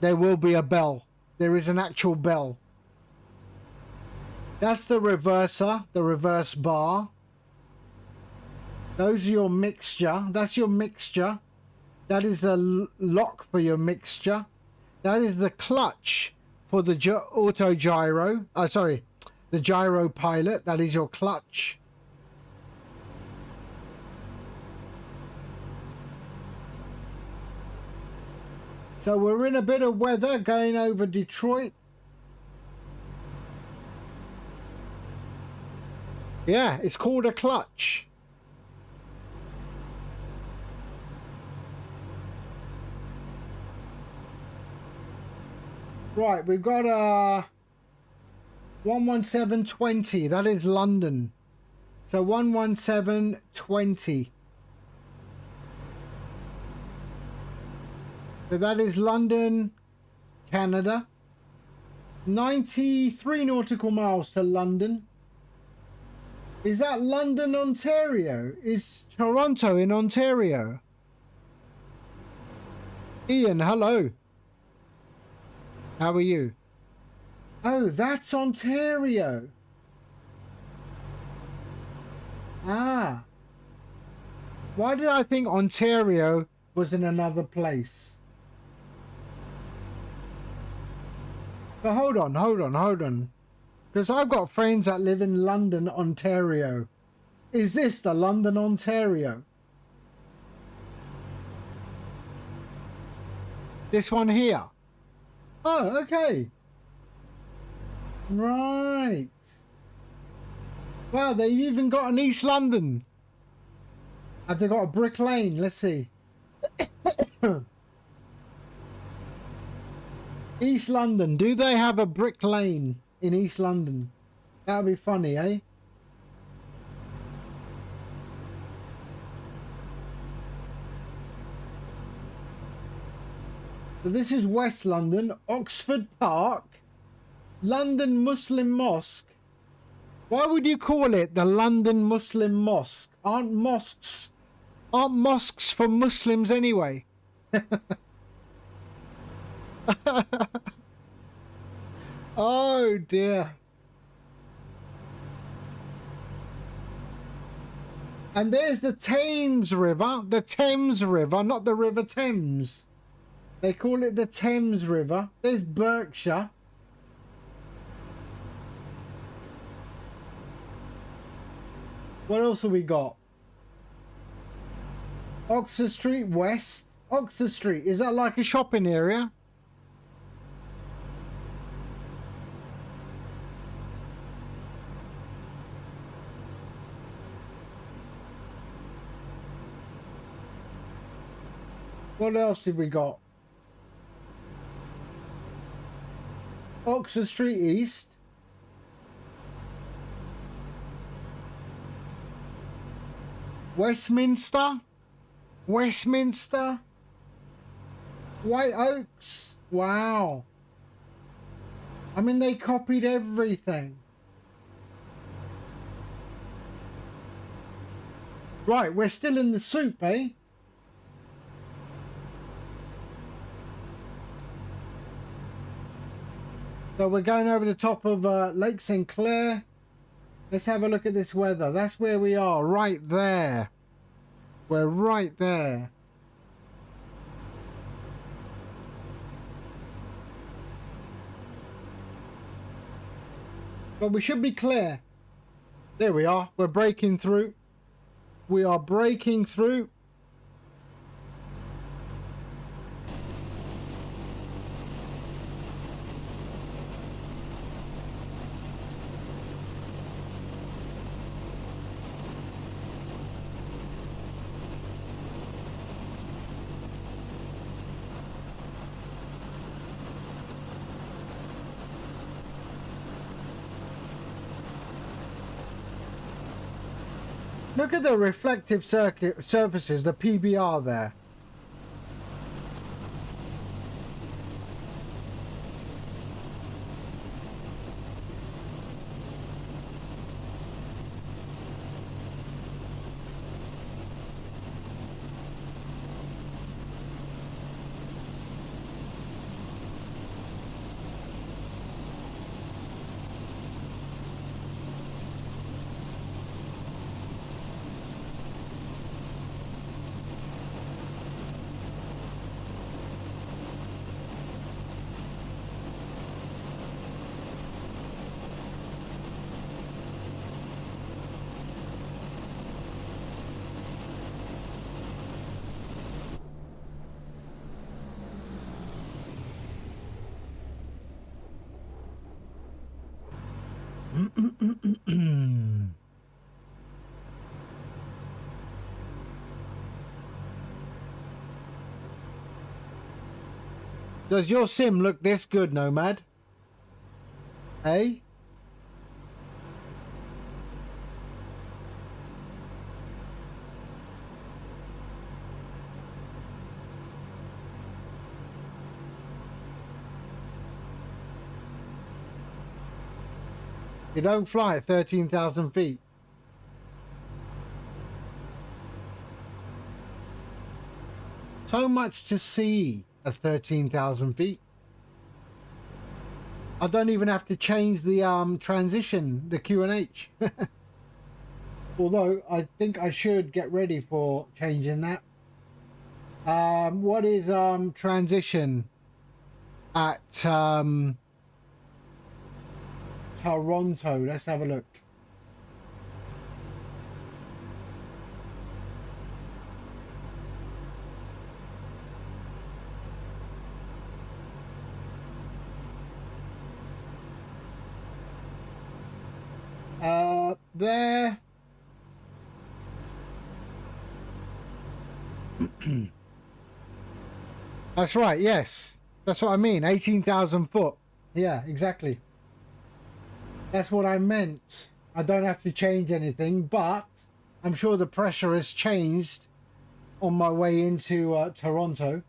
there will be a bell. There is an actual bell. That's the reverser, the reverse bar. Those are your mixture. That's your mixture. That is the lock for your mixture. That is the clutch for the auto gyro. Sorry, the gyro pilot. That is your clutch. So we're in a bit of weather going over Detroit. Yeah, it's called a clutch. Right, we've got a 11720. That is London. So 11720. So that is London, Canada. 93 nautical miles to London. Is that London, Ontario? Is Toronto in Ontario? Ian, hello. How are you? Oh, that's Ontario. Ah. Why did I think Ontario was in another place? But hold on. Because I've got friends that live in London, Ontario. Is this the London, Ontario? This one here? Oh, okay. Right. Wow, they've even got an East London. Have they got a Brick Lane? Let's see. East London. Do they have a Brick Lane in East London? That would be funny, eh? So this is West London, Oxford Park, London Muslim Mosque. Why would you call it the London Muslim Mosque? Aren't mosques for Muslims anyway? Oh dear. And there's the Thames River, not the River Thames. They call it the Thames River. There's Berkshire. What else have we got? Oxford Street West. Oxford Street, is that like a shopping area? What else did we got? Oxford Street East. Westminster. Westminster. White Oaks. Wow. I mean, they copied everything. Right, we're still in the soup, eh? So we're going over the top of Lake St. Clair. Let's have a look at this weather. That's where we are, right there. We're right there. But we should be clear. There we are. We're breaking through. We are breaking through. Look at the reflective surfaces, the PBR there. Does your sim look this good, Nomad? Hey? You don't fly at 13,000 feet. So much to see at 13,000 feet. I don't even have to change the transition, the QNH. Although I think I should get ready for changing that. What is transition at Toronto? Let's have a look. There. That's right, yes. That's what I mean, 18,000 foot. Yeah, exactly. That's what I meant. I don't have to change anything, but I'm sure the pressure has changed on my way into Toronto.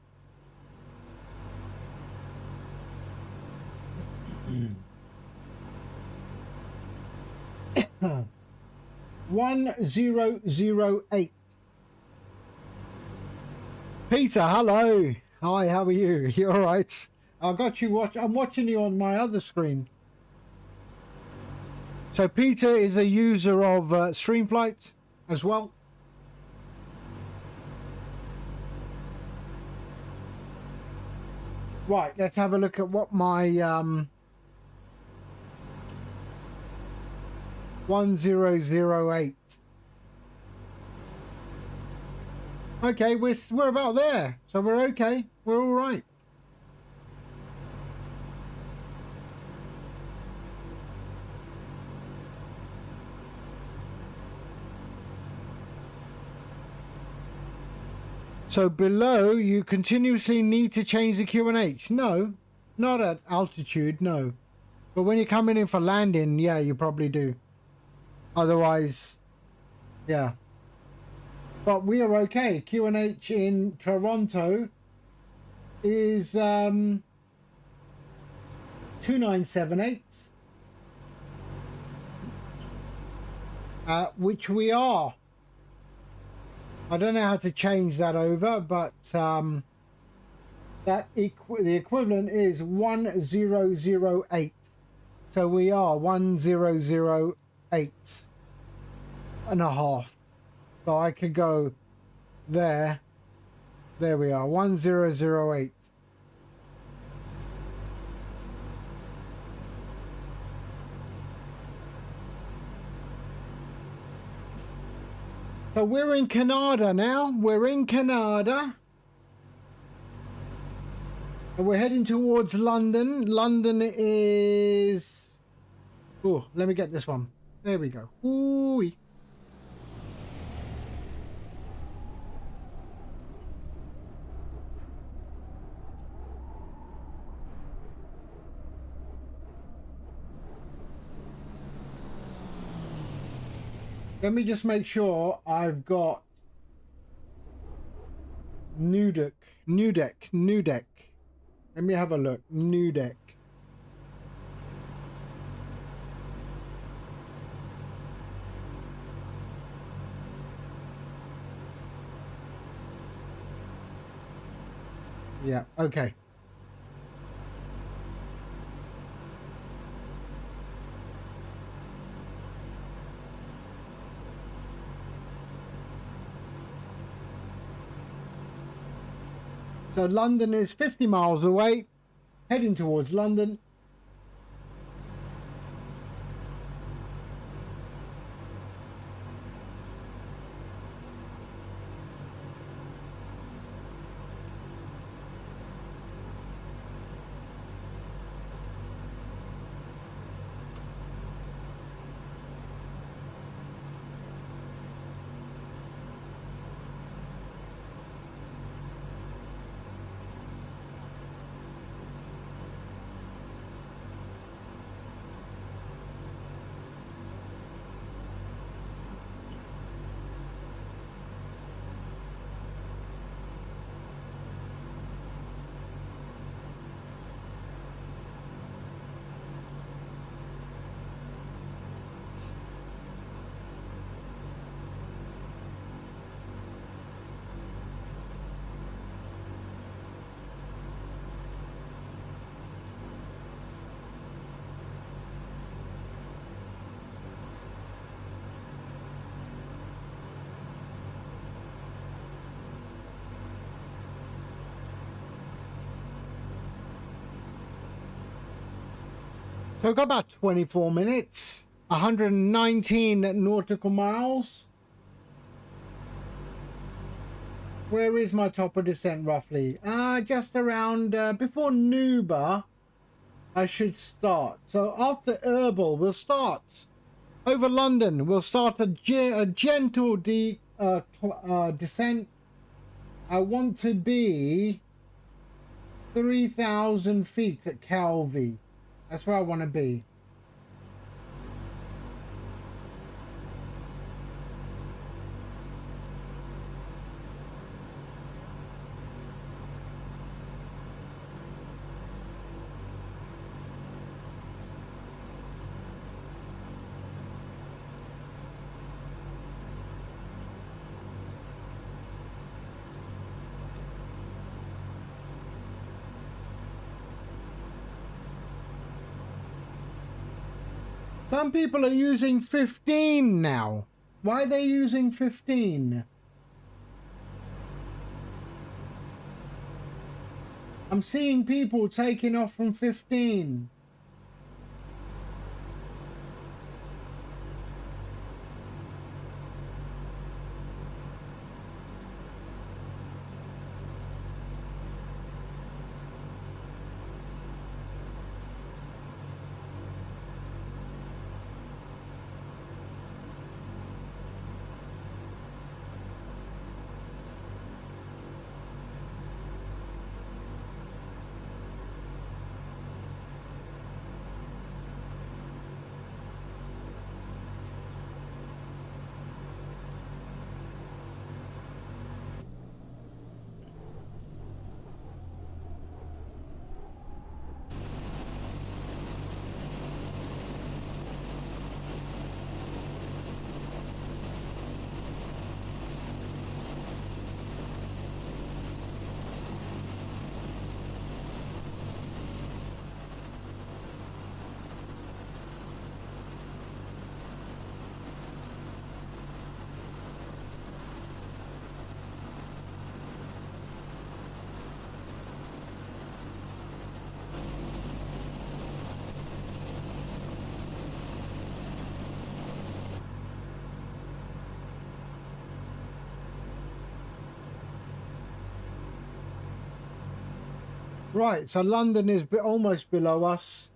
1008. Peter, hello. Hi, how are you? You all right? I got you I'm watching you on my other screen. So Peter is a user of StreamFlight as well. Right, let's have a look at what my 1008. Okay, we're about there, so we're okay. We're all right. So below, you continuously need to change the QNH. No, not at altitude, no. But when you're coming in for landing, yeah, you probably do. Otherwise, yeah. But we are okay. QNH in Toronto is 2978, which we are. I don't know how to change that over, but the equivalent is 1008. So we are 1008 and a half. So I could go there. There we are, 1008. So we're in Canada now. We're in Canada. And we're heading towards London. London is... Oh, let me get this one. There we go. Ooh. Let me just make sure I've got new deck. Let me have a look. New deck. Yeah, okay. So London is 50 miles away, heading towards London. So I've got about 24 minutes, 119 nautical miles. Where is my top of descent roughly? Just around before Nuba, I should start. So after Herbal, we'll start over London. We'll start a gentle descent. I want to be 3,000 feet at Calvi. That's where I want to be. Some people are using 15 now. Why are they using 15? I'm seeing people taking off from 15. Right, so London is almost below us.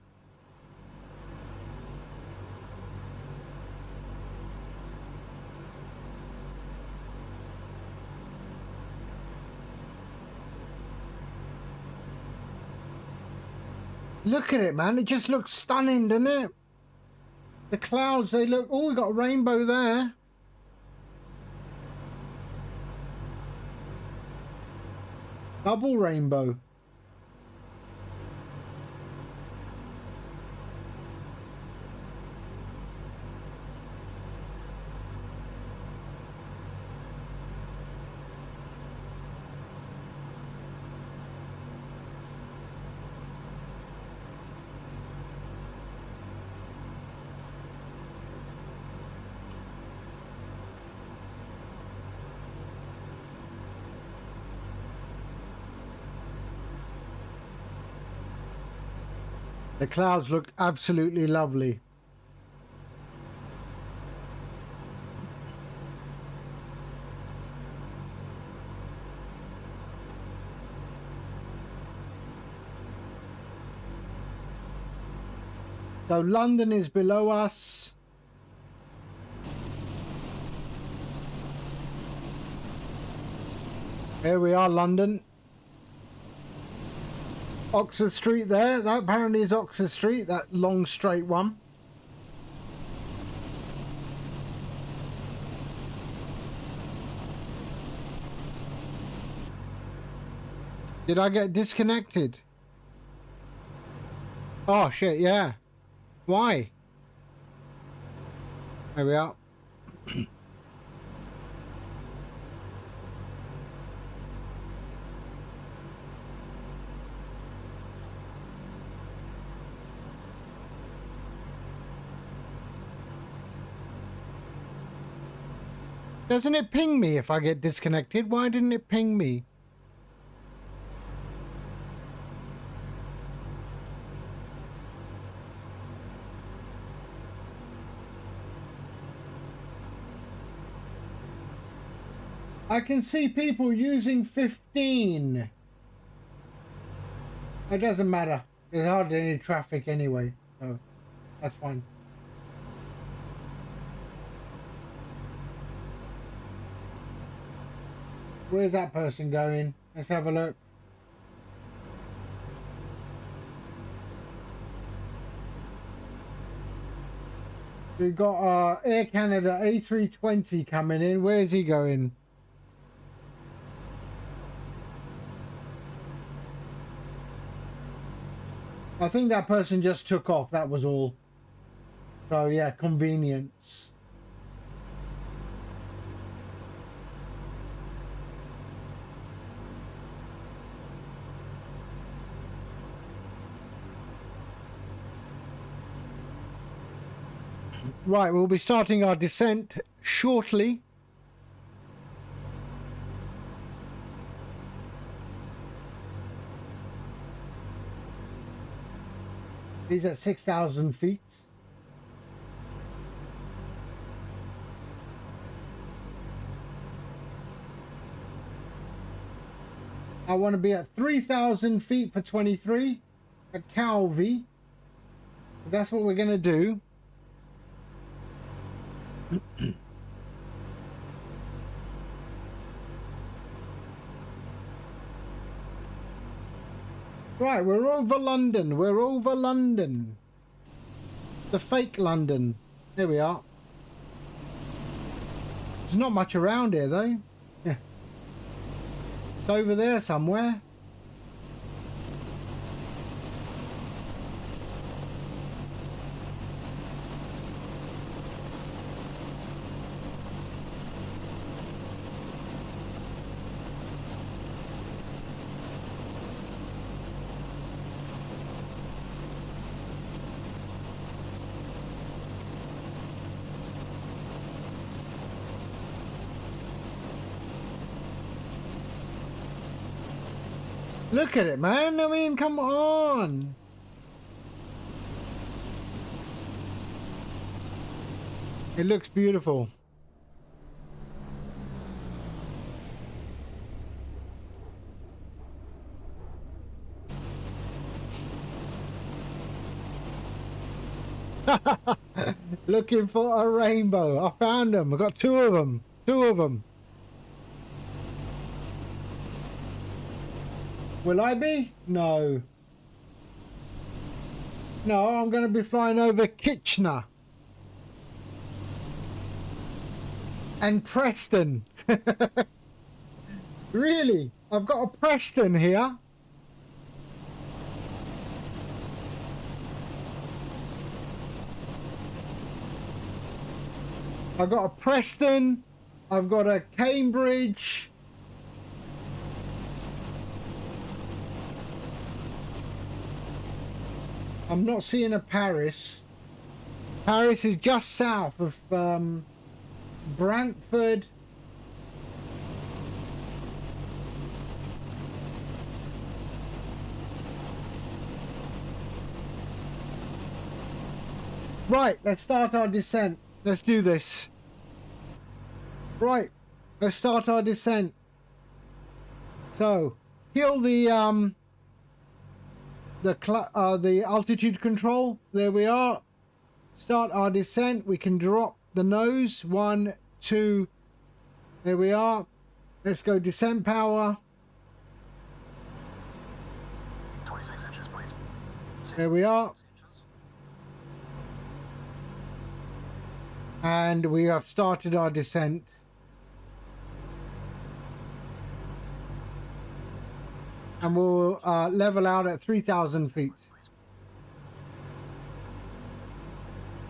Look at it, man. It just looks stunning, doesn't it? The clouds, they look... Oh, we got a rainbow there. Double rainbow. The clouds look absolutely lovely. So London is below us. Here we are, London. Oxford Street there. That apparently is Oxford Street, that long straight one. Did I get disconnected? Oh shit, yeah. Why? There we are. Doesn't it ping me if I get disconnected? Why didn't it ping me? I can see people using 15. It doesn't matter. There's hardly any traffic anyway, so that's fine. Where's that person going? Let's have a look. We've got Air Canada A320 coming in. Where's he going? I think that person just took off, that was all. So yeah, convenience. Right, we'll be starting our descent shortly. He's at 6,000 feet. I want to be at 3,000 feet for 23 at Calvi. That's what we're going to do. Right, we're over London. We're over London. The fake London. There we are. There's not much around here, though. Yeah. It's over there somewhere. Look at it, man. I mean, come on. It looks beautiful. Looking for a rainbow. I found them. I got two of them. Two of them. Will I be? No. No, I'm going to be flying over Kitchener. And Preston. Really? I've got a Preston here. I've got a Preston. I've got a Cambridge. I'm not seeing a Paris. Paris is just south of Brantford. Right, let's start our descent. Let's do this. Right, let's start our descent. So, kill the altitude control. There we are. Start our descent. We can drop the nose. 1, 2. There we are. Let's go descent power. 26 inches, please. There we are. And we have started our descent. And we'll level out at 3,000 feet.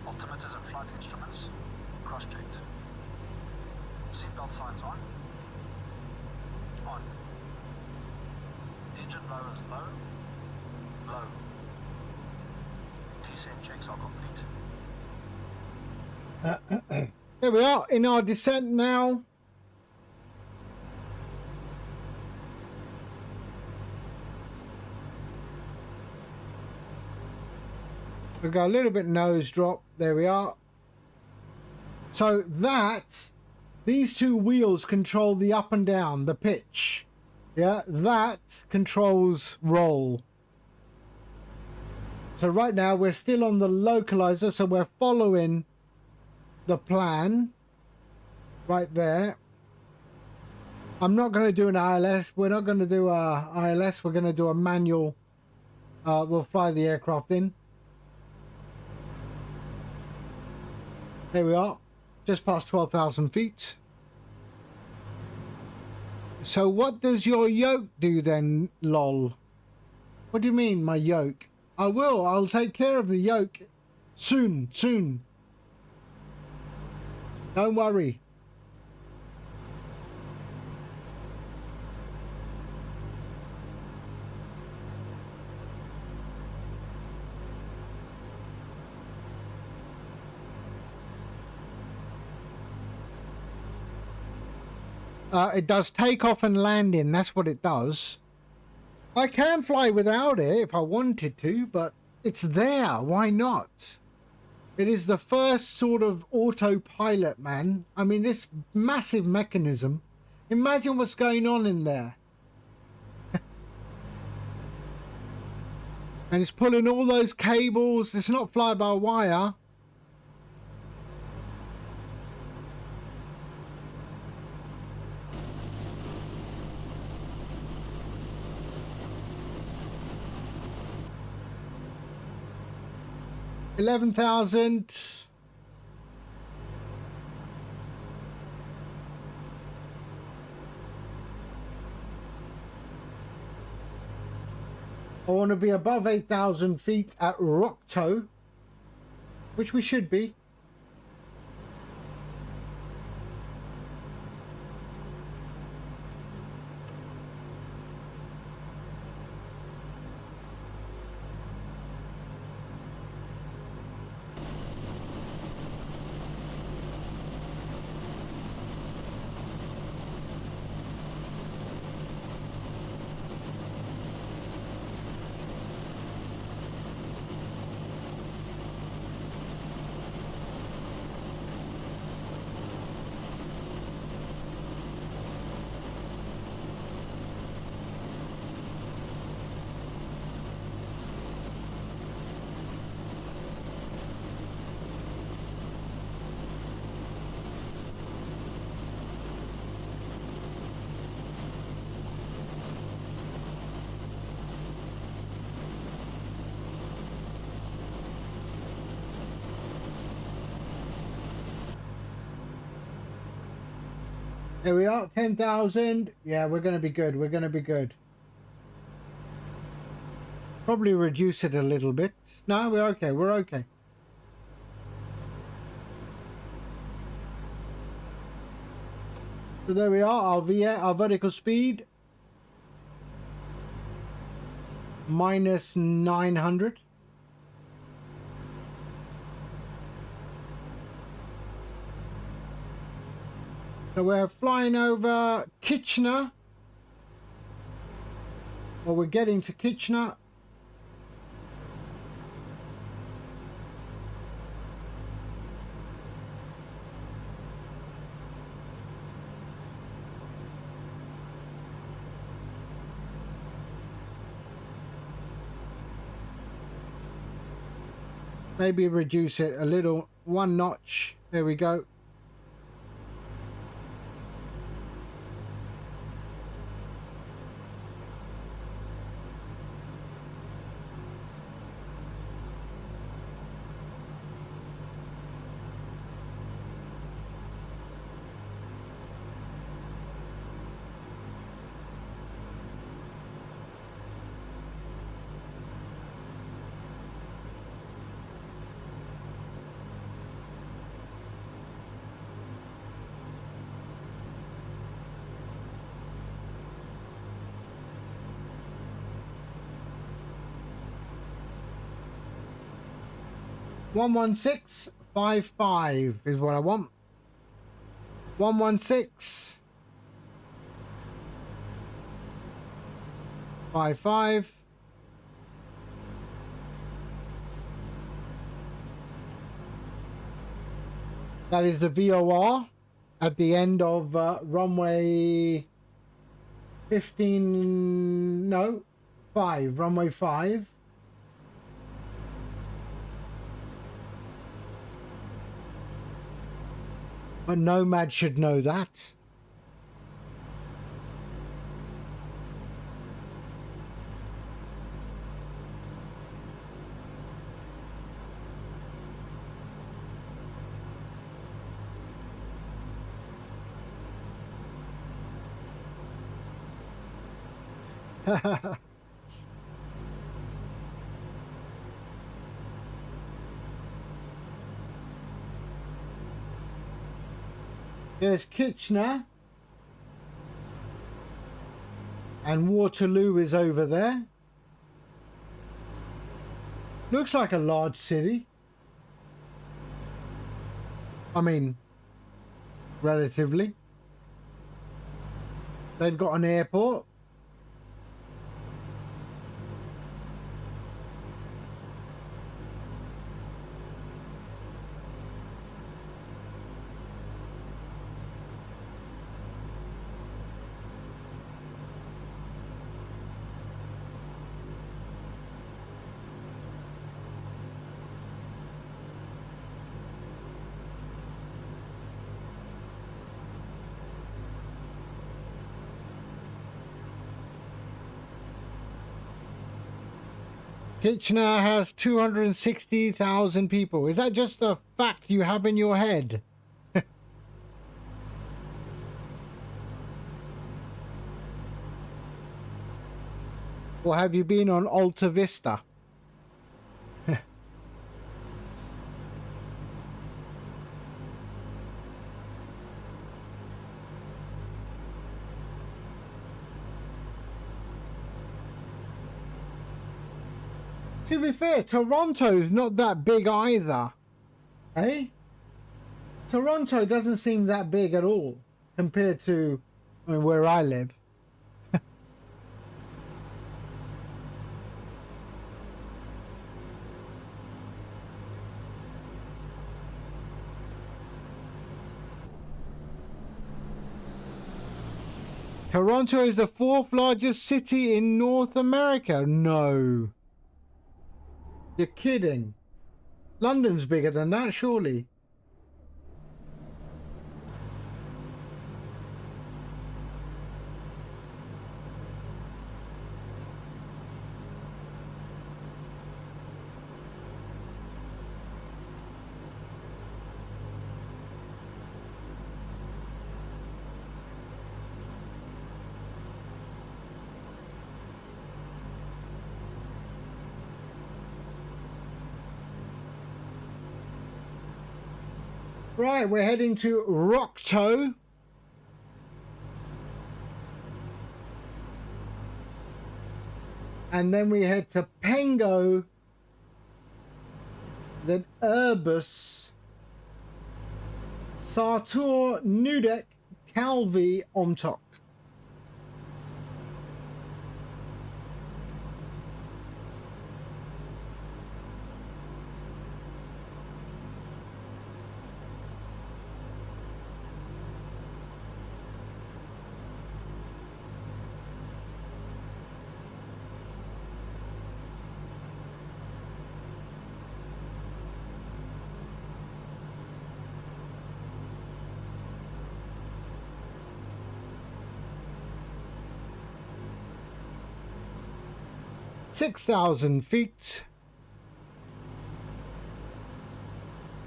Altimeters and flight instruments cross-checked. Seatbelt signs on. On. Engine blowers low. Low. Descent checks are complete. There we are in our descent now. We've got a little bit nose drop. There we are. So these two wheels control the up and down, the pitch. Yeah, that controls roll. So right now we're still on the localizer, so we're following the plan right there. I'm not going to do an ILS. We're not going to do a ILS. We're going to do a manual. We'll fly the aircraft in. There we are, just past 12,000 feet. So what does your yoke do then, lol? What do you mean, my yoke? I'll take care of the yoke soon. Don't worry. It does takeoff and landing. That's what it does. I can fly without it if I wanted to, but it's there. Why not? It is the first sort of autopilot, man. I mean, this massive mechanism. Imagine what's going on in there. And it's pulling all those cables. It's not fly-by-wire. $11,000. I want to be above 8,000 feet at rock toe, which we should be. There we are, 10,000. Yeah, we're going to be good. We're going to be good. Probably reduce it a little bit. No, we're okay. We're okay. So there we are, our vertical speed. Minus 900. So we're flying over Kitchener. Or we're getting to Kitchener. Maybe reduce it a little, 1 notch. There we go. $11655 is what I want. 11655. That is the VOR at the end of runway 15. No, 5. Runway 5. But Nomad should know that. There's Kitchener. And Waterloo is over there. Looks like a large city. I mean, relatively. They've got an airport. Kitchener has 260,000 people. Is that just a fact you have in your head? Or have you been on Alta Vista? To be fair, Toronto's not that big either. Eh? Toronto doesn't seem that big at all compared to, I mean, where I live. Toronto is the 4th largest city in North America. No. You're kidding. London's bigger than that, surely. Right, we're heading to Rockto. And then we head to Pengo. Then Urbis. Sartor, Nudek, Calvi, Omtok. $6,000 feet.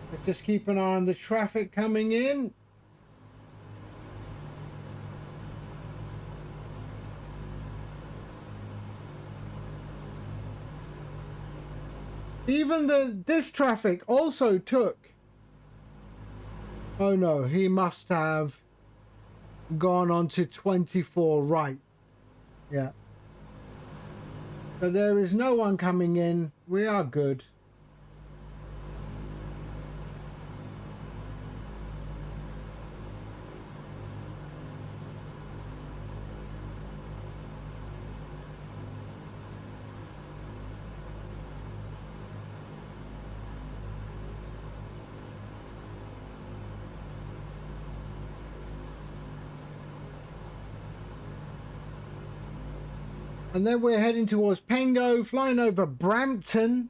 Let's just keep an eye on the traffic coming in. Even this traffic also took. Oh no, he must have gone on to 24 right. Yeah. So there is no one coming in. We are good. And then we're heading towards Pengo, flying over Brampton.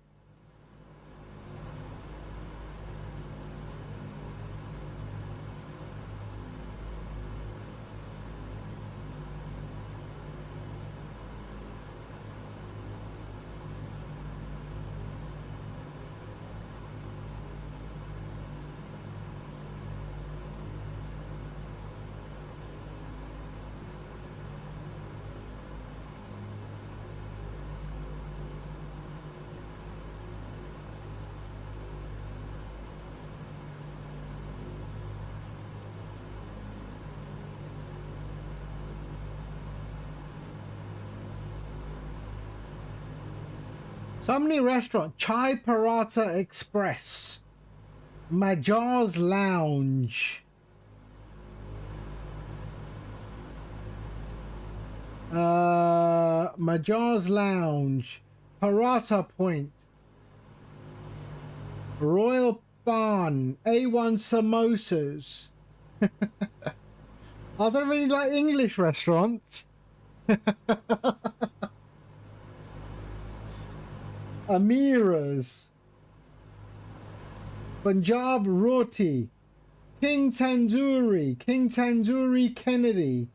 Somni Restaurant, Chai Parata Express, Majar's Lounge. Majar's Lounge, Parata Point, Royal Barn, A1 Samosas. Are there any like English restaurants? Amira's, Punjab Roti, King Tandoori Kennedy,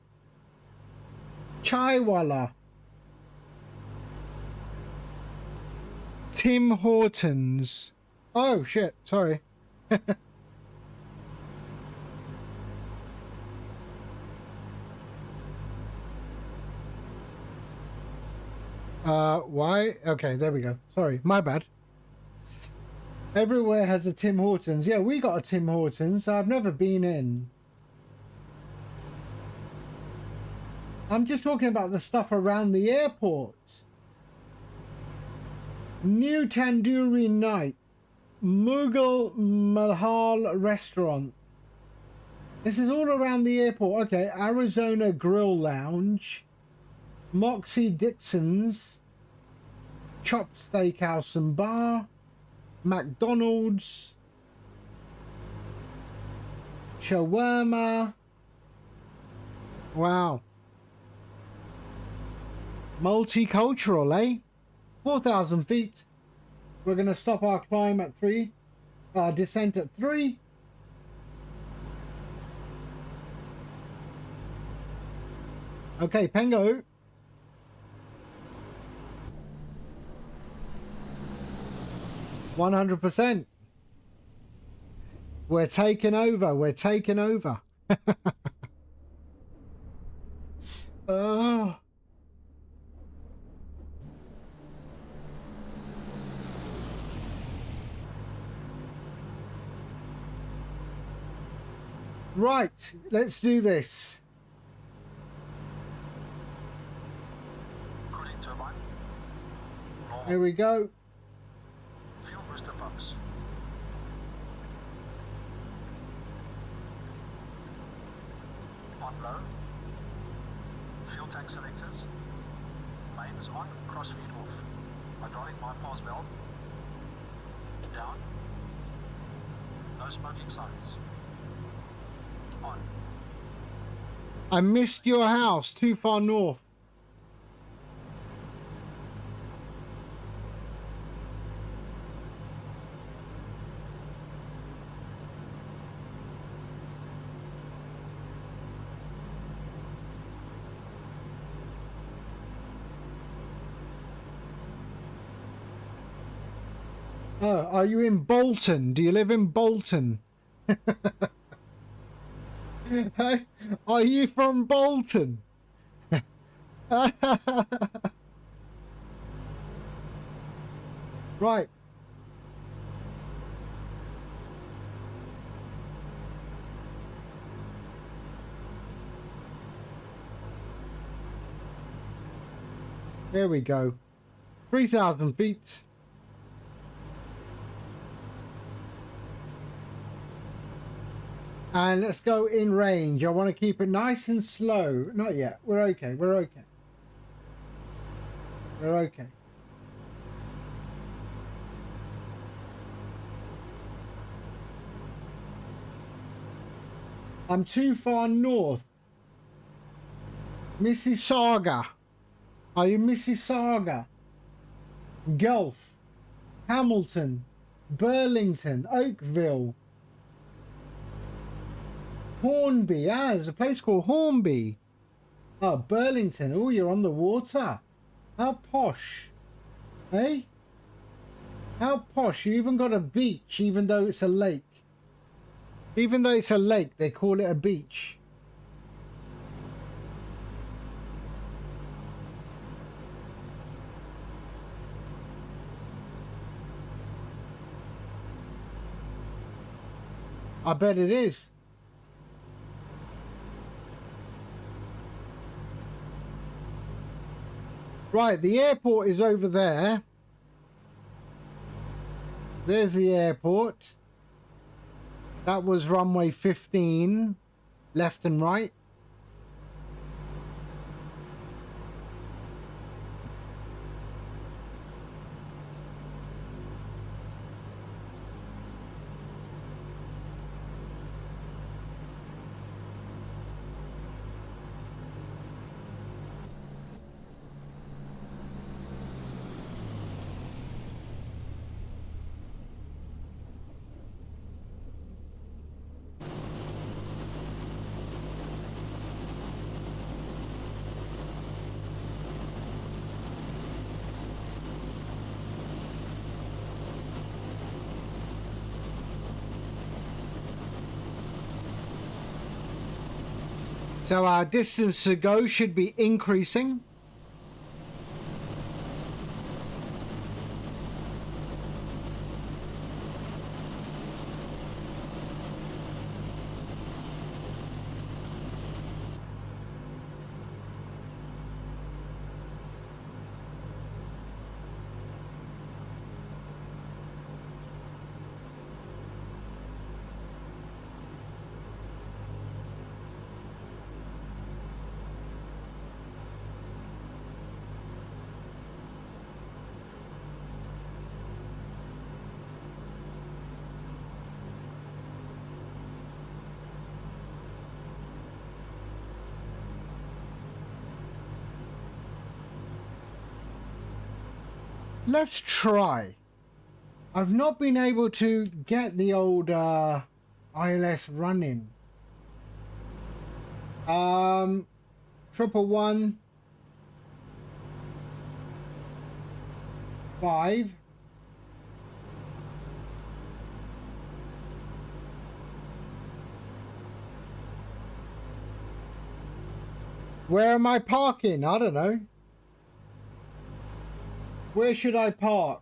Chaiwala, Tim Hortons. Oh shit, sorry. Why? Okay, there we go. Sorry, my bad. Everywhere has a Tim Hortons. Yeah, we got a Tim Hortons. I've never been in. I'm just talking about the stuff around the airport. New Tandoori Night, Mughal Mahal Restaurant. This is all around the airport. Okay, Arizona Grill Lounge, Moxie Dixon's, Chopped Steakhouse and Bar, McDonald's, Shawarma. Wow. Multicultural, eh? 4,000 feet. We're going to stop our climb at 3. Descent at 3. Okay, Pengo. %. We're taking over. We're taking over. Oh. Right, let's do this. Cooling turbine. Normal. Here we go. Fuel booster pumps. On low. Fuel tank selectors. Mains on, crossfeed off. Hydraulic bypass valve. Down. No smoking signs. On. I missed your house, too far north. Oh, are you in Bolton? Do you live in Bolton? Are you from Bolton? Right. There we go. 3,000 feet. And let's go in range. I want to keep it nice and slow. Not yet. We're okay. We're okay. We're okay. I'm too far north. Mississauga. Are you Mississauga? Gulf. Hamilton. Burlington. Oakville. Hornby. Ah, there's a place called Hornby. Oh, Burlington. Oh, you're on the water. How posh. Hey? How posh. You even got a beach, even though it's a lake. Even though it's a lake, they call it a beach. I bet it is. Right, the airport is over there. There's the airport. That was runway 15, left and right. So our distance to go should be increasing. Let's try. I've not been able to get the old ILS running. 111 5. Where am I parking? I don't know. Where should I park?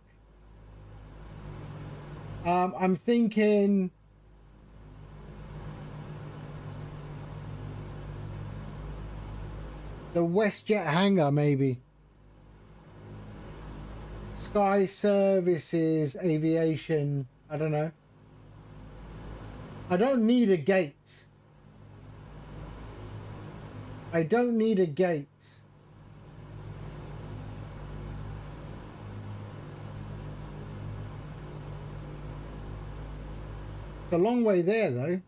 I'm thinking the WestJet hangar, maybe. Sky Services, Aviation, I don't know. I don't need a gate. I don't need a gate. It's a long way there, though.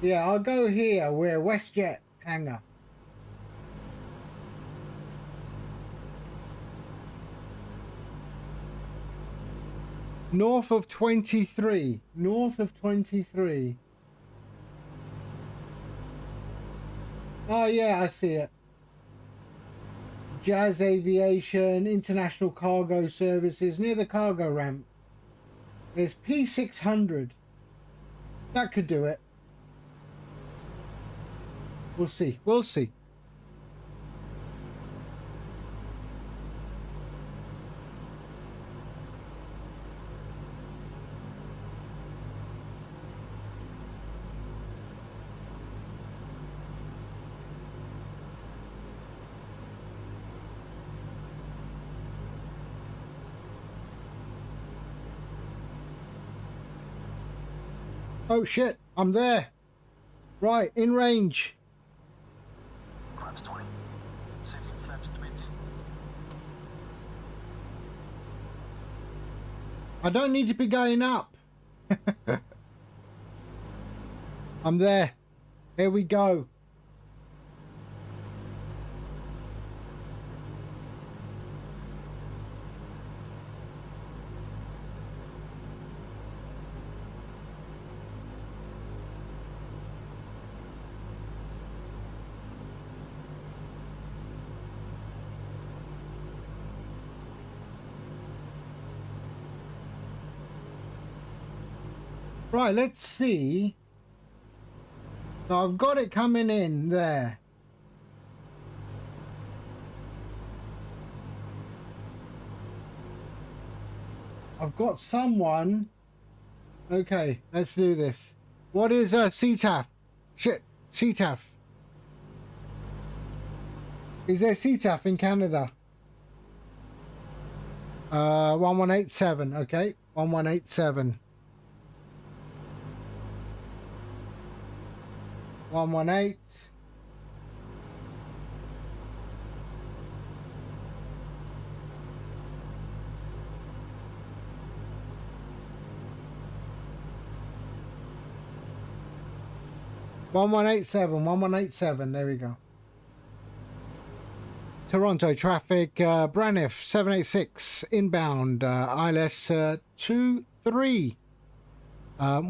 Yeah, I'll go here, where WestJet hangar. North of 23. North of 23. Oh, yeah, I see it. Jazz Aviation, International Cargo Services, near the cargo ramp. There's P600. That could do it. We'll see. We'll see. Oh shit, I'm there. Right, in range. Flaps 20. Setting flaps 20. I don't need to be going up. I'm there. Here we go. Right, let's see. So I've got it coming in there. I've got someone. Okay, let's do this. What is CTAF? Shit, CTAF. Is there CTAF in Canada? 1187, okay. 1187. 118. One 1187. There we go. Toronto traffic. Braniff 786 inbound. ILS 23.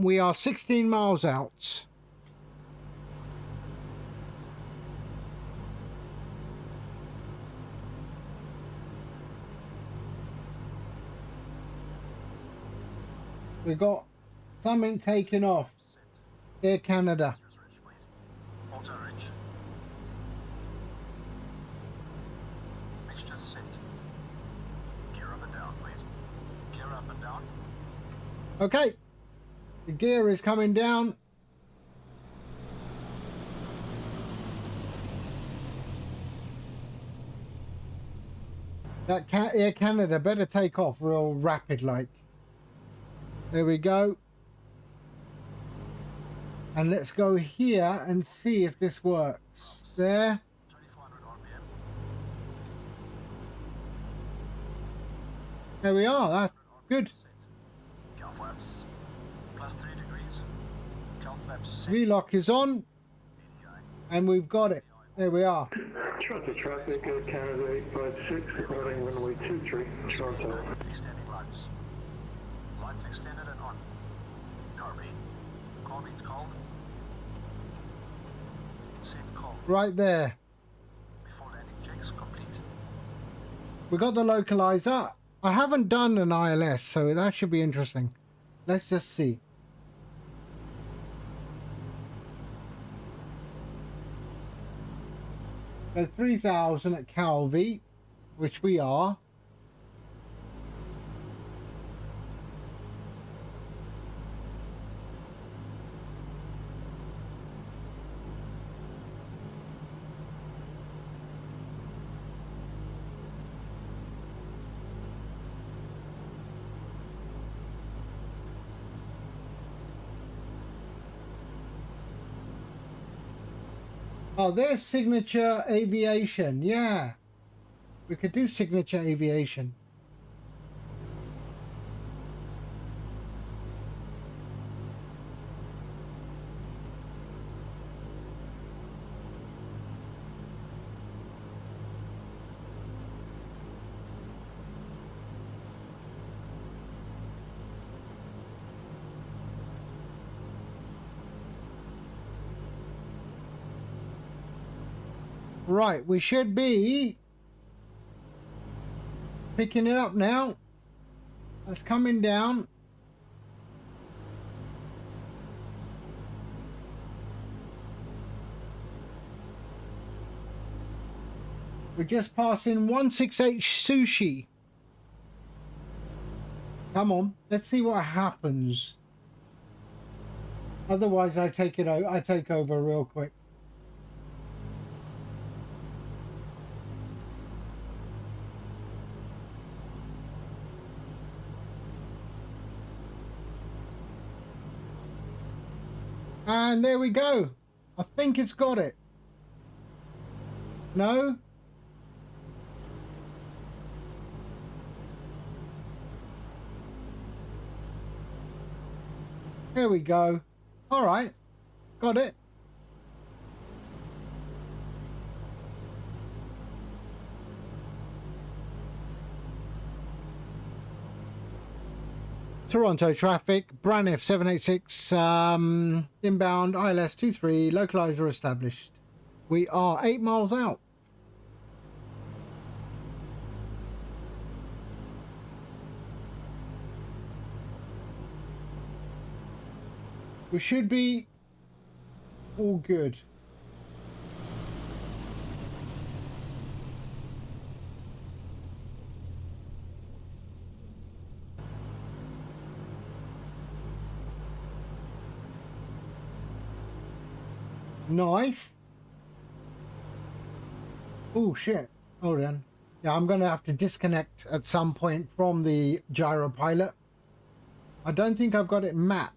We are 16 miles out. We got Something taken off. Air Canada. Ridge, please. Alter ridge. Mixture set. Gear up and down, please. Gear up and down. Okay. The gear is coming down. That Air Canada better take off real rapid like. There we go. And let's go here and see if this works. There. 2400 RPM. There we are. That's good. Cal flaps. +3 degrees. Cal flaps set. V-lock is on. ADI. And we've got it. There we are. Toronto traffic, Canada 856, reporting runway 23, Toronto. Extending lights. Lights extended and on. Carbine. Carbine's called. Send call. Right there. Before landing checks complete. We got the localizer. I haven't done an ILS, so that should be interesting. Let's just see. So 3,000 at Calvi, which we are. Oh, there's Signature Aviation. Yeah. We could do Signature Aviation. Right, we should be picking it up now. It's coming down. We're just passing 168 Sushi. Come on, let's see what happens. Otherwise, I take over real quick. And there we go. I think it's got it. No? There we go. All right. Got it. Toronto traffic, Braniff 786, inbound, ILS 23, localizer established. We are 8 miles out. We should be all good. Nice. Oh shit. Hold on. Yeah, I'm gonna have to disconnect at some point from the gyro pilot. I don't think I've got it mapped.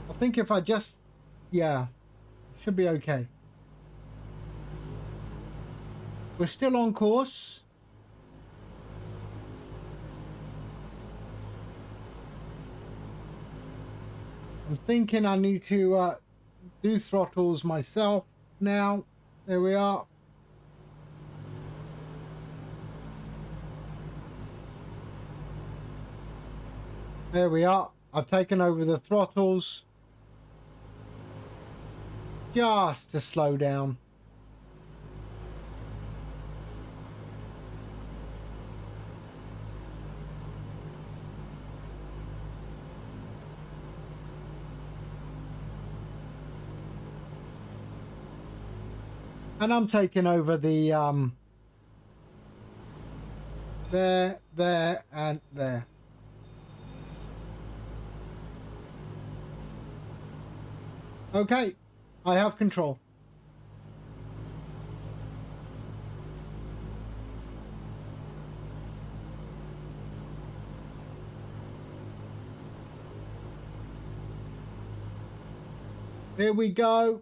I think if I just, yeah, should be okay. We're still on course. I'm thinking I need to do throttles myself now. There we are. There we are. I've taken over the throttles. Just to slow down. And I'm taking over the there, and there. Okay, I have control. Here we go.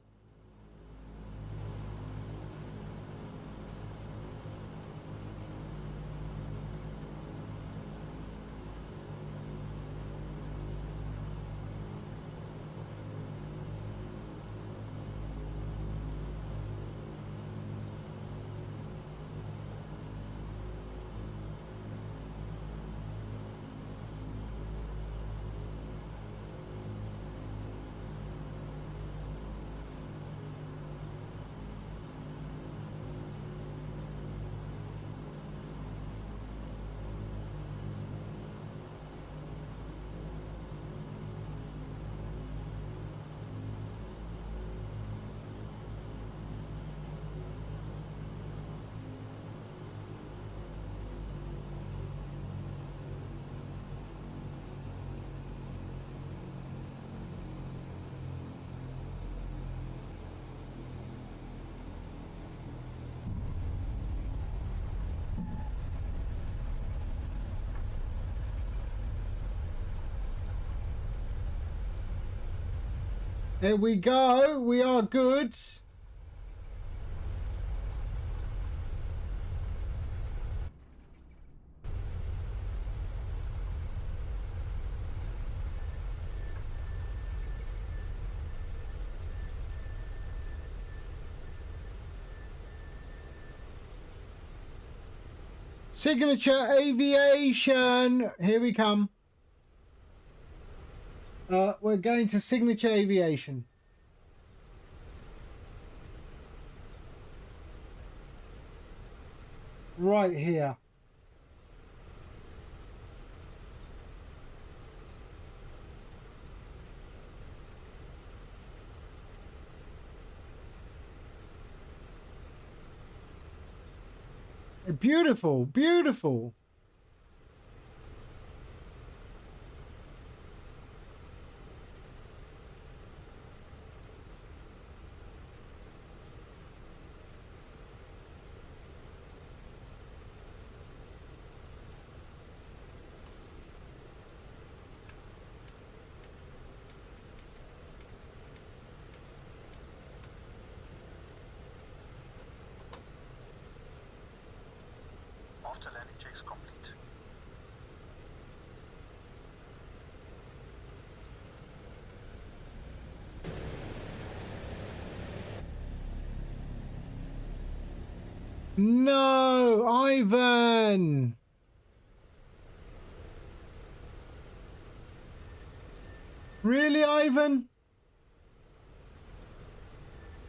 Here we go. We are good. Signature Aviation. Here we come. We're going to Signature Aviation. Right here. Beautiful, beautiful. After landing checks complete. No, Ivan. Really, Ivan?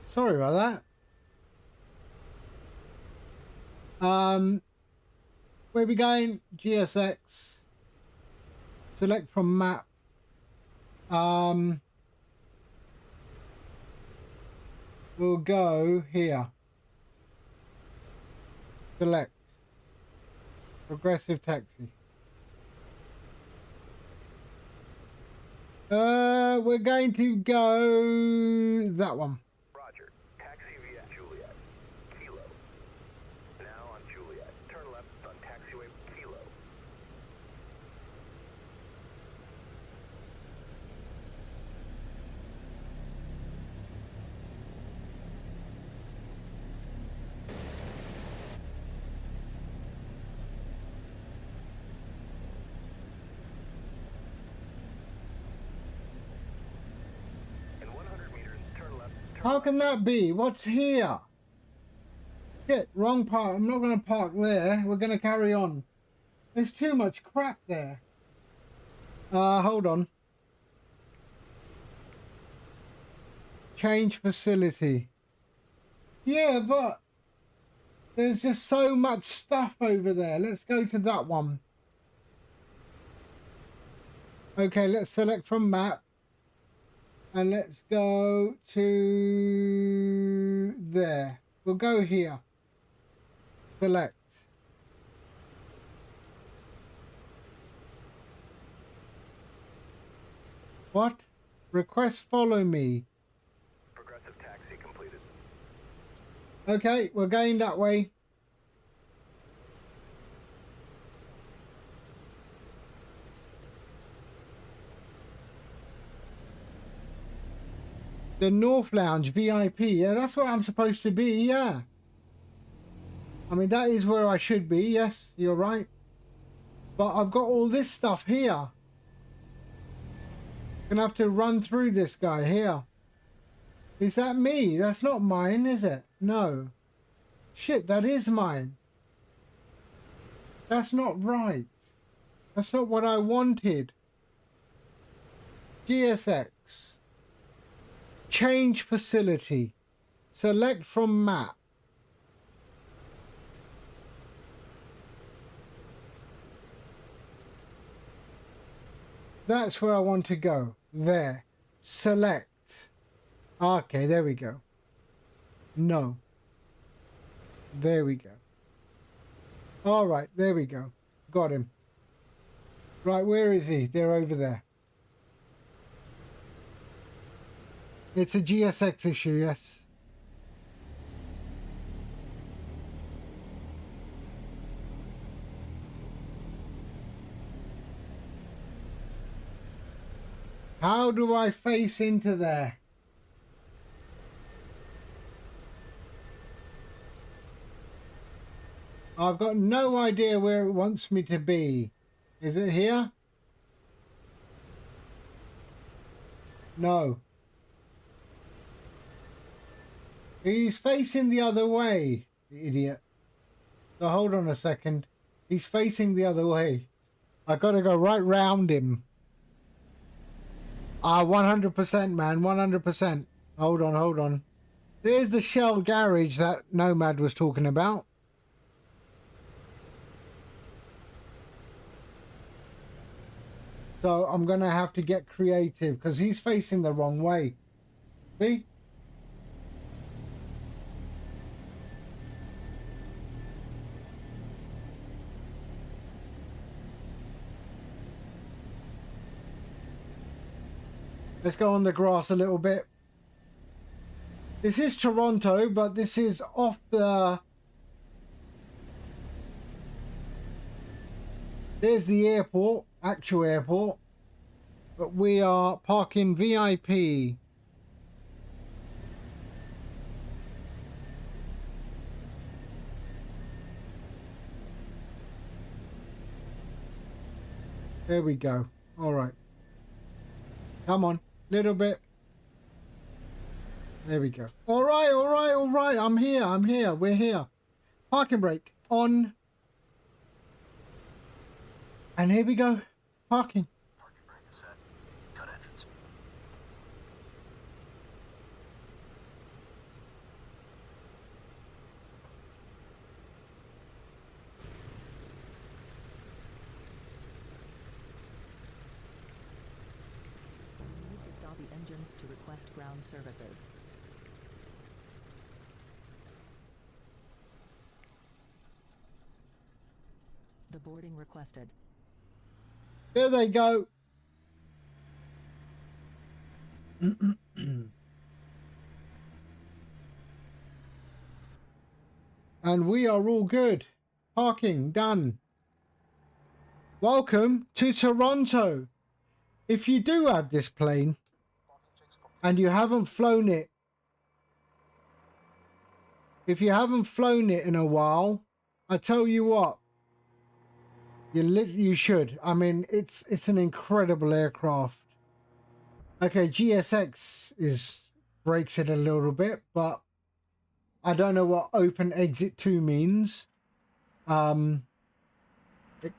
Sorry about that. Where we going? GSX. Select from map. We'll go here. Select. Progressive taxi. We're going to go that one. Roger. Taxi via Juliet. Kilo. Now on Juliet. Turn left on taxiway Kilo. In 100 meters, turn left. How can that be? What's here? Shit, wrong park. I'm not going to park there. We're going to carry on. There's too much crap there. Hold on. Change facility. Yeah, but there's just so much stuff over there. Let's go to that one. Okay, let's select from map. And let's go to there. We'll go here. Select. What? Request follow me. Progressive taxi completed. Okay, we're going that way. The North Lounge VIP. Yeah, that's where I'm supposed to be. Yeah. I mean, that is where I should be. Yes, you're right. But I've got all this stuff here. Gonna have to run through this guy here. Is that me? That's not mine, is it? No. Shit, that is mine. That's not right. That's not what I wanted. GSX. Change facility. Select from map. That's where I want to go. There. Select. Okay, there we go. No. There we go. All right, there we go. Got him. Right, where is he? They're over there. It's a GSX issue, yes. How do I face into there? I've got no idea where it wants me to be. Is it here? No. He's facing the other way, the idiot. So hold on a second. He's facing the other way. I gotta go right round him. 100%, man, 100%. Hold on. There's the Shell garage that Nomad was talking about. So I'm gonna have to get creative because he's facing the wrong way. See? Let's go on the grass a little bit. This is Toronto, but this is off the... There's the airport, actual airport. But we are parking VIP. There we go. All right. Come on. Little bit. There we go. All right. I'm here. We're here. Parking brake on. And here we go. Parking. Parking brake is set. Cut entrance. Need to stop the engines to request ground services. The boarding requested. There they go. And we are all good. Parking done. Welcome to Toronto. If you do have this plane and you haven't flown it, in a while, I tell you what, you should. I mean, it's an incredible aircraft. Okay, GSX breaks it a little bit, but I don't know what open exit 2 means. It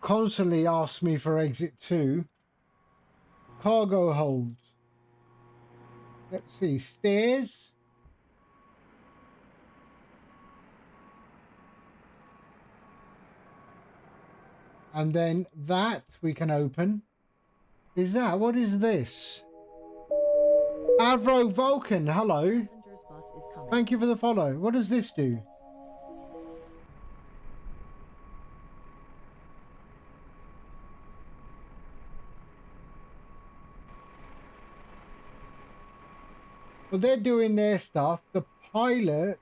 constantly asks me for exit 2. Cargo hold. Let's see, stairs. And then that we can open. What is this? Avro Vulcan, hello. Passengers bus bus is coming. Thank you for the follow. What does this do? Well, they're doing their stuff. The pilot...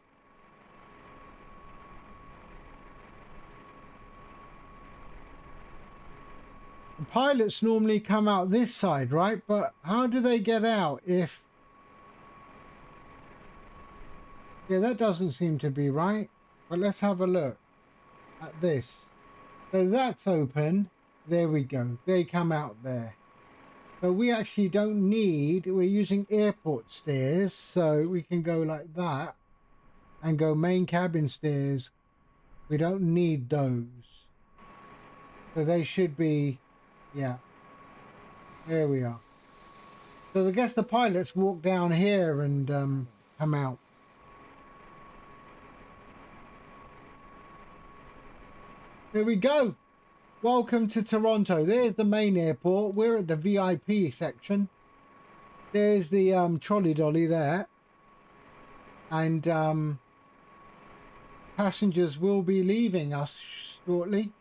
The pilots normally come out this side, right? But how do they get out if... Yeah, that doesn't seem to be right. But let's have a look at this. So that's open. There we go. They come out there. So we actually don't need... We're using airport stairs. So we can go like that. And go main cabin stairs. We don't need those. So they should be... Yeah. There we are. So I guess the pilots walk down here and come out. There we go. Welcome to Toronto. There's the main airport. We're at the VIP section. There's the trolley dolly there. And passengers will be leaving us shortly.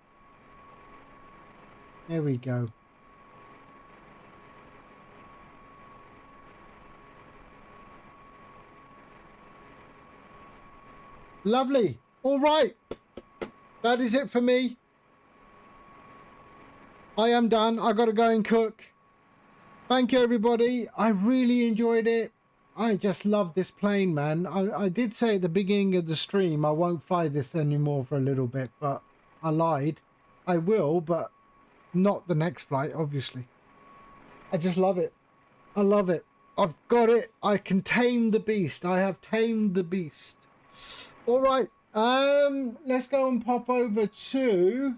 There we go. Lovely. All right. That is it for me. I am done. I got to go and cook. Thank you, everybody. I really enjoyed it. I just love this plane, man. I did say at the beginning of the stream I won't fly this anymore for a little bit, but I lied. I will, but not the next flight, obviously. I just love it. I love it. I've got it. I can tame the beast. I have tamed the beast. All right. Let's go and pop over to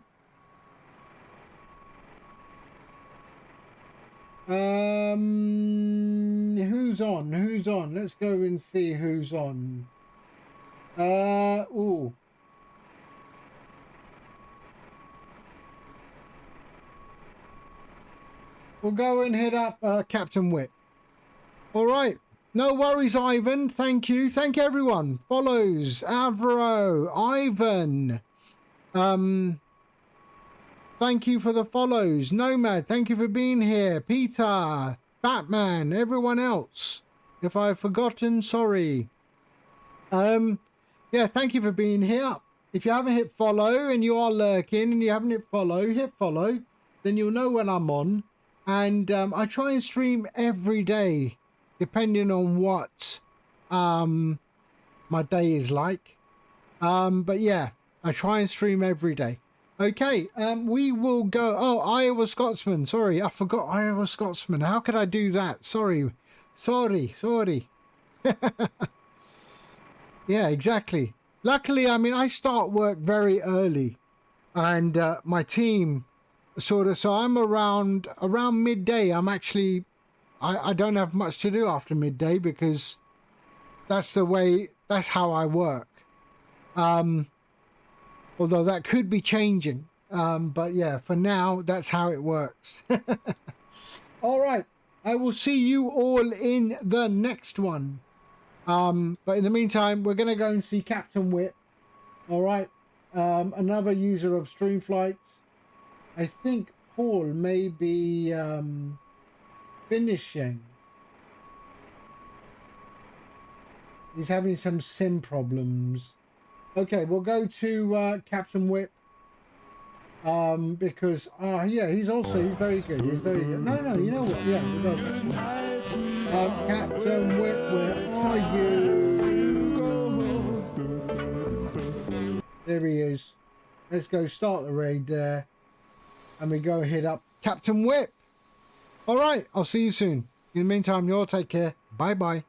who's on? Let's go and see who's on. Ooh. We'll go and hit up Captain Whip. All right. No worries, Ivan. Thank you. Thank you, everyone. Follows. Avro. Ivan. Thank you for the follows. Nomad. Thank you for being here. Peter. Batman. Everyone else. If I've forgotten, sorry. Yeah, thank you for being here. If you haven't hit follow and you are lurking and you haven't hit follow, then you'll know when I'm on. And I try and stream every day, depending on what my day is like. But yeah, I try and stream every day. Okay, we will go. Oh, Iowa Scotsman. Sorry, I forgot Iowa Scotsman. How could I do that? Sorry. Yeah, exactly. Luckily, I mean, I start work very early. And my team... so I'm around midday. I'm actually I don't have much to do after midday because that's how I work. Although that could be changing, but yeah, for now that's how it works. All right, I will see you all in the next one, but in the meantime we're gonna go and see Captain Whip. All right, another user of StreamFlight. I think Paul may be finishing. He's having some sim problems. Okay, we'll go to Captain Whip. Because yeah, he's very good. He's very good. No, you know what? Yeah, we'll go. Captain Whip, where are you? There he is. Let's go start the raid there. And we go hit up Captain Whip. All right, I'll see you soon. In the meantime, you all take care. Bye-bye.